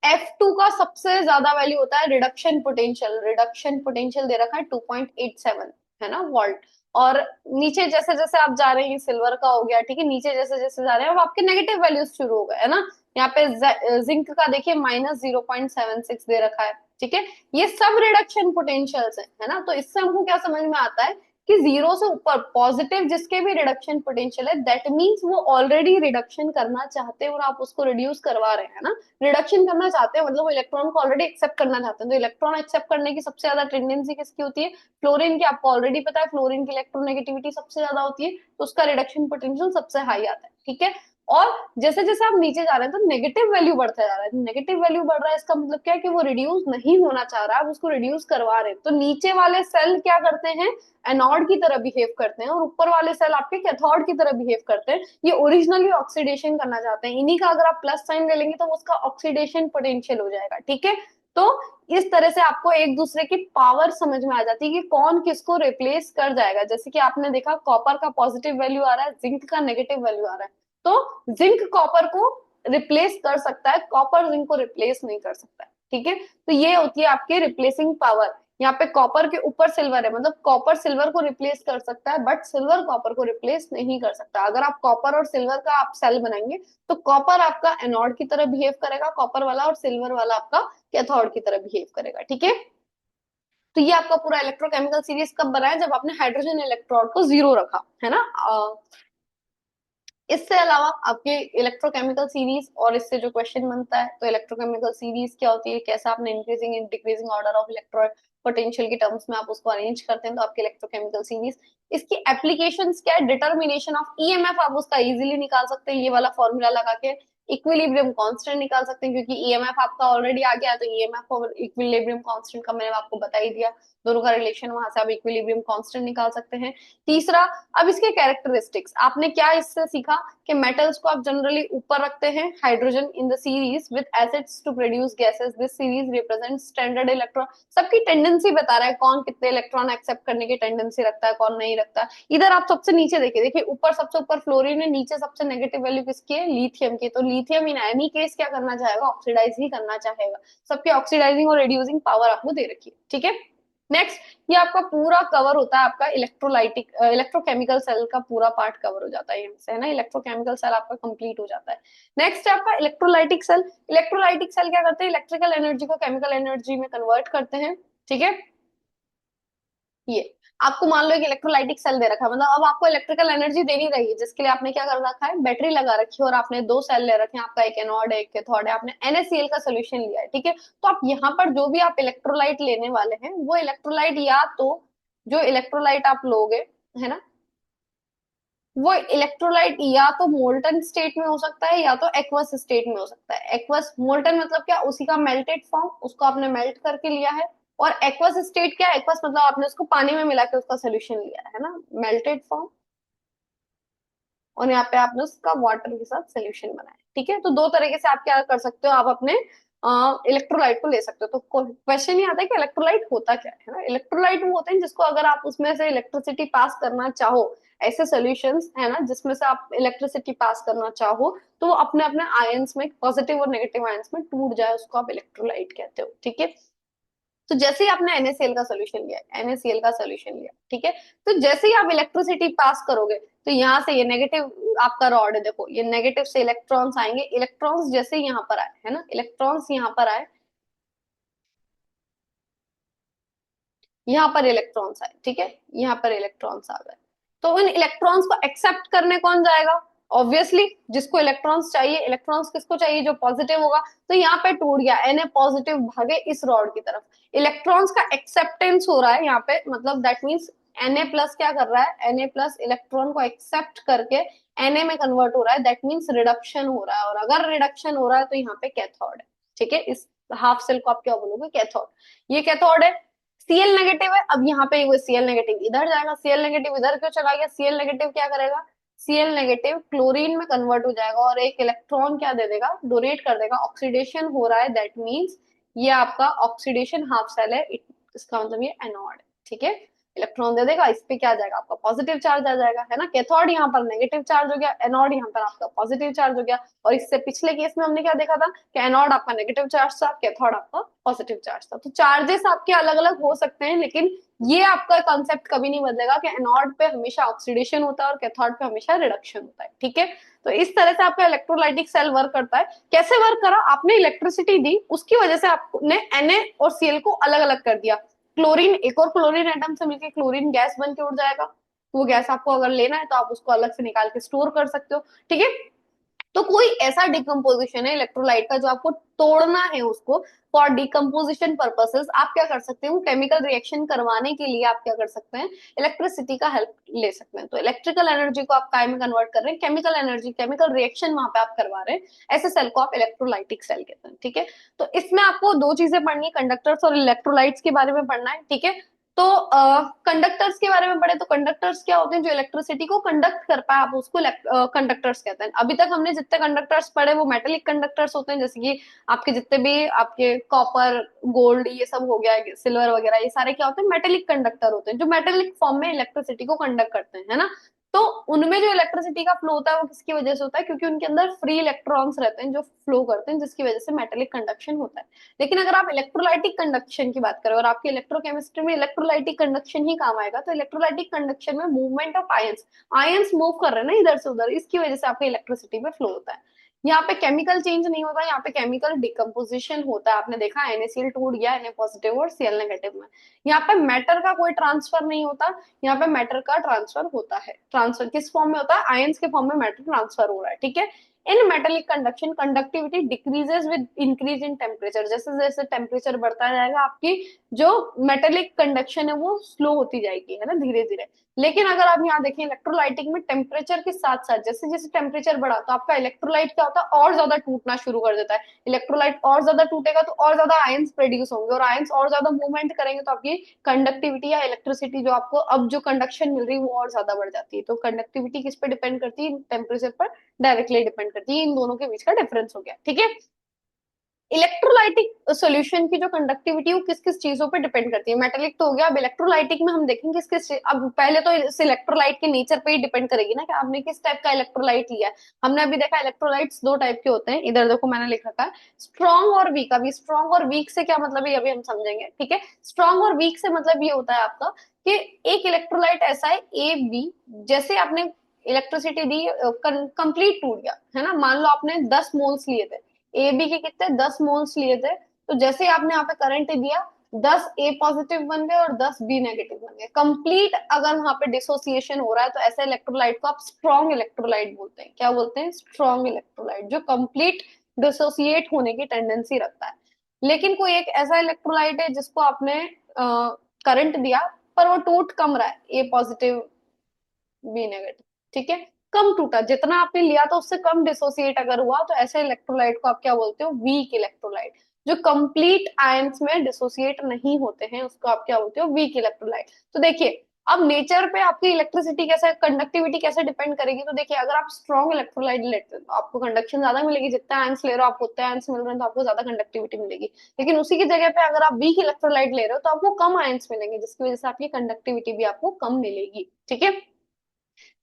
F2 का सबसे ज्यादा वैल्यू होता है रिडक्शन पोटेंशियल। रिडक्शन पोटेंशियल दे रखा है 2.87 है ना वोल्ट। और नीचे जैसे जैसे आप जा रहे हैं, सिल्वर का हो गया, ठीक है, नीचे जैसे जैसे जा रहे हैं अब आपके नेगेटिव वैल्यूज शुरू हो गए है ना। यहाँ पे जिंक का देखिए -0.76 दे रखा है, ठीक है। ये सब रिडक्शन पोटेंशियल्स है ना। तो इससे हमको क्या समझ में आता है कि 0 से ऊपर पॉजिटिव जिसके भी रिडक्शन पोटेंशियल है, दैट मीन्स वो ऑलरेडी रिडक्शन करना चाहते हैं और आप उसको रिड्यूस करवा रहे हैं ना। रिडक्शन करना चाहते हैं मतलब वो इलेक्ट्रॉन को ऑलरेडी एक्सेप्ट करना चाहते हैं। तो इलेक्ट्रॉन एक्सेप्ट करने की सबसे ज्यादा टेंडेंसी किसकी होती है, फ्लोरीन की। आपको ऑलरेडी पता है फ्लोरीन की इलेक्ट्रोनेगेटिविटी सबसे ज्यादा होती है, तो उसका रिडक्शन पोटेंशियल सबसे हाई आता है, ठीक है। और जैसे जैसे आप नीचे जा रहे हैं तो नेगेटिव वैल्यू बढ़ता जा रहा है। नेगेटिव वैल्यू बढ़ रहा है इसका मतलब क्या है कि वो रिड्यूस नहीं होना चाह रहा है, आप उसको रिड्यूस करवा रहे हैं। तो नीचे वाले सेल क्या करते हैं, एनोड की तरह बिहेव करते हैं, और ऊपर वाले सेल आपके कैथोड की तरह बिहेव करते हैं। ये ओरिजिनली ऑक्सीडेशन करना चाहते हैं। इन्हीं का अगर आप प्लस साइन ले लेंगे तो उसका ऑक्सीडेशन पोटेंशियल हो जाएगा, ठीक है। तो इस तरह से आपको एक दूसरे की पावर समझ में आ जाती है कि कौन किसको रिप्लेस कर जाएगा। जैसे कि आपने देखा कॉपर का पॉजिटिव वैल्यू आ रहा है, जिंक का नेगेटिव वैल्यू आ रहा है, तो जिंक कॉपर को रिप्लेस कर सकता है, कॉपर जिंक को रिप्लेस नहीं कर सकता है, ठीक है। तो ये होती है आपकी रिप्लेसिंग पावर। यहाँ पे कॉपर के ऊपर सिल्वर है, मतलब कॉपर सिल्वर को रिप्लेस कर सकता है बट सिल्वर कॉपर को रिप्लेस नहीं कर सकता। अगर आप कॉपर और सिल्वर का आप सेल बनाएंगे तो कॉपर आपका एनोड की तरह बिहेव करेगा, कॉपर वाला, और सिल्वर वाला आपका कैथोड की तरह बिहेव करेगा, ठीक है। तो ये आपका पूरा इलेक्ट्रोकेमिकल सीरीज कब बना है, जब आपने हाइड्रोजन इलेक्ट्रोड को 0 रखा है ना। इससे अलावा आपके इलेक्ट्रोकेमिकल सीरीज और इससे जो क्वेश्चन बनता है, तो इलेक्ट्रोकेमिकल सीरीज क्या होती है, कैसा आपने increasing and decreasing order of electron potential के टर्म्स में आप उसको अरेंज करते हैं, तो आपके इलेक्ट्रोकेमिकल सीरीज। इसकी एप्लीकेशंस क्या है, डिटर्मिनेशन ऑफ ईएमएफ, आप उसका इजीली निकाल सकते हैं ये वाला फॉर्मूला लगा के। इक्विलिब्रियम कांस्टेंट निकाल सकते हैं, क्योंकि ईएमएफ आपका ऑलरेडी आ गया, तो ईएमएफ और इक्विलिब्रियम कांस्टेंट का मैंने आपको बता ही दिया, दोनों का रिलेशन, वहां से आप इक्विलिब्रियम कांस्टेंट निकाल सकते हैं। तीसरा, अब इसके कैरेक्टरिस्टिक्स आपने क्या इससे सीखा कि मेटल्स को आप जनरली ऊपर रखते हैं, hydrogen in the series with acids to produce gases, this series represent standard electron. सबकी टेंडेंसी बता रहा है कौन कितने इलेक्ट्रॉन एक्सेप्ट करने की टेंडेंसी रखता है, कौन नहीं रखता। इधर आप सबसे नीचे देखिए, देखिए ऊपर सबसे ऊपर फ्लोरीन है, नीचे सबसे नेगेटिव वैल्यू किसकी है, लिथियम की। तो लिथियम इन एनी केस क्या करना चाहेगा, ऑक्सीडाइज ही करना चाहेगा। सबके ऑक्सीडाइजिंग और रिड्यूसिंग पावर आपको दे रखी है, ठीक है। नेक्स्ट, ये आपका पूरा कवर होता है, आपका इलेक्ट्रोलाइटिक इलेक्ट्रोकेमिकल सेल का पूरा पार्ट कवर हो जाता है यहाँ से, है ना, इलेक्ट्रोकेमिकल सेल आपका कंप्लीट हो जाता है। नेक्स्ट है आपका इलेक्ट्रोलाइटिक सेल। इलेक्ट्रोलाइटिक सेल क्या करते हैं, इलेक्ट्रिकल एनर्जी को केमिकल एनर्जी में कन्वर्ट करते हैं, ठीक है। ये आपको मान लो एक इलेक्ट्रोलाइटिक सेल दे रखा है, मतलब अब आपको इलेक्ट्रिकल एनर्जी देनी रहेगी, जिसके लिए आपने क्या कर रखा है, बैटरी लगा रखी है, और आपने दो सेल ले रखे हैं, आपका एक एनोड है एक कैथोड है, आपने NaCl का सोल्यूशन लिया है, ठीक है। तो आप यहाँ पर जो भी आप इलेक्ट्रोलाइट लेने वाले हैं, वो इलेक्ट्रोलाइट या तो जो इलेक्ट्रोलाइट आप लोगे, है ना, वो इलेक्ट्रोलाइट या तो मोल्टन स्टेट में हो सकता है या तो एक्वस स्टेट में हो सकता है। एक्वस मोल्टन मतलब क्या, उसी का मेल्टेड फॉर्म, उसको आपने मेल्ट करके लिया है। और एक्वस स्टेट क्या, एक्वस मतलब आपने उसको पानी में मिला के उसका सोल्यूशन लिया है ना, मेल्टेड फॉर्म, और यहाँ पे आपने उसका वाटर के साथ सोल्यूशन बनाया, ठीक है। तो दो तरीके से आप क्या कर सकते हो, आप अपने इलेक्ट्रोलाइट को ले सकते हो। तो क्वेश्चन ये आता है कि इलेक्ट्रोलाइट होता क्या है ना। इलेक्ट्रोलाइट वो होते हैं जिसको अगर आप उसमें से इलेक्ट्रिसिटी पास करना चाहो, ऐसे सॉल्यूशंस है ना जिसमें से आप इलेक्ट्रिसिटी पास करना चाहो, तो वो अपने अपने आयंस में, पॉजिटिव और नेगेटिव आयंस में टूट जाए, उसको आप इलेक्ट्रोलाइट कहते हो, ठीक है। तो जैसे ही आपने NaCl का सोल्यूशन लिया, NaCl का सोल्यूशन लिया, ठीक है, तो जैसे ही आप इलेक्ट्रिसिटी पास करोगे, तो यहाँ से ये नेगेटिव आपका रॉड है, देखो ये नेगेटिव से इलेक्ट्रॉन्स आएंगे, इलेक्ट्रॉन्स जैसे ही यहाँ पर आए, है ना, इलेक्ट्रॉन्स यहाँ पर आए, यहाँ पर इलेक्ट्रॉन्स आए, ठीक है, यहाँ पर इलेक्ट्रॉन्स आ गए, तो उन इलेक्ट्रॉन्स को एक्सेप्ट करने कौन जाएगा, ऑब्वियसली जिसको इलेक्ट्रॉन्स चाहिए। इलेक्ट्रॉन्स किसको चाहिए, जो पॉजिटिव होगा। तो यहाँ पे टूट गया, Na पॉजिटिव भागे इस रॉड की तरफ, इलेक्ट्रॉन्स का एक्सेप्टेंस हो रहा है यहाँ पे, मतलब दैट मीन्स Na प्लस क्या कर रहा है, Na प्लस इलेक्ट्रॉन को एक्सेप्ट करके Na में कन्वर्ट हो रहा है, दैट मीन्स रिडक्शन हो रहा है, और अगर रिडक्शन हो रहा है तो यहाँ पे कैथोड है, ठीक है। इस हाफ सेल को आप क्या बोलोगे, कैथोड। ये कैथोड है, Cl नेगेटिव है, अब यहाँ पे वो Cl नेगेटिव इधर जाएगा, Cl नेगेटिव इधर क्यों चला गया, Cl नेगेटिव क्या करेगा, Cl नेगेटिव क्लोरीन में कन्वर्ट हो जाएगा, और एक इलेक्ट्रॉन क्या दे देगा, डोनेट कर देगा। ऑक्सीडेशन हो रहा है, दैट मीन्स ये आपका ऑक्सीडेशन हाफ सेल है, इसका मतलब ये एनोड है, ठीक है। इलेक्ट्रॉन दे देगा, इस पे क्या आ जाएगा, आपका पॉजिटिव चार्ज आ जाएगा, है ना। कैथोड यहाँ पर नेगेटिव चार्ज हो गया, एनोड यहाँ पर आपका पॉजिटिव चार्ज हो गया। और इससे पिछले केस में हमने क्या देखा था कि एनोड आपका नेगेटिव चार्ज था, कैथोड आपका पॉजिटिव चार्ज था। तो चार्जेस आपके अलग अलग हो सकते हैं, लेकिन ये आपका कॉन्सेप्ट कभी नहीं बदलेगा कि एनोड पे हमेशा ऑक्सीडेशन होता है और कैथोड पे हमेशा रिडक्शन होता है, ठीक है। तो इस तरह से आपका इलेक्ट्रोलाइटिक सेल वर्क करता है। कैसे वर्क करा, आपने इलेक्ट्रिसिटी दी, उसकी वजह से आपने Na और Cl को अलग अलग कर दिया। क्लोरीन, एक और क्लोरीन एटम से मिलकर क्लोरीन गैस बन के उड़ जाएगा। वो गैस आपको अगर लेना है तो आप उसको अलग से निकाल के स्टोर कर सकते हो, ठीक है। तो कोई ऐसा डिकम्पोजिशन है इलेक्ट्रोलाइट का जो आपको तोड़ना है, उसको फॉर डिकम्पोजिशन पर्पसेस आप क्या कर सकते हैं, केमिकल रिएक्शन करवाने के लिए आप क्या कर सकते हैं, इलेक्ट्रिसिटी का हेल्प ले सकते हैं। तो इलेक्ट्रिकल एनर्जी को आप काय में कन्वर्ट कर रहे हैं, केमिकल एनर्जी, केमिकल रिएक्शन वहां पे आप करवा रहे हैं, ऐसे सेल को आप इलेक्ट्रोलाइटिक सेल कहते हैं, ठीक है। तो इसमें आपको दो चीजें पढ़नी है, कंडक्टर्स और इलेक्ट्रोलाइट्स के बारे में पढ़ना है, ठीक है। तो कंडक्टर्स के बारे में पढ़े तो कंडक्टर्स क्या होते हैं, जो इलेक्ट्रिसिटी को कंडक्ट कर पाए, आप उसको कंडक्टर्स कहते हैं। अभी तक हमने जितने कंडक्टर्स पढ़े वो मेटेलिक कंडक्टर्स होते हैं, जैसे कि आपके जितने भी आपके कॉपर, गोल्ड, ये सब हो गया, सिल्वर वगैरह, ये सारे क्या होते हैं, मेटेलिक कंडक्टर होते हैं, जो मेटेलिक फॉर्म में इलेक्ट्रिसिटी को कंडक्ट करते हैं, है ना। तो उनमें जो इलेक्ट्रिसिटी का फ्लो होता है वो किसकी वजह से होता है, क्योंकि उनके अंदर फ्री इलेक्ट्रॉन्स रहते हैं जो फ्लो करते हैं, जिसकी वजह से मेटेलिक कंडक्शन होता है। लेकिन अगर आप इलेक्ट्रोलाइटिक कंडक्शन की बात करें और आपकी इलेक्ट्रोकेमिस्ट्री में इलेक्ट्रोलाइटिक कंडक्शन ही काम आएगा, तो इलेक्ट्रोलाइटिक कंडक्शन में movement of ions, ions move कर रहे हैं ना इधर से उधर, इसकी वजह से आपका इलेक्ट्रिसिटी में फ्लो होता है। यहाँ पे केमिकल चेंज नहीं होता, यहाँ पे केमिकल डिकम्पोजिशन होता है। आपने देखा NaCl टूट गया Na पॉजिटिव और Cl नेगेटिव में। यहाँ पे मैटर का कोई ट्रांसफर नहीं होता, यहाँ पे मैटर का ट्रांसफर होता है। ट्रांसफर किस फॉर्म में होता है, आयंस के फॉर्म में मैटर ट्रांसफर हो रहा है, ठीक है। इन metallic conduction conductivity decreases with increase in temperature, जैसे जैसे टेम्परेचर बढ़ता जाएगा आपकी जो मेटेलिक कंडक्शन है वो स्लो होती जाएगी, है ना, धीरे धीरे। लेकिन अगर आप यहाँ देखें इलेक्ट्रोलाइटिक में टेम्परेचर के साथ साथ जैसे जैसे टेम्परेचर बढ़ा तो आपका इलेक्ट्रोलाइट क्या होता है, और ज्यादा टूटना शुरू कर देता है। इलेक्ट्रोलाइट और ज्यादा टूटेगा तो और ज्यादा आयंस प्रोड्यूस होंगे, और आयंस और ज्यादा मूवमेंट करेंगे तो आपकी कंडक्टिविटी या इलेक्ट्रिसिटी जो आपको अब जो कंडक्शन मिल रही है वो और ज्यादा बढ़ जाती है। तो कंडक्टिविटी किस पे डिपेंड करती है, टेम्परेचर पर डायरेक्टली डिपेंड करती है। इन दोनों के बीच का डिफरेंस हो गया, ठीक है। इलेक्ट्रोलाइटिक सॉल्यूशन की जो कंडक्टिविटी वो किस किस चीजों पे डिपेंड करती है, मेटेलिक तो हो गया, अब इलेक्ट्रोलाइटिक में हम देखेंगे किस किस, अब पहले तो इस इलेक्ट्रोलाइट के नेचर पे ही डिपेंड करेगी ना कि आपने किस टाइप का इलेक्ट्रोलाइट लिया है। हमने अभी देखा इलेक्ट्रोलाइट्स दो टाइप के होते हैं, इधर देखो मैंने लिख रखा है स्ट्रॉन्ग और वीक। अभी स्ट्रॉन्ग और वीक से क्या मतलब है, अभी हम समझेंगे, ठीक है। स्ट्रॉन्ग और वीक से मतलब ये होता है आपका कि एक इलेक्ट्रोलाइट ऐसा है ए बी, जैसे आपने इलेक्ट्रिसिटी दी कंप्लीट टूट गया, है ना। मान लो आपने 10 मोल्स लिए थे, ए बी के कितने 10 मोल्स लिए थे, तो जैसे ही आपने यहाँ पे करंट दिया 10 ए पॉजिटिव बन गए और 10 बी नेगेटिव बन गए, कंप्लीट अगर वहां पे डिसोसिएशन हो रहा है तो ऐसे इलेक्ट्रोलाइट को आप स्ट्रॉन्ग इलेक्ट्रोलाइट बोलते हैं। क्या बोलते हैं, स्ट्रॉन्ग इलेक्ट्रोलाइट, जो कंप्लीट डिसोसिएट होने की टेंडेंसी रखता है। लेकिन कोई एक ऐसा इलेक्ट्रोलाइट है जिसको आपने करंट दिया पर वो टूट कम रहा है, ए पॉजिटिव बी नेगेटिव, ठीक है, कम टूटा, जितना आपने लिया था उससे कम डिसोसिएट अगर हुआ तो ऐसे इलेक्ट्रोलाइट को आप क्या बोलते हो, वीक इलेक्ट्रोलाइट। जो कंप्लीट आयंस में डिसोसिएट नहीं होते हैं उसको आप क्या बोलते हो, वीक इलेक्ट्रोलाइट। तो देखिए अब नेचर पे आपकी इलेक्ट्रिसिटी कैसे, कंडक्टिविटी कैसे डिपेंड करेगी, तो देखिए अगर आप स्ट्रॉन्ग इलेक्ट्रोलाइट लेते हो तो आपको कंडक्शन ज्यादा मिलेगी, जितने आयंस ले रहे हो आपको उतने आयंस मिल रहे हैं तो आपको ज्यादा कंडक्टिविटी मिलेगी। लेकिन उसी की जगह पे अगर आप वीक इलेक्ट्रोलाइट ले रहे हो तो आपको कम आयंस मिलेंगे, जिसकी वजह से आपकी कंडक्टिविटी भी आपको कम मिलेगी, ठीक है।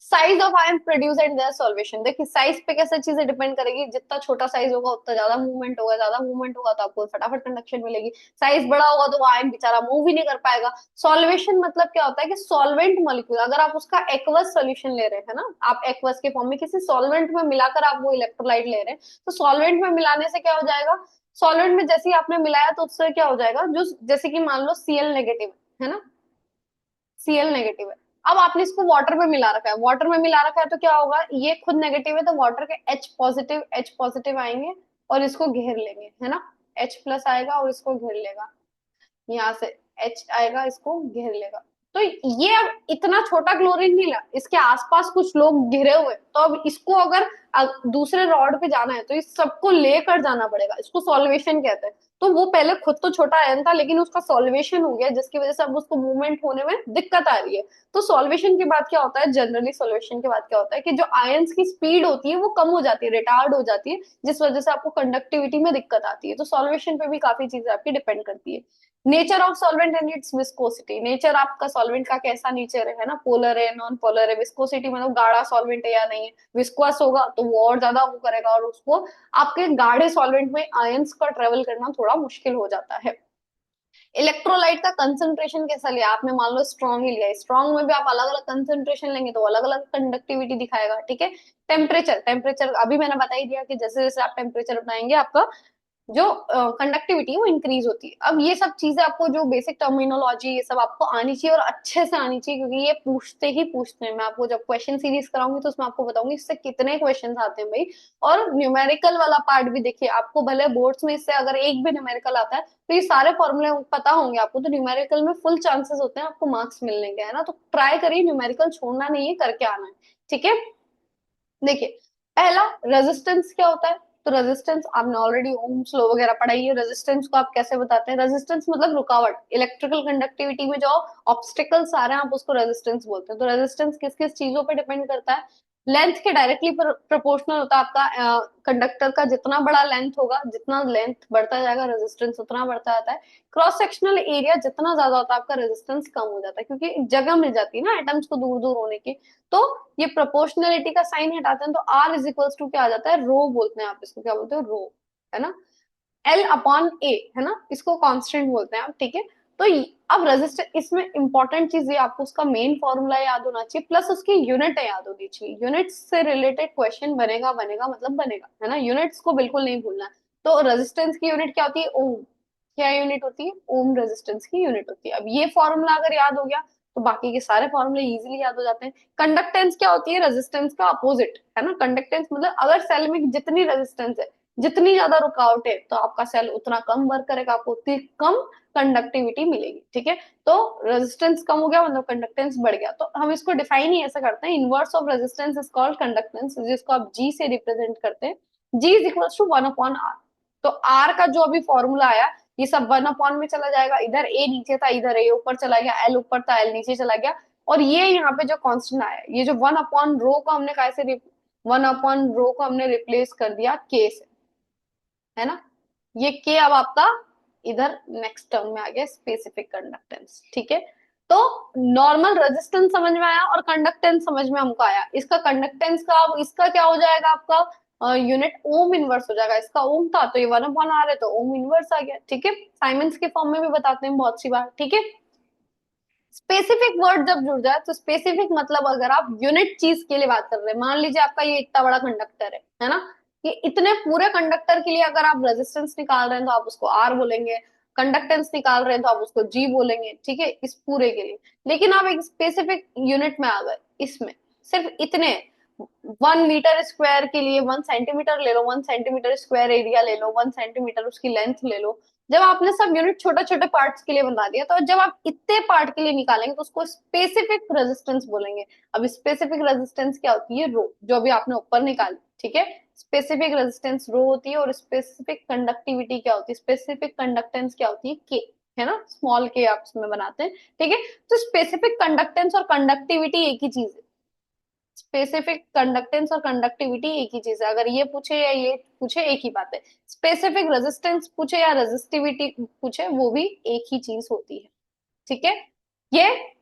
Size of ion produce and their solvation, देखिए साइज पे कैसे चीजें डिपेंड करेगी, जितना छोटा साइज होगा उतना ज्यादा मूवमेंट होगा, ज्यादा मूवमेंट होगा तो आपको फटाफट कंडक्शन मिलेगी। साइज बड़ा होगा तो वो आयन बेचारा मूव ही नहीं कर पाएगा। सॉल्वेशन मतलब क्या होता है कि सॉल्वेंट मॉलिक्यूल अगर आप उसका एक्वस सोल्यूशन ले रहे हैं ना, आप एक्वस के फॉर्म में किसी सॉल्वेंट में मिलाकर आप वो इलेक्ट्रोलाइट ले रहे हैं, तो सॉल्वेंट में मिलाने से क्या हो जाएगा, सॉल्वेंट में जैसे ही आपने मिलाया तो उससे क्या हो जाएगा, जो जैसे कि मान लो सीएल नेगेटिव है ना, सीएल नेगेटिव है, अब आपने इसको वाटर में मिला रखा है, वाटर में मिला रखा है तो क्या होगा, ये खुद नेगेटिव है तो वाटर के एच पॉजिटिव आएंगे और इसको घेर लेंगे, है ना। एच प्लस आएगा और इसको घेर लेगा, यहाँ से एच आएगा इसको घेर लेगा। तो ये अब इतना छोटा क्लोरीन नहीं ला, इसके आसपास कुछ लोग घिरे हुए, तो अब इसको अगर दूसरे रॉड पे जाना है तो इस सबको लेकर जाना पड़ेगा, इसको सॉल्वेशन कहते हैं। तो वो पहले खुद तो छोटा आयन था लेकिन उसका सॉल्वेशन हो गया, जिसकी वजह से अब उसको मूवमेंट होने में दिक्कत आ रही है। तो सॉल्वेशन के बाद क्या होता है, जनरली सॉल्वेशन के बाद क्या होता है कि जो आयंस की स्पीड होती है वो कम हो जाती है, रिटार्ड हो जाती है, जिस वजह से आपको कंडक्टिविटी में दिक्कत आती है। तो सॉल्वेशन पे भी काफी चीजें आपकी डिपेंड करती है। Nature of solvent and it's viscosity, nature आपका सॉल्वेंट का कैसा नेचर है ना, पोलर है नॉन पोलर है, विस्कोसिटी मतलब गाढ़ा सॉल्वेंट है या नहीं है, विस्कोस होगा तो वो और ज्यादा वो करेगा और उसको आपके गाढ़े सॉल्वेंट में आयंस का ट्रेवल करना थोड़ा मुश्किल हो जाता है। इलेक्ट्रोलाइट का कंसंट्रेशन कैसा लिया आपने, मान लो स्ट्रॉन्ग ही लिया, स्ट्रॉन्ग में भी आप अलग अलग कंसंट्रेशन लेंगे तो अलग अलग कंडक्टिविटी दिखाएगा, ठीक है। टेम्परेचर, टेम्परेचर अभी मैंने बता ही दिया कि जैसे जैसे आप टेम्परेचर बनाएंगे आपका जो कंडक्टिविटी है वो इंक्रीज होती है। अब ये सब चीजें आपको जो बेसिक टर्मिनोलॉजी ये सब आपको आनी चाहिए और अच्छे से आनी चाहिए, क्योंकि ये पूछते ही पूछते हैं। मैं आपको जब क्वेश्चन सीरीज कराऊंगी तो उसमें आपको बताऊंगी इससे कितने क्वेश्चन आते हैं भाई। और न्यूमेरिकल वाला पार्ट भी देखिए, आपको भले बोर्ड्स में इससे अगर एक भी न्यूमेरिकल आता है तो ये सारे फॉर्मूले पता होंगे आपको, तो न्यूमेरिकल में फुल चांसेस होते हैं आपको मार्क्स मिलने के, है ना। तो ट्राई करिए, न्यूमेरिकल छोड़ना नहीं है, करके आना है, ठीक है। देखिए पहला रेजिस्टेंस क्या होता है, तो रेजिस्टेंस आपने ऑलरेडी ओम्स लॉ वगैरह पढ़ाई है। रेजिस्टेंस को आप कैसे बताते हैं, रेजिस्टेंस मतलब रुकावट, इलेक्ट्रिकल कंडक्टिविटी में जो ऑब्स्टिकल्स आ रहे हैं आप उसको रेजिस्टेंस बोलते हैं। तो रेजिस्टेंस किस किस चीजों पे डिपेंड करता है, लेंथ के डायरेक्टली प्रोपोर्शनल होता है आपका कंडक्टर का, जितना बड़ा लेंथ होगा, जितना लेंथ बढ़ता जाएगा रेजिस्टेंस उतना बढ़ता जाता है। क्रॉस सेक्शनल एरिया जितना ज्यादा होता है आपका रेजिस्टेंस कम हो जाता है, क्योंकि जगह मिल जाती है ना एटम्स को दूर दूर होने की। तो ये प्रोपोर्शनलिटी का साइन हटाते हैं तो आर इज इक्वल्स टू क्या आ जाता है, रो बोलते हैं आप इसको, क्या बोलते हो, रो, है ना। एल अपॉन ए, है ना, इसको कांस्टेंट बोलते हैं आप, ठीक है। तो अब रेजिस्टर, इसमें इंपॉर्टेंट चीज ये आपको उसका मेन फॉर्मूला याद होना चाहिए, प्लस उसकी यूनिट याद होनी चाहिए। यूनिट्स से रिलेटेड क्वेश्चन बनेगा बनेगा मतलब बनेगा, है ना, यूनिट्स को बिल्कुल नहीं भूलना। तो रेजिस्टेंस की यूनिट क्या होती है, ओम। क्या यूनिट होती है, ओम रेजिस्टेंस की यूनिट होती है। अब ये फॉर्मूला अगर याद हो गया तो बाकी के सारे फॉर्मूले इजीली याद हो जाते हैं। कंडक्टेंस क्या होती है? रेजिस्टेंस का अपोजिट है ना। कंडक्टेंस मतलब अगर सेल में जितनी रेजिस्टेंस है, जितनी ज्यादा रुकावट है, तो आपका सेल उतना कम वर्क करेगा, आपको उतनी कम कंडक्टिविटी मिलेगी। ठीक है, तो रेजिस्टेंस कम हो गया मतलब कंडक्टेंस बढ़ गया। तो हम इसको डिफाइन ही ऐसा करते हैं, inverse of resistance is called conductance, जिसको आप जी से रिप्रेजेंट करते हैं। जी इज इक्वल टू 1/r। तो आर का जो अभी फॉर्मूला आया, ये सब 1 अपॉन में चला जाएगा। इधर ए नीचे था, इधर ए ऊपर चला गया, एल ऊपर था, एल नीचे चला गया। और ये यहाँ पे जो कांस्टेंट आया, ये जो 1/रो को हमने कैसे 1/रो को हमने रिप्लेस कर दिया के से, है ना। ये के अब आपका इधर नेक्स्ट टर्म में आ गया स्पेसिफिक कंडक्टेंस। ठीक है, तो नॉर्मल रेजिस्टेंस समझ में आया और कंडक्टेंस समझ में हमको आया। इसका कंडक्टेंस का अब इसका क्या हो जाएगा आपका यूनिट ओम इनवर्स हो जाएगा। इसका ओम था तो ये 1/r है तो ओम इनवर्स आ गया। ठीक है, साइमंस के फॉर्म में भी बताते हैं बहुत सी बार। ठीक है, स्पेसिफिक वर्ड जब जुड़ जाए तो स्पेसिफिक मतलब अगर आप यूनिट चीज के लिए बात कर रहे हैं, मान लीजिए आपका ये इतना बड़ा कंडक्टर है ना, ये इतने पूरे कंडक्टर के लिए अगर आप रेजिस्टेंस निकाल रहे हैं तो आप उसको आर बोलेंगे, कंडक्टेंस निकाल रहे हैं तो आप उसको जी बोलेंगे। ठीक है, इस पूरे के लिए। लेकिन आप एक स्पेसिफिक यूनिट में आ गए, इसमें सिर्फ इतने 1 मीटर स्क्वायर के लिए 1 सेंटीमीटर ले लो, 1 सेंटीमीटर स्क्वायर एरिया ले लो, 1 सेंटीमीटर उसकी लेंथ ले लो। जब आपने सब यूनिट छोटे छोटे पार्ट्स के लिए बना दिया, तो जब आप इतने पार्ट के लिए निकालेंगे तो उसको स्पेसिफिक रेजिस्टेंस बोलेंगे। अब स्पेसिफिक रेजिस्टेंस क्या होती है? रो, जो अभी आपने ऊपर निकाली। ठीक है, स्पेसिफिक रेजिस्टेंस रो होती है। और स्पेसिफिक कंडक्टिविटी क्या होती है? स्पेसिफिक कंडक्टेंस क्या होती है? के, है ना, स्मॉल के आप उसमें बनाते हैं। ठीक है, तो स्पेसिफिक कंडक्टेंस और कंडक्टिविटी एक ही चीज है। स्पेसिफिक कंडक्टेंस और कंडक्टिविटी एक ही चीज है। अगर ये पूछे या ये पूछे, एक ही बात है। स्पेसिफिक रेजिस्टेंस पूछे या रेजिस्टिविटी पूछे, वो भी एक ही चीज होती है। ठीक है, ये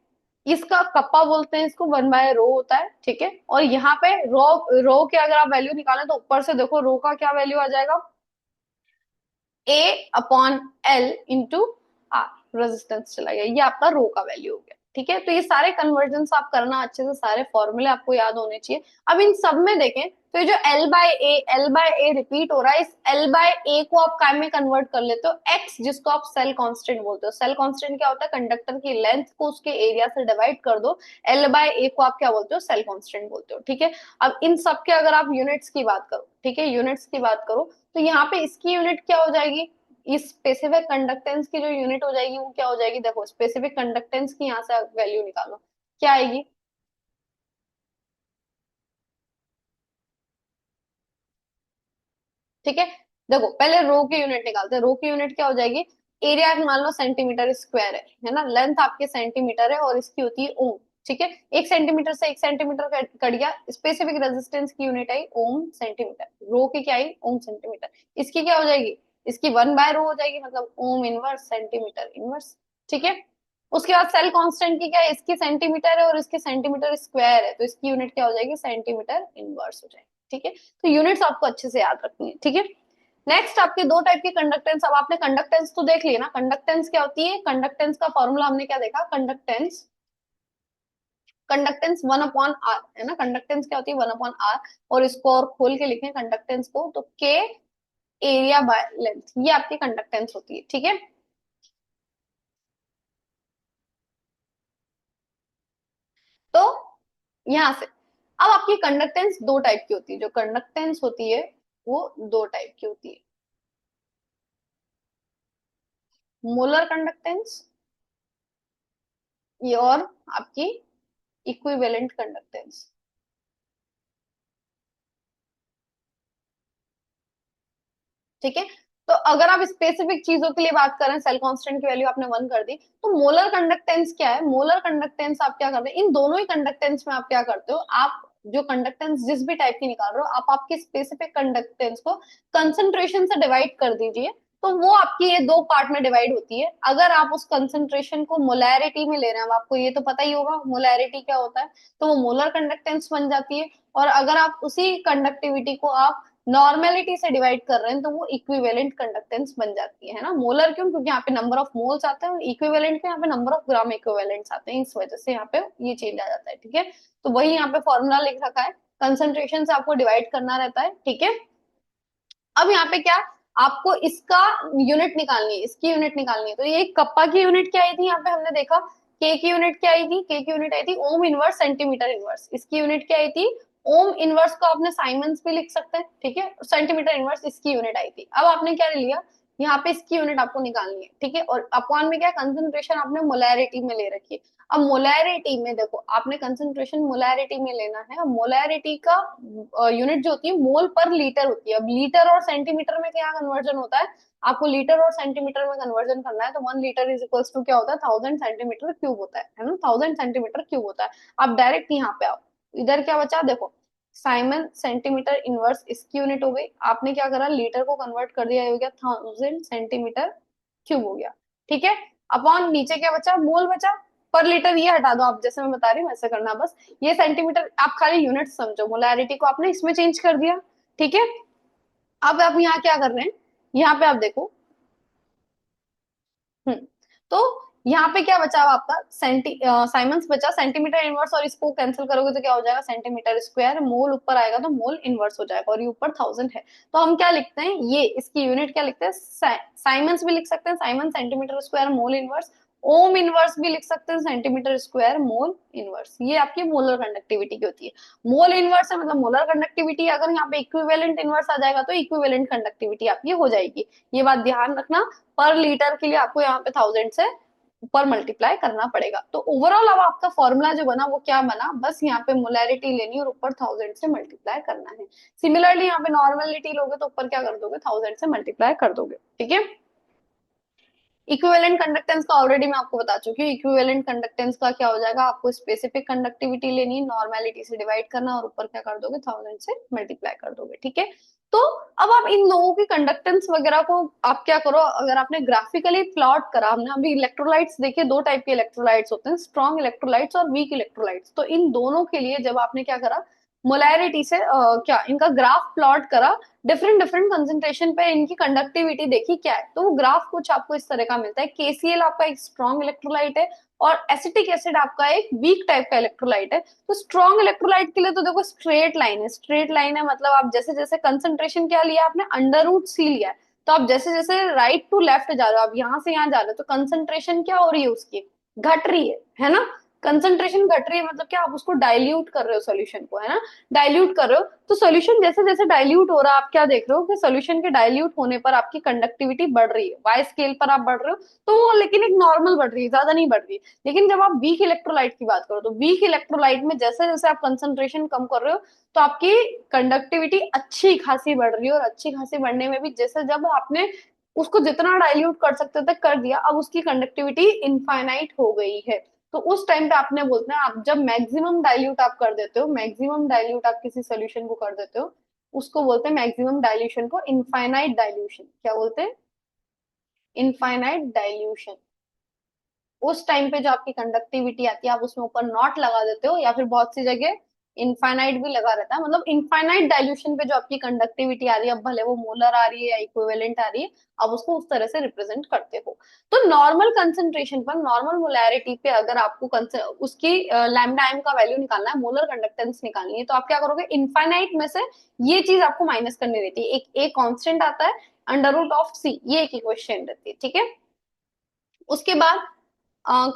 इसका कप्पा बोलते हैं, इसको 1/रो होता है। ठीक है, और यहाँ पे रो रो के अगर आप वैल्यू निकालें तो ऊपर से देखो रो का क्या वैल्यू आ जाएगा, A/L इंटू आर रेजिस्टेंस चला गया, ये आपका रो का वैल्यू हो गया। ठीक है, तो ये सारे कन्वर्जन आप करना अच्छे से, सारे फॉर्मूले आपको याद होने चाहिए। अब इन सब में देखें तो ये जो L/A रिपीट हो रहा है, इस L/A को आप काय में कन्वर्ट कर लेते हो? एक्स, जिसको आप सेल कांस्टेंट बोलते हो। सेल कांस्टेंट क्या होता है? कंडक्टर की लेंथ को उसके एरिया से डिवाइड कर दो। L/A को आप क्या बोलते हो? सेल कांस्टेंट बोलते हो। ठीक है, अब इन सब के अगर आप यूनिट्स की बात करो, ठीक है, यूनिट्स की बात करो, तो यहाँ पे इसकी यूनिट क्या हो जाएगी? इस स्पेसिफिक कंडक्टेंस की जो यूनिट हो जाएगी वो क्या हो जाएगी? देखो, स्पेसिफिक कंडक्टेंस की यहाँ से वैल्यू निकालो, क्या आएगी? ठीक है, देखो पहले रो की यूनिट निकालते हैं। रो की यूनिट क्या हो जाएगी? एरिया मान लो सेंटीमीटर स्क्वायर है ना, लेंथ आपके सेंटीमीटर है और इसकी होती है ओम। ठीक है, 1 सेंटीमीटर से 1 सेंटीमीटर कट गया, स्पेसिफिक रेजिस्टेंस की यूनिट आई ओम सेंटीमीटर। रो की क्या आई? ओम सेंटीमीटर। इसकी क्या हो जाएगी? इसकी 1/रो हो जाएगी, मतलब ओम इनवर्स सेंटीमीटर इनवर्स। ठीक है, उसके बाद सेल कांस्टेंट की क्या है? इसकी सेंटीमीटर है और इसकी सेंटीमीटर स्क्वायर है, तो इसकी यूनिट क्या हो जाएगी? सेंटीमीटर इनवर्स हो जाएगी। ठीक है, तो यूनिट्स आपको अच्छे से याद रखनी है। ठीक है, नेक्स्ट आपके दो टाइप की कंडक्टेंस। अब आपने कंडक्टेंस तो देख लिया ना, कंडक्टेंस क्या होती है? कंडक्टेंस का फॉर्मूला हमने क्या देखा? कंडक्टेंस कंडक्टेंस 1/r है ना। कंडक्टेंस क्या होती है? 1/r। और इसको और खोल के लिखें कंडक्टेंस को, तो के एरिया बाय लेंथ, ये आपकी कंडक्टेंस होती है। ठीक है, तो यहां से अब आपकी कंडक्टेंस दो टाइप की होती है। जो कंडक्टेंस होती है वो दो टाइप की होती है, मोलर कंडक्टेंस, ये और आपकी इक्विवेलेंट कंडक्टेंस। ठीक है, तो अगर आप स्पेसिफिक चीजों के लिए बात करें, सेल कांस्टेंट की वैल्यू आपने 1 कर दी, तो मोलर कंडक्टेंस क्या है? मोलर कंडक्टेंस आप क्या करते हैं? इन दोनों ही कंडक्टेंस में आप क्या करते हो? आप जो कंडक्टेंस जिस भी टाइप की निकाल रहे हो, आप आपकी स्पेसिफिक कंडक्टेंस को कंसंट्रेशन से डिवाइड कर दीजिए, तो वो आपकी ये दो पार्ट में डिवाइड होती है। अगर आप उस कंसंट्रेशन को मोलैरिटी में ले रहे हैं, अब आपको ये तो पता ही होगा मोलैरिटी क्या होता है, तो वो मोलर कंडक्टेंस बन जाती है। और अगर आप उसी कंडक्टिविटी को आप नॉर्मेलिटी से डिवाइड कर रहे हैं, तो वो इक्विवेलेंट कंडक्टेंस बन जाती है ना। मोलर क्यों? क्योंकि यहाँ पे नंबर ऑफ मोल्स आते हैं, और इक्विवेलेंट के यहाँ पे नंबर ऑफ ग्राम इक्विवेलेंट्स आते हैं, इस वजह से यहाँ पे ये चेंज आ जाता है। ठीक है, तो वही यहाँ पे फॉर्मूला लिख रखा है, कंसंट्रेशन से आपको डिवाइड करना रहता है। ठीक है, अब यहाँ पे क्या, आपको इसका यूनिट निकालनी है, इसकी यूनिट निकालनी है। तो ये कप्पा की यूनिट क्या आई थी? यहाँ पे हमने देखा के की यूनिट क्या आई थी, के की यूनिट आई थी ओम इनवर्स सेंटीमीटर इनवर्स, इसकी यूनिट क्या आई थी ओम इनवर्स, को आपने साइमंस भी लिख सकते हैं, ठीक है, सेंटीमीटर इनवर्स इसकी यूनिट आई थी। अब आपने क्या लिया, यहाँ पे इसकी यूनिट आपको निकालनी है, ठीक है, और अपॉन में क्या कंसंट्रेशन आपने मोलैरिटी में ले रखी है। अब मोलैरिटी में देखो, आपने कंसंट्रेशन मोलैरिटी में लेना है, अब मोलैरिटी का यूनिट जो होती है मोल पर लीटर होती है। अब लीटर और सेंटीमीटर में क्या कन्वर्जन होता है, आपको लीटर और सेंटीमीटर में कन्वर्जन करना है, तो 1 लीटर इज इक्वल्स टू क्या होता है 1000 सेंटीमीटर क्यूब होता है ना, 1000 सेंटीमीटर क्यूब होता है। आप डायरेक्ट यहाँ पे आओ, इधर क्या बचा देखो, साइमन सेंटीमीटर इनवर्स इसकी यूनिट हो गई, आपने क्या करा लीटर को कन्वर्ट कर दिया, ये हो गया 1000 सेंटीमीटर क्यूब हो गया, ठीक है। अपॉन नीचे क्या बचा, मोल बचा, पर लीटर ये हटा दो आप, जैसे मैं बता रही हूँ वैसे करना बस, ये सेंटीमीटर आप खाली यूनिट समझो, मोलैरिटी को आपने इसमें चेंज कर दिया, ठीक है। अब आप यहाँ क्या कर रहे हैं, यहाँ पे आप देखो, तो यहाँ पे क्या बचा हुआ आपका साइमंस बचा सेंटीमीटर इनवर्स, और इसको कैंसिल करोगे तो क्या हो जाएगा सेंटीमीटर स्क्वायर, मोल ऊपर आएगा तो मोल इनवर्स हो जाएगा, और ये ऊपर 1000 है, तो हम क्या लिखते हैं, ये इसकी यूनिट क्या लिखते हैं, साइमंस भी लिख सकते हैं, Simon centimetre square mole inverse, ohm inverse भी लिख सकते हैं सेंटीमीटर स्क्वायर मोल इनवर्स, ये आपकी मोलर कंडक्टिविटी की होती है। मोल इनवर्स है मतलब मोलर कंडक्टिविटी, अगर यहाँ पे इक्विवेलेंट इनवर्स आ जाएगा तो इक्विवेलेंट कंडक्टिविटी आपकी हो जाएगी, ये बात ध्यान रखना। पर लीटर के लिए आपको यहाँ पे 1000 से ऊपर मल्टीप्लाई करना पड़ेगा, तो ओवरऑल अब आपका फॉर्मूला जो बना वो क्या बना, बस यहाँ पे मोलैरिटी लेनी और ऊपर 1000 से मल्टीप्लाई करना है। सिमिलरली यहाँ पे नॉर्मलिटी लोगे तो ऊपर क्या कर दोगे 1000 से मल्टीप्लाई कर दोगे, ठीक है। इक्विवेलेंट कंडक्टेंस का ऑलरेडी मैं आपको बता चुकी हूँ, इक्विवेलेंट कंडक्टेंस का क्या हो जाएगा, आपको स्पेसिफिक कंडक्टिविटी लेनी है, नॉर्मेलिटी से डिवाइड करना और ऊपर क्या कर दोगे 1000 से मल्टीप्लाई कर दोगे, ठीक है। तो अब आप इन लोगों की कंडक्टेंस वगैरह को आप क्या करो, अगर आपने ग्राफिकली प्लॉट करा, हमने अभी इलेक्ट्रोलाइट्स देखिए, दो टाइप के इलेक्ट्रोलाइट्स होते हैं, स्ट्रॉन्ग इलेक्ट्रोलाइट्स और वीक इलेक्ट्रोलाइट्स, तो इन दोनों के लिए जब आपने क्या करा, मोलैरिटी से क्या इनका ग्राफ प्लॉट करा, डिफरेंट डिफरेंट कंसेंट्रेशन पे इनकी कंडक्टिविटी देखी क्या है, तो वो ग्राफ कुछ आपको इस तरह का मिलता है, केसीएल आपका एक स्ट्रॉन्ग इलेक्ट्रोलाइट है और एसिटिक एसिड आपका एक वीक टाइप का इलेक्ट्रोलाइट है। तो स्ट्रॉन्ग इलेक्ट्रोलाइट के लिए तो देखो स्ट्रेट लाइन है, स्ट्रेट लाइन है मतलब आप जैसे जैसे कंसेंट्रेशन क्या लिया आपने अंडर रूट सी लिया है, तो आप जैसे जैसे राइट टू लेफ्ट जा रहे हो, आप यहाँ से यहाँ जा रहे हो, तो कंसेंट्रेशन क्या हो रही है उसकी, घट रही है ना। कंसेंट्रेशन घट रही है मतलब क्या, आप उसको डाइल्यूट कर रहे हो सोल्यूशन को, है ना, डाइल्यूट कर रहे हो, तो सोल्यूशन जैसे जैसे डाइल्यूट हो रहा है आप क्या देख रहे हो कि सोल्यूशन के डाइल्यूट होने पर आपकी कंडक्टिविटी बढ़ रही है, वाई स्केल पर आप बढ़ रहे हो, तो वो लेकिन एक नॉर्मल बढ़ रही है, ज्यादा नहीं बढ़ रही। लेकिन जब आप वीक इलेक्ट्रोलाइट की बात करो, तो वीक इलेक्ट्रोलाइट में जैसे जैसे आप कंसंट्रेशन कम कर रहे हो, तो आपकी कंडक्टिविटी अच्छी खासी बढ़ रही है, और अच्छी खासी बढ़ने में भी जैसे जब आपने उसको जितना डाइल्यूट कर सकते थे कर दिया, अब उसकी कंडक्टिविटी इनफाइनाइट हो गई है, तो उस टाइम पे आपने बोलते हैं, आप जब मैक्सिमम डाइल्यूट आप कर देते हो, मैक्सिमम डाइल्यूट आप किसी सोल्यूशन को कर देते हो, उसको बोलते हैं मैक्सिमम डाइल्यूशन को इनफाइनाइट डाइल्यूशन, क्या बोलते हैं, इनफाइनाइट डाइल्यूशन। उस टाइम पे जो आपकी कंडक्टिविटी आती है आप उसमें ऊपर नॉट लगा देते हो, या फिर बहुत सी जगह इनफाइनाइट भी लगा रहता है, मतलब इनफाइनाइट डाइल्यूशन पे जो आपकी कंडक्टिविटी आ रही है, अब भले वो मोलर आ रही है या इक्विवेलेंट आ रही है, अब उसको उस तरह से रिप्रेजेंट करते हो। तो नॉर्मल कंसेंट्रेशन पर, नॉर्मल मोलैरिटी पे अगर आपको उसकी लैम्डा एम का वैल्यू निकालना है, मोलर कंडक्टेंस निकालनी है, तो आप क्या करोगे, इनफाइनाइट में से ये चीज आपको माइनस करनी रहती है, एक कांस्टेंट आता है अंडर रूट ऑफ सी, ये एक इक्वेशन रहती है, ठीक है। उसके बाद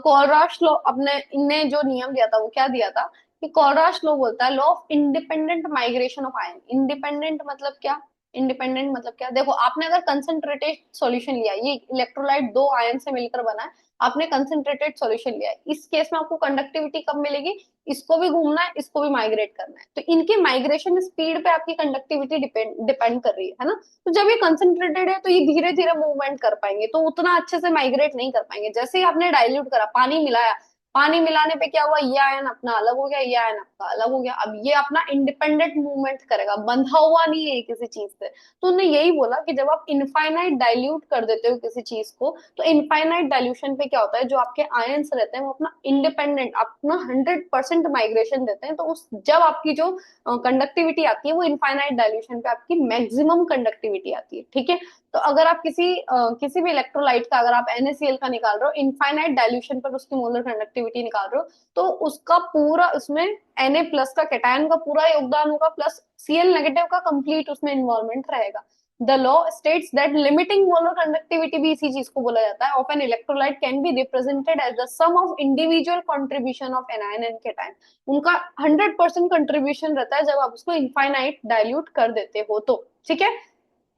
कॉलराश लॉ, अपने इनने जो नियम दिया था वो क्या दिया था, कि कॉलराश लॉ बोलता है law of independent migration of ion. Independent मतलब क्या, इंडिपेंडेंट मतलब क्या, देखो आपने अगर कंसंट्रेटेड सॉल्यूशन लिया, ये इलेक्ट्रोलाइट दो आयन से मिलकर बना है, आपने कंसंट्रेटेड सॉल्यूशन लिया है, इस केस में आपको कंडक्टिविटी कब मिलेगी, इसको भी घूमना है इसको भी माइग्रेट करना है, तो इनके माइग्रेशन स्पीड पे आपकी कंडक्टिविटी डिपेंड डिपेंड कर रही है ना। तो जब ये कंसंट्रेटेड है तो ये धीरे धीरे मूवमेंट कर पाएंगे, तो उतना अच्छे से माइग्रेट नहीं कर पाएंगे। जैसे ही आपने डाइल्यूट करा, पानी मिलाया, पानी मिलाने पे क्या हुआ, ये आयन अपना अलग हो गया, ये आयन आपका अलग हो गया, अब ये अपना इंडिपेंडेंट मूवमेंट करेगा, बंधा हुआ नहीं है किसी चीज से। तो उन्होंने यही बोला कि जब आप इनफाइनाइट डाइल्यूट कर देते हो किसी चीज को, तो इनफाइनाइट डाइल्यूशन पे क्या होता है, जो आपके आयंस रहते हैं वो अपना इंडिपेंडेंट, अपना 100% माइग्रेशन देते हैं, तो उस जब आपकी जो कंडक्टिविटी आती है वो इनफाइनाइट डाइल्यूशन पे आपकी मैक्सिमम कंडक्टिविटी आती है, ठीक है। तो अगर आप किसी भी इलेक्ट्रोलाइट का अगर आप NaCl का निकाल रहे हो, इनफाइनाइट डाइल्यूशन पर उसकी मोलर कंडक्टिविटी निकाल रहे हो, तो उसका पूरा उसमें Na+ का कैटायन का पूरा योगदान होगा, प्लस Cl नेगेटिव का कंप्लीट उसमें इन्वॉल्वमेंट रहेगा। The law states that limiting molar conductivity भी इसी चीज को बोला जाता है of an electrolyte can be represented as the sum of individual contribution of anion and cation. उनका 100% कंट्रीब्यूशन रहता है जब आप उसको इनफाइनाइट डाइल्यूट कर देते हो तो, ठीक है।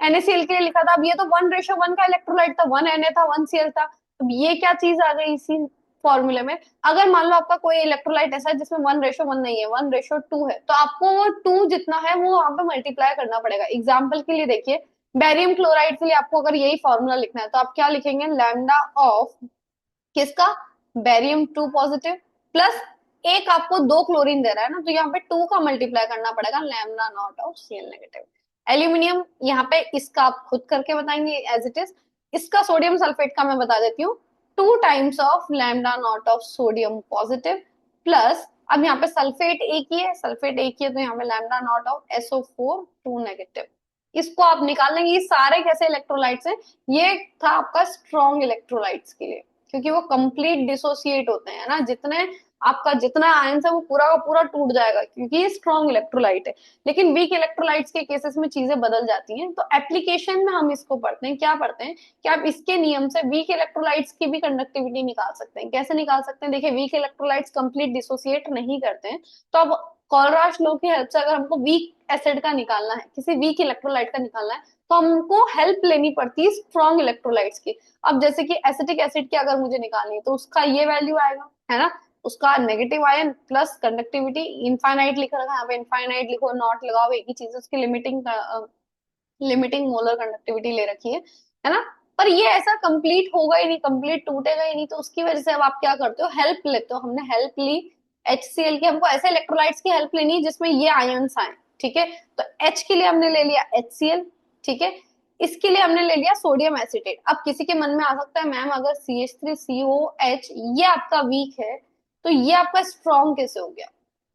NaCl के लिए लिखा था, अब ये तो 1:1 का इलेक्ट्रोलाइट था, 1Na था 1Cl था, अब ये क्या चीज आ गई इसी फॉर्मूले में। अगर मान लो आपका कोई इलेक्ट्रोलाइट ऐसा है जिसमें 1:1 नहीं है, 1:2 है, तो आपको वो 2 जितना है वो वहां पे मल्टीप्लाई करना पड़ेगा। एग्जाम्पल के लिए देखिए, बेरियम क्लोराइड के लिए आपको अगर यही फॉर्मूला लिखना है तो आप क्या लिखेंगे, लैम्डा ऑफ किसका, Barium 2 पॉजिटिव प्लस एक आपको 2 क्लोरीन दे रहा है ना, तो यहाँ पे 2 का मल्टीप्लाई करना पड़ेगा, lambda naught of Cl negative. Aluminium यहाँ पे इसका आप खुद करके बताएंगे एज इट इज। इसका सोडियम सल्फेट का मैं बता देती हूँ, 2 times of lambda naught of sodium positive plus, अब यहाँ पे सल्फेट एक ही है, सल्फेट एक ही है, तो यहाँ पे lambda naught of SO4 2 negative. इसको आप निकाल लेंगे। ये सारे कैसे इलेक्ट्रोलाइट्स हैं, ये था आपका स्ट्रॉन्ग इलेक्ट्रोलाइट्स के लिए, क्योंकि वो कंप्लीट डिसोसिएट होते हैं ना, जितने आपका जितना आयंस है वो पूरा का पूरा टूट जाएगा, क्योंकि ये स्ट्रॉन्ग इलेक्ट्रोलाइट है। लेकिन वीक इलेक्ट्रोलाइट्स के केसेस में चीजें बदल जाती हैं, तो एप्लीकेशन में हम इसको पढ़ते हैं, क्या पढ़ते हैं कि आप इसके नियम से वीक इलेक्ट्रोलाइट्स की भी कंडक्टिविटी निकाल सकते हैं। कैसे निकाल सकते हैं, देखिए वीक इलेक्ट्रोलाइट्स कंप्लीट डिसोसिएट नहीं करते हैं, तो अब कॉलराश लॉ की हेल्प से अगर हमको वीक एसिड का निकालना है, किसी वीक इलेक्ट्रोलाइट का निकालना है, तो हमको हेल्प लेनी पड़ती है स्ट्रॉन्ग इलेक्ट्रोलाइट्स की। अब जैसे कि एसिटिक एसिड की अगर मुझे निकालनी है तो उसका ये वैल्यू आएगा, है ना, उसका negative ion plus conductivity infinite लिख रखा है, यहाँ पे इनफाइनाइट लिखो नॉट लगाओ, एक ही चीज, उसकी लिमिटिंग मोलर कंडक्टिविटी ले रखी है ना। पर ये ऐसा कंप्लीट होगा ही नहीं, कंप्लीट टूटेगा ही नहीं, तो उसकी वजह से अब आप क्या करते हो, हेल्प लेते हो। हमने हेल्प ली HCl की, हमको ऐसे इलेक्ट्रोलाइट्स की हेल्प लेनी है जिसमें ये आयंस आए, ठीक है। तो H के लिए हमने ले लिया HCl, ठीक है। इसके लिए हमने ले लिया सोडियम एसिटेट। अब किसी के मन में आ सकता है, मैम अगर CH3COH ये आपका वीक है तो ये आपका स्ट्रॉन्ग कैसे हो गया,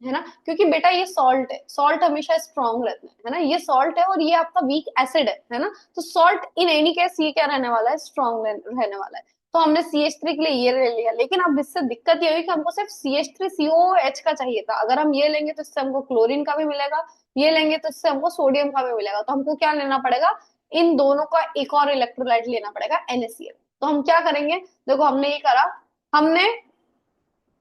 है ना, क्योंकि बेटा ये सॉल्ट है, सॉल्ट हमेशा स्ट्रॉन्ग रहते हैं, है ना, ये सॉल्ट है और ये आपका वीक एसिड है ना, तो सॉल्ट इन एनी केस ये क्या रहने वाला है, स्ट्रॉन्ग रहने वाला है। तो हमने CH3 के लिए ये ले लिया, लेकिन अब इससे दिक्कत ये हुई कि हमको सिर्फ CH3COH का चाहिए था। अगर हम ये लेंगे तो इससे हमको क्लोरीन का भी मिलेगा, ये लेंगे तो इससे हमको सोडियम का भी मिलेगा, तो हमको क्या लेना पड़ेगा, इन दोनों का एक और इलेक्ट्रोलाइट लेना पड़ेगा NaCl। तो हम क्या करेंगे, देखो हमने ये करा, हमने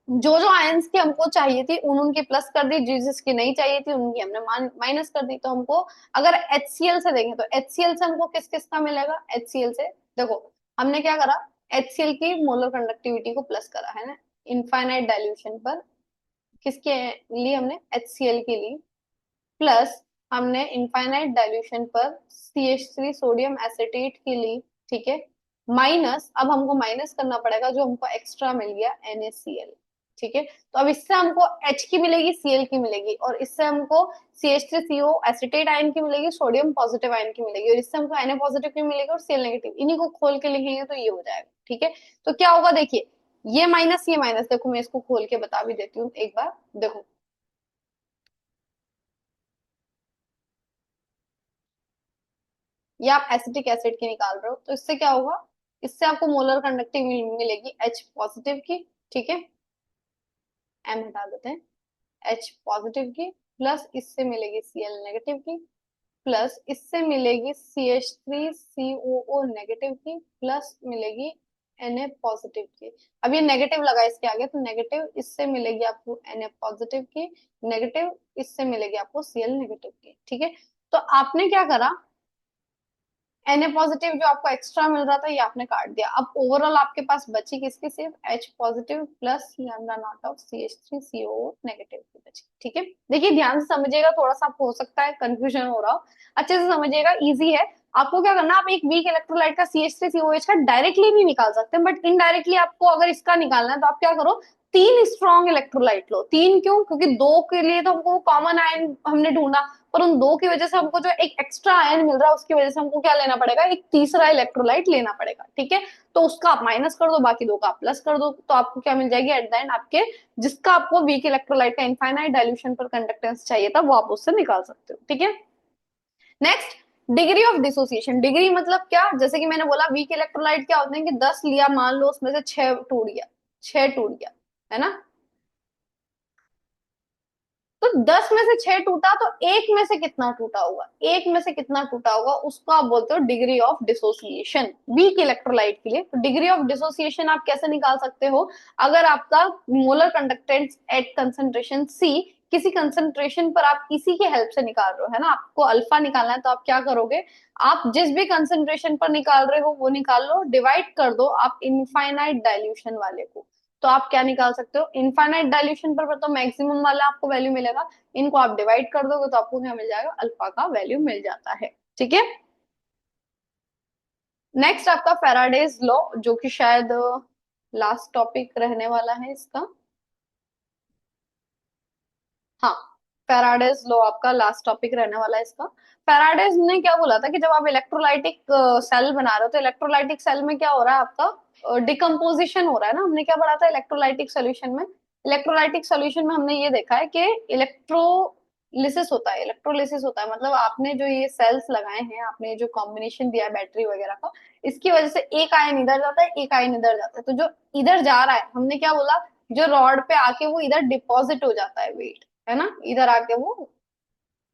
जो जो आयंस की हमको चाहिए थी उन उनकी प्लस कर दी, जिसकी नहीं चाहिए थी उनकी हमने माइनस कर दी। तो हमको अगर HCl से देखें तो HCl से हमको किस किस का मिलेगा, HCl से देखो हमने क्या करा, HCl की मोलर कंडक्टिविटी को प्लस करा, है ना, इनफाइनाइट डाइल्यूशन पर किसके लिए, हमने HCl के लिए, प्लस हमने इनफाइनाइट डाइल्यूशन पर CH3 सोडियम एसिटेट के लिए, ठीक है, माइनस, अब हमको माइनस करना पड़ेगा जो हमको एक्स्ट्रा मिल गया NaCl, ठीक है। तो अब इससे हमको H की मिलेगी, Cl की मिलेगी, और इससे हमको CH3CO एसिटेट आयन की मिलेगी, सोडियम पॉजिटिव आयन की मिलेगी, और इससे हमको Na पॉजिटिव की मिलेगी और Cl नेगेटिव। इन्हीं को खोल के लिखेंगे तो ये हो जाएगा, ठीक है। तो क्या होगा देखिए, ये माइनस देखो, मैं इसको खोल के बता भी देती हूँ एक बार, देखो या आप एसिटिक एसिड की निकाल रहे हो, तो इससे क्या होगा, इससे आपको मोलर कंडक्टिविटी मिलेगी H पॉजिटिव की, ठीक है, M हटा देते हैं, H पॉजिटिव की, प्लस इससे मिलेगी Cl नेगेटिव की, प्लस इससे मिलेगी CH3COO नेगेटिव की, प्लस मिलेगी Na पॉजिटिव की। अब ये नेगेटिव लगा इसके आगे, तो नेगेटिव इससे मिलेगी आपको Na पॉजिटिव की, नेगेटिव इससे मिलेगी आपको Cl नेगेटिव की, ठीक है। तो आपने क्या करा, Na पॉजिटिव जो आपको एक्स्ट्रा मिल रहा था ये आपने काट दिया। अब ओवरऑल आपके पास बची किसकी, सिर्फ H positive plus lambda naught of CH3CO negative की बची, ठीक है। देखिए ध्यान से समझिएगा, थोड़ा सा हो सकता है कंफ्यूजन हो रहा हो, अच्छे से समझिएगा, इजी है। आपको क्या करना, आप एक वीक इलेक्ट्रोलाइट का CH3COH का डायरेक्टली भी निकाल सकते हैं, बट इनडायरेक्टली आपको अगर इसका निकालना है तो आप क्या करो, 3 स्ट्रॉन्ग इलेक्ट्रोलाइट लो। 3 क्यों, क्योंकि 2 के लिए तो हमको कॉमन आयन हमने ढूंढा, पर उन 2 की वजह से हमको जो एक एक्स्ट्रा आयन मिल रहा है उसकी वजह से हमको क्या लेना पड़ेगा, एक तीसरा इलेक्ट्रोलाइट लेना पड़ेगा, ठीक है। तो उसका आप माइनस कर दो, बाकी 2 का आप प्लस कर दो, तो आपको क्या मिल जाएगी एट द एंड, आपके जिसका आपको वीक इलेक्ट्रोलाइट का इनफाइनाइट डाइल्यूशन पर कंडक्टेंस चाहिए था वो आप उससे निकाल सकते हो, ठीक है। Next, degree of dissociation. Degree मतलब क्या, जैसे कि मैंने बोला वीक इलेक्ट्रोलाइट क्या होते हैं कि 10 लिया, मान लो उसमें से 6 टूट गया, 6 टूट गया, है ना, तो 10 में से 6 टूटा, तो एक में से कितना टूटा होगा, एक में से कितना टूटा होगा, उसको आप बोलते हो degree of dissociation, weak electrolyte के लिए। तो डिग्री ऑफ डिसोसिएशन आप कैसे निकाल सकते हो, अगर आपका molar conductance at concentration C, किसी कंसंट्रेशन पर आप इसी की हेल्प से निकाल रहे हो, है ना, आपको अल्फा निकालना है, तो आप क्या करोगे, आप जिस भी कंसंट्रेशन पर निकाल रहे हो वो निकाल लो, डिवाइड कर दो आप इनफाइनाइट डाइल्यूशन वाले को। तो आप क्या निकाल सकते हो, इनफाइनाइट डाइल्यूशन पर तो मैक्सिमम वाला आपको वैल्यू मिलेगा, इनको आप डिवाइड कर दोगे तो आपको क्या मिल जाएगा, अल्फा का वैल्यू मिल जाता है। ठीक है, नेक्स्ट आपका फेराडेज लॉ, जो कि शायद लास्ट टॉपिक रहने वाला है इसका। हाँ, फेराडेज लॉ आपका लास्ट टॉपिक रहने वाला है इसका। फेराडेज ने क्या बोला था कि जब आप इलेक्ट्रोलाइटिक सेल बना रहे हो, तो इलेक्ट्रोलाइटिक सेल में क्या हो रहा है, आपका डिकम्पोजिशन हो रहा है ना, हमने क्या पढ़ा था इलेक्ट्रोलाइटिक सोल्यूशन में। इलेक्ट्रोलाइटिक सोल्यूशन में हमने ये देखा है कि इलेक्ट्रोलिसिस होता है, इलेक्ट्रोलिसिस होता है मतलब आपने जो ये सेल्स लगाए हैं, आपने जो कॉम्बिनेशन दिया है बैटरी वगैरह का, इसकी वजह से एक आयन इधर जाता है, एक आयन इधर जाता है, तो जो इधर जा रहा है हमने क्या बोला, जो रॉड पे आके वो इधर डिपॉजिट हो जाता है वेट, है ना, इधर आके वो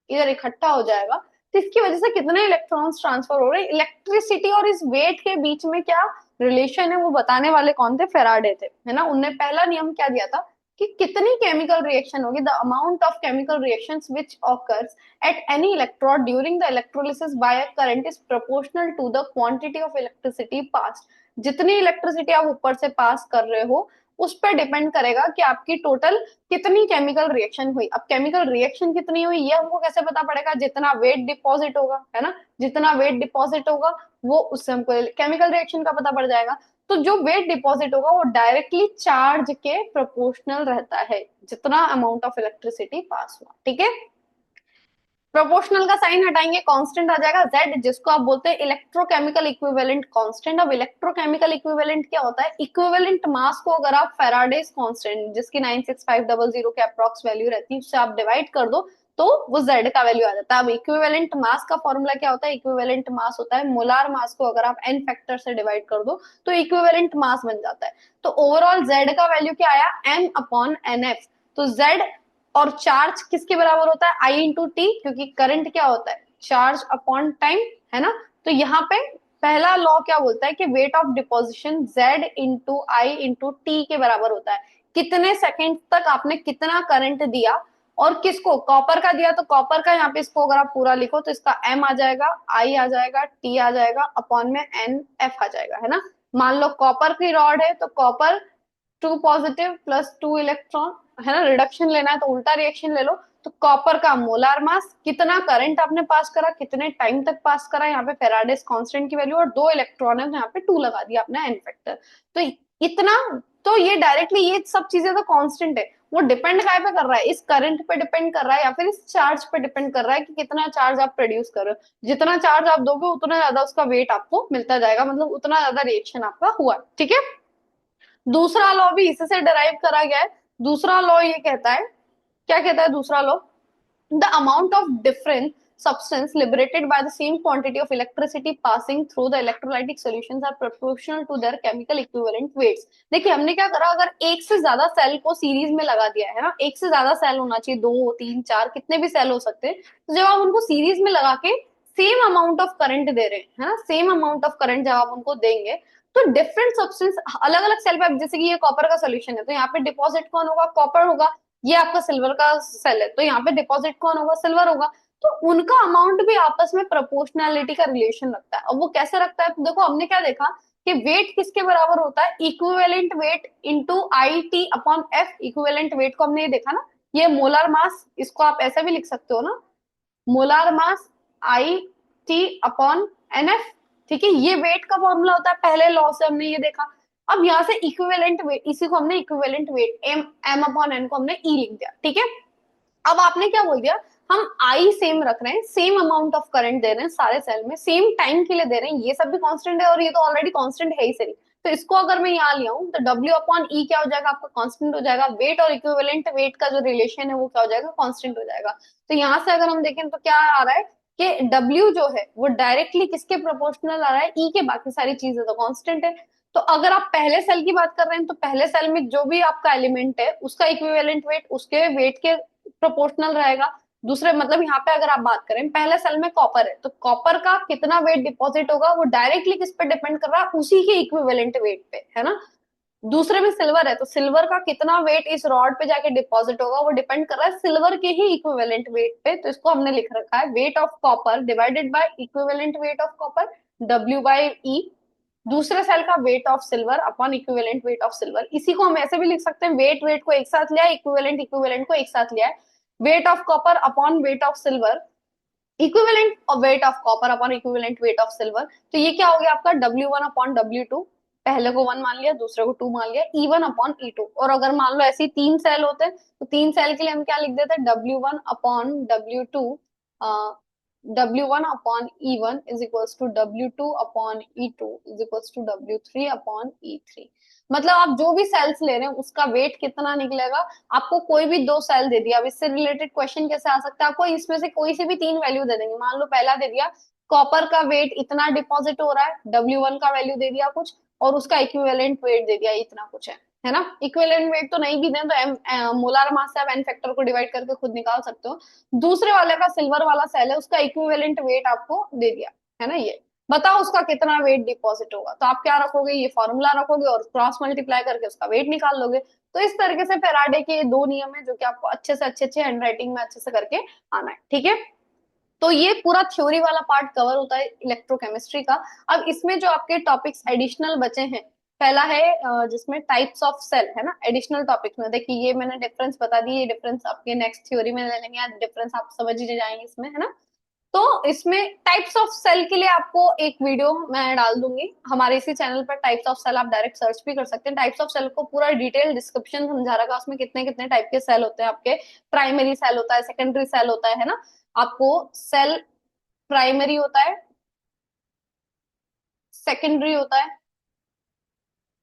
इधर इकट्ठा हो जाएगा, तो इसकी वजह से कितने इलेक्ट्रॉन्स ट्रांसफर हो रहे हैं, इलेक्ट्रिसिटी और इस वेट के बीच में क्या रिलेशन है, वो बताने वाले कौन थे, फेराडे थे, है ना। उनने पहला नियम क्या दिया था कि कितनी केमिकल रिएक्शन होगी, the amount of chemical reactions which occurs at any electrode during the electrolysis by a current is proportional to the quantity of electricity pass. जितनी इलेक्ट्रिसिटी आप ऊपर से पास कर रहे हो उस पर डिपेंड करेगा कि आपकी टोटल कितनी केमिकल रिएक्शन हुई। अब केमिकल रिएक्शन कितनी हुई ये हमको कैसे पता पड़ेगा, जितना वेट डिपॉजिट होगा, है ना, जितना वेट डिपॉजिट होगा वो उससे हमको केमिकल रिएक्शन का पता पड़ जाएगा। तो जो वेट डिपॉजिट होगा वो डायरेक्टली चार्ज के प्रोपोर्शनल रहता है, जितना अमाउंट ऑफ इलेक्ट्रिसिटी पास हुआ। ठीक है, प्रोपोर्शनल का साइन हटाएंगे, कांस्टेंट आ जाएगा जेड, जिसको आप बोलते हैं इलेक्ट्रोकेमिकल इक्विवेलेंट कांस्टेंट। अब इलेक्ट्रोकेमिकल इक्विवेलेंट क्या होता है, इक्विवेलेंट मास को अगर आप फेराडेज कांस्टेंट जिसकी 96500 के अप्रॉक्स वैल्यू रहती है उससे आप डिवाइड कर दो, तो वो जेड का वैल्यू आ जाता है। अब इक्विवेलेंट मास का फॉर्मूला क्या होता है, इक्विवेलेंट मास होता है मोलार मास को अगर आप एन फैक्टर से डिवाइड कर दो तो इक्विवेलेंट मास बन जाता है। तो ओवरऑल जेड का वैल्यू क्या आया, एम अपॉन एन एफ। तो जेड और चार्ज किसके बराबर होता है, आई इंटू टी, क्योंकि करंट क्या होता है, चार्ज अपॉन टाइम, है ना। तो यहाँ पे पहला लॉ क्या बोलता है कि weight of deposition Z into I into T के बराबर होता है, कितने सेकंड तक आपने कितना करंट दिया, और किसको, कॉपर का दिया तो कॉपर का, यहाँ पे इसको अगर आप पूरा लिखो तो इसका एम आ जाएगा, आई आ जाएगा, टी आ जाएगा, अपॉन में एन एफ आ जाएगा, है ना। मान लो कॉपर की रॉड है तो कॉपर 2 पॉजिटिव प्लस 2 इलेक्ट्रॉन, है ना, रिडक्शन लेना है तो उल्टा रिएक्शन ले लो। तो कॉपर का मोलार मास, कितना करंट आपने पास करा, कितने टाइम तक पास करा, यहाँ पे फेराडेस कांस्टेंट की वैल्यू, और 2 इलेक्ट्रॉन है तो यहाँ पे 2 लगा दिया आपने एन फैक्टर। तो इतना, तो ये डायरेक्टली ये सब चीजें तो कांस्टेंट है, वो डिपेंड काय पे कर रहा है, इस करंट पे डिपेंड कर रहा है या फिर इस चार्ज पे डिपेंड कर रहा है कि कितना चार्ज आप प्रोड्यूस कर रहे हो। जितना चार्ज आप दोगे उतना ज्यादा उसका वेट आपको मिलता जाएगा, मतलब उतना ज्यादा रिएक्शन आपका हुआ। ठीक है, दूसरा लॉ भी इसी से डिराइव करा गया है। दूसरा लॉ ये कहता है, क्या कहता है दूसरा law, the amount of different substance liberated by the same quantity of electricity passing through the electrolytic solutions are proportional to their chemical equivalent weights। देखिए हमने क्या करा, अगर एक से ज्यादा सेल को सीरीज में लगा दिया है ना, एक से ज्यादा सेल होना चाहिए, 2 3 4 कितने भी सेल हो सकते हैं, तो जब आप उनको सीरीज में लगा के सेम अमाउंट ऑफ करंट दे रहे हैं, है ना, सेम अमाउंट ऑफ करंट जब आप उनको देंगे तो डिफरेंट सब्सटेंस अलग अलग सेल पे, जैसे कि ये कॉपर का सोल्यूशन है तो यहाँ पे डिपॉजिट कौन होगा, कॉपर होगा। ये आपका सिल्वर का सेल है तो यहाँ पे डिपॉजिट कौन होगा, सिल्वर होगा। तो उनका अमाउंट भी आपस में प्रोपोर्शनैलिटी का रिलेशन रखता है। अब वो कैसे रखता है, तो देखो हमने क्या देखा कि वेट किसके बराबर होता है, इक्विवेलेंट वेट इंटू आई T upon F. Equivalent weight को हमने ये देखा ना, ये मोलर मास, इसको आप ऐसे भी लिख सकते हो ना, molar mass I T upon N F. ठीक है, ये वेट का फॉर्मूला होता है, पहले लॉ से हमने ये देखा। अब यहाँ से इक्विवेलेंट वेट, इसी को हमने equivalent weight M M upon N को हमने ई लिख दिया। ठीक है, अब आपने क्या बोल दिया, हम आई सेम रख रहे हैं, सेम अमाउंट ऑफ करंट दे रहे हैं सारे सेल में, सेम टाइम के लिए दे रहे हैं, ये सब भी कांस्टेंट है और ये तो ऑलरेडी कांस्टेंट है ही सही। तो इसको अगर मैं यहाँ लिया हूँ तो डब्ल्यू अपॉन ई क्या हो जाएगा, आपका कांस्टेंट हो जाएगा, वेट और इक्विवेलेंट वेट का जो रिलेशन है वो क्या हो जाएगा, कांस्टेंट हो जाएगा। तो यहाँ से अगर हम देखें तो क्या आ रहा है कि डब्ल्यू जो है वो डायरेक्टली किसके प्रोपोर्शनल आ रहा है, ई के, बाकी सारी चीजें तो कांस्टेंट है। तो अगर आप पहले सेल की बात कर रहे हैं तो पहले सेल में जो भी आपका एलिमेंट है उसका इक्विवेलेंट वेट उसके वेट के प्रोपोर्शनल रहेगा। दूसरे मतलब यहाँ पे अगर आप बात करें, पहले सेल में कॉपर है तो कॉपर का कितना वेट डिपॉजिट होगा वो डायरेक्टली किस पे डिपेंड कर रहा है, उसी के इक्विवेलेंट वेट पे, है ना। दूसरे में सिल्वर है तो सिल्वर का कितना वेट इस रॉड पे जाके डिपॉजिट होगा वो डिपेंड कर रहा है सिल्वर के ही इक्विवेलेंट वेट पे। तो इसको हमने लिख रखा है weight of copper divided by equivalent weight of copper, W/E। दूसरे सेल का weight of silver upon equivalent weight of silver. इसी को हम ऐसे भी लिख सकते हैं, वेट वेट को एक साथ लिया है, इक्विवेलेंट इक्विवेलेंट को एक साथ लिया है, weight of copper upon weight of silver, equivalent weight of copper upon equivalent weight of silver. तो ये क्या हो गया आपका W1/W2। पहले को 1 मान लिया, दूसरे को 2 मान लिया, E1/E2। और अगर मान लो ऐसे ही 3 सेल होते तो 3 सेल के लिए हम क्या लिख देते, W1/W2, W1/E1 is equals to W2/E2 is equals to W3/E3। मतलब आप जो भी सेल्स ले रहे हैं उसका वेट कितना निकलेगा। आपको कोई भी 2 सेल दे दिया, अब इससे रिलेटेड क्वेश्चन कैसे आ सकता है, आपको इसमें से कोई से भी 3 वैल्यू दे देंगे। मान लो पहला दे दिया कॉपर का वेट इतना डिपॉजिट हो रहा है, W1 का वैल्यू दे दिया कुछ, और उसका इक्विवेलेंट वेट दे दिया इतना कुछ है ना। इक्विवेलेंट वेट तो नहीं भी दें तो मोलार मास से आप एन फैक्टर को डिवाइड करके खुद निकाल सकते हो। दूसरे वाले का सिल्वर वाला सेल है, उसका इक्विवेलेंट वेट आपको दे दिया, है ना। ये बताओ उसका कितना वेट डिपॉजिट होगा, तो आप क्या रखोगे, ये फॉर्मूला रखोगे और क्रॉस मल्टीप्लाई करके उसका वेट निकाल लोगे। तो इस तरीके से फेराडे के ये 2 नियम है जो कि आपको अच्छे से अच्छे हैंडराइटिंग में अच्छे से करके आना है, ठीक है। तो ये पूरा थ्योरी वाला पार्ट कवर होता है इलेक्ट्रोकेमिस्ट्री का। अब इसमें जो आपके टॉपिक्स एडिशनल बचे हैं, पहला है जिसमें टाइप्स ऑफ सेल, है ना। एडिशनल टॉपिक्स में देखिए ये मैंने डिफरेंस बता दी, ये डिफरेंस आपके नेक्स्ट थ्योरी में ले लेंगे, डिफरेंस आप समझ ही जाएंगे इसमें, है ना। तो इसमें टाइप्स ऑफ सेल के लिए आपको एक वीडियो मैं डाल दूंगी हमारे इसी चैनल पर। टाइप्स ऑफ सेल आप डायरेक्ट सर्च भी कर सकते हैं, टाइप्स ऑफ सेल को पूरा डिटेल डिस्क्रिप्शन समझा रखा है उसमें, कितने कितने टाइप के सेल होते हैं आपके। प्राइमरी सेल होता है, सेकेंडरी सेल होता है ना। आपको सेल प्राइमरी होता है, सेकेंडरी होता है,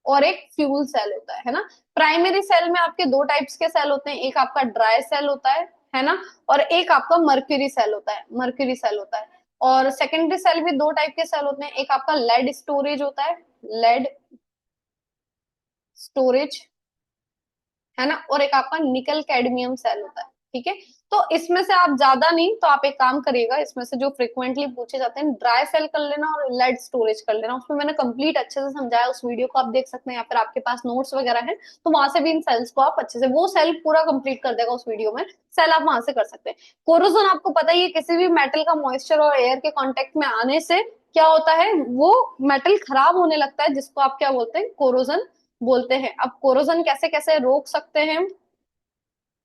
और एक फ्यूल सेल होता है ना। प्राइमरी सेल में आपके 2 टाइप्स के सेल होते हैं, एक आपका ड्राई सेल होता है ना, और एक आपका मर्क्यूरी सेल होता है, मर्क्यूरी सेल होता है। और सेकेंडरी सेल भी 2 टाइप के सेल होते हैं, एक आपका लेड स्टोरेज होता है, लेड स्टोरेज, है ना, और एक आपका निकल कैडमियम सेल होता है, ठीक है। तो इसमें से आप ज्यादा नहीं तो आप एक काम करिएगा, इसमें से जो फ्रिक्वेंटली पूछे जाते हैं ड्राई सेल कर लेना और लेड स्टोरेज कर लेना। उसमें मैंने कंप्लीट अच्छे से समझाया, उस वीडियो को आप देख सकते हैं या फिर आपके पास नोट्स वगैरह है तो वहां से भी इन सेल्स को आप अच्छे से, वो सेल पूरा कंप्लीट कर देगा उस वीडियो में, सेल आप वहां से कर सकते हैं। कोरोजन आपको पता ही है, किसी भी मेटल का मॉइस्चर और एयर के कॉन्टेक्ट में आने से क्या होता है, वो मेटल खराब होने लगता है, जिसको आप क्या बोलते हैं, कोरोजन बोलते हैं। अब कोरोजन कैसे कैसे रोक सकते हैं,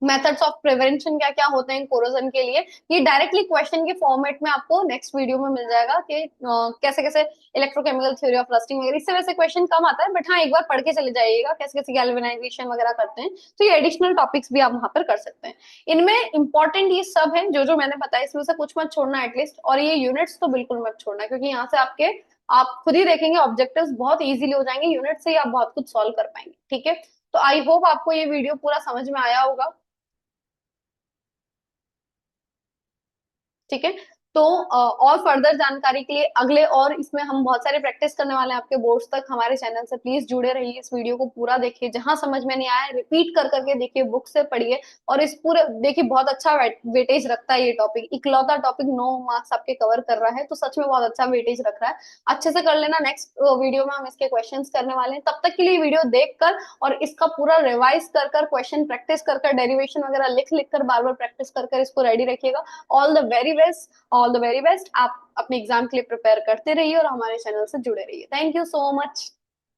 मेथड्स ऑफ प्रिवेंशन क्या क्या होते हैं कोरोजन के लिए, ये डायरेक्टली क्वेश्चन के फॉर्मेट में आपको नेक्स्ट वीडियो में मिल जाएगा कि कैसे कैसे इलेक्ट्रोकेमिकल थ्योरी ऑफ रस्टिंग वगैरह। इससे वैसे क्वेश्चन कम आता है, बट हाँ एक बार पढ़ के चले जाइएगा कैसे कैसे गैल्वेनाइजेशन वगैरह करते हैं। तो ये एडिशनल टॉपिक्स भी आप वहां पर कर सकते हैं। इनमें इंपॉर्टेंट ये सब है जो जो मैंने बताया, इसमें से कुछ मत छोड़ना एटलीस्ट, और ये यूनिट्स तो बिल्कुल मत छोड़ना, क्योंकि यहाँ से आपके आप खुद ही देखेंगे ऑब्जेक्टिव्स बहुत इजीली हो जाएंगे, यूनिट से ही आप बहुत कुछ सॉल्व कर पाएंगे, ठीक है। तो आई होप आपको ये वीडियो पूरा समझ में आया होगा, ठीक है। तो और फर्दर जानकारी के लिए अगले, और इसमें हम बहुत सारे प्रैक्टिस करने वाले हैं आपके बोर्ड्स तक, हमारे चैनल से प्लीज जुड़े रहिए, इस वीडियो को पूरा देखिए, जहां समझ में नहीं आया रिपीट कर करके देखिए, बुक से पढ़िए। और इस पूरे देखिए बहुत अच्छा वेटेज रखता है ये टॉपिक, इकलौता टॉपिक 9 मार्क्स आपके कवर कर रहा है, तो सच में बहुत अच्छा वेटेज रख रहा है। अच्छे से कर लेना, नेक्स्ट वीडियो में हम इसके क्वेश्चन करने वाले हैं। तब तक के लिए वीडियो देख कर और इसका पूरा रिवाइज कर कर, क्वेश्चन प्रैक्टिस कर कर, डेरिवेशन वगैरह लिख लिख कर बार बार प्रैक्टिस कर कर इसको रेडी रखिएगा। All the very best, all the very best. आप अपने एग्जाम के लिए प्रिपेयर करते रहिए और हमारे चैनल से जुड़े रहिए। Thank you so much.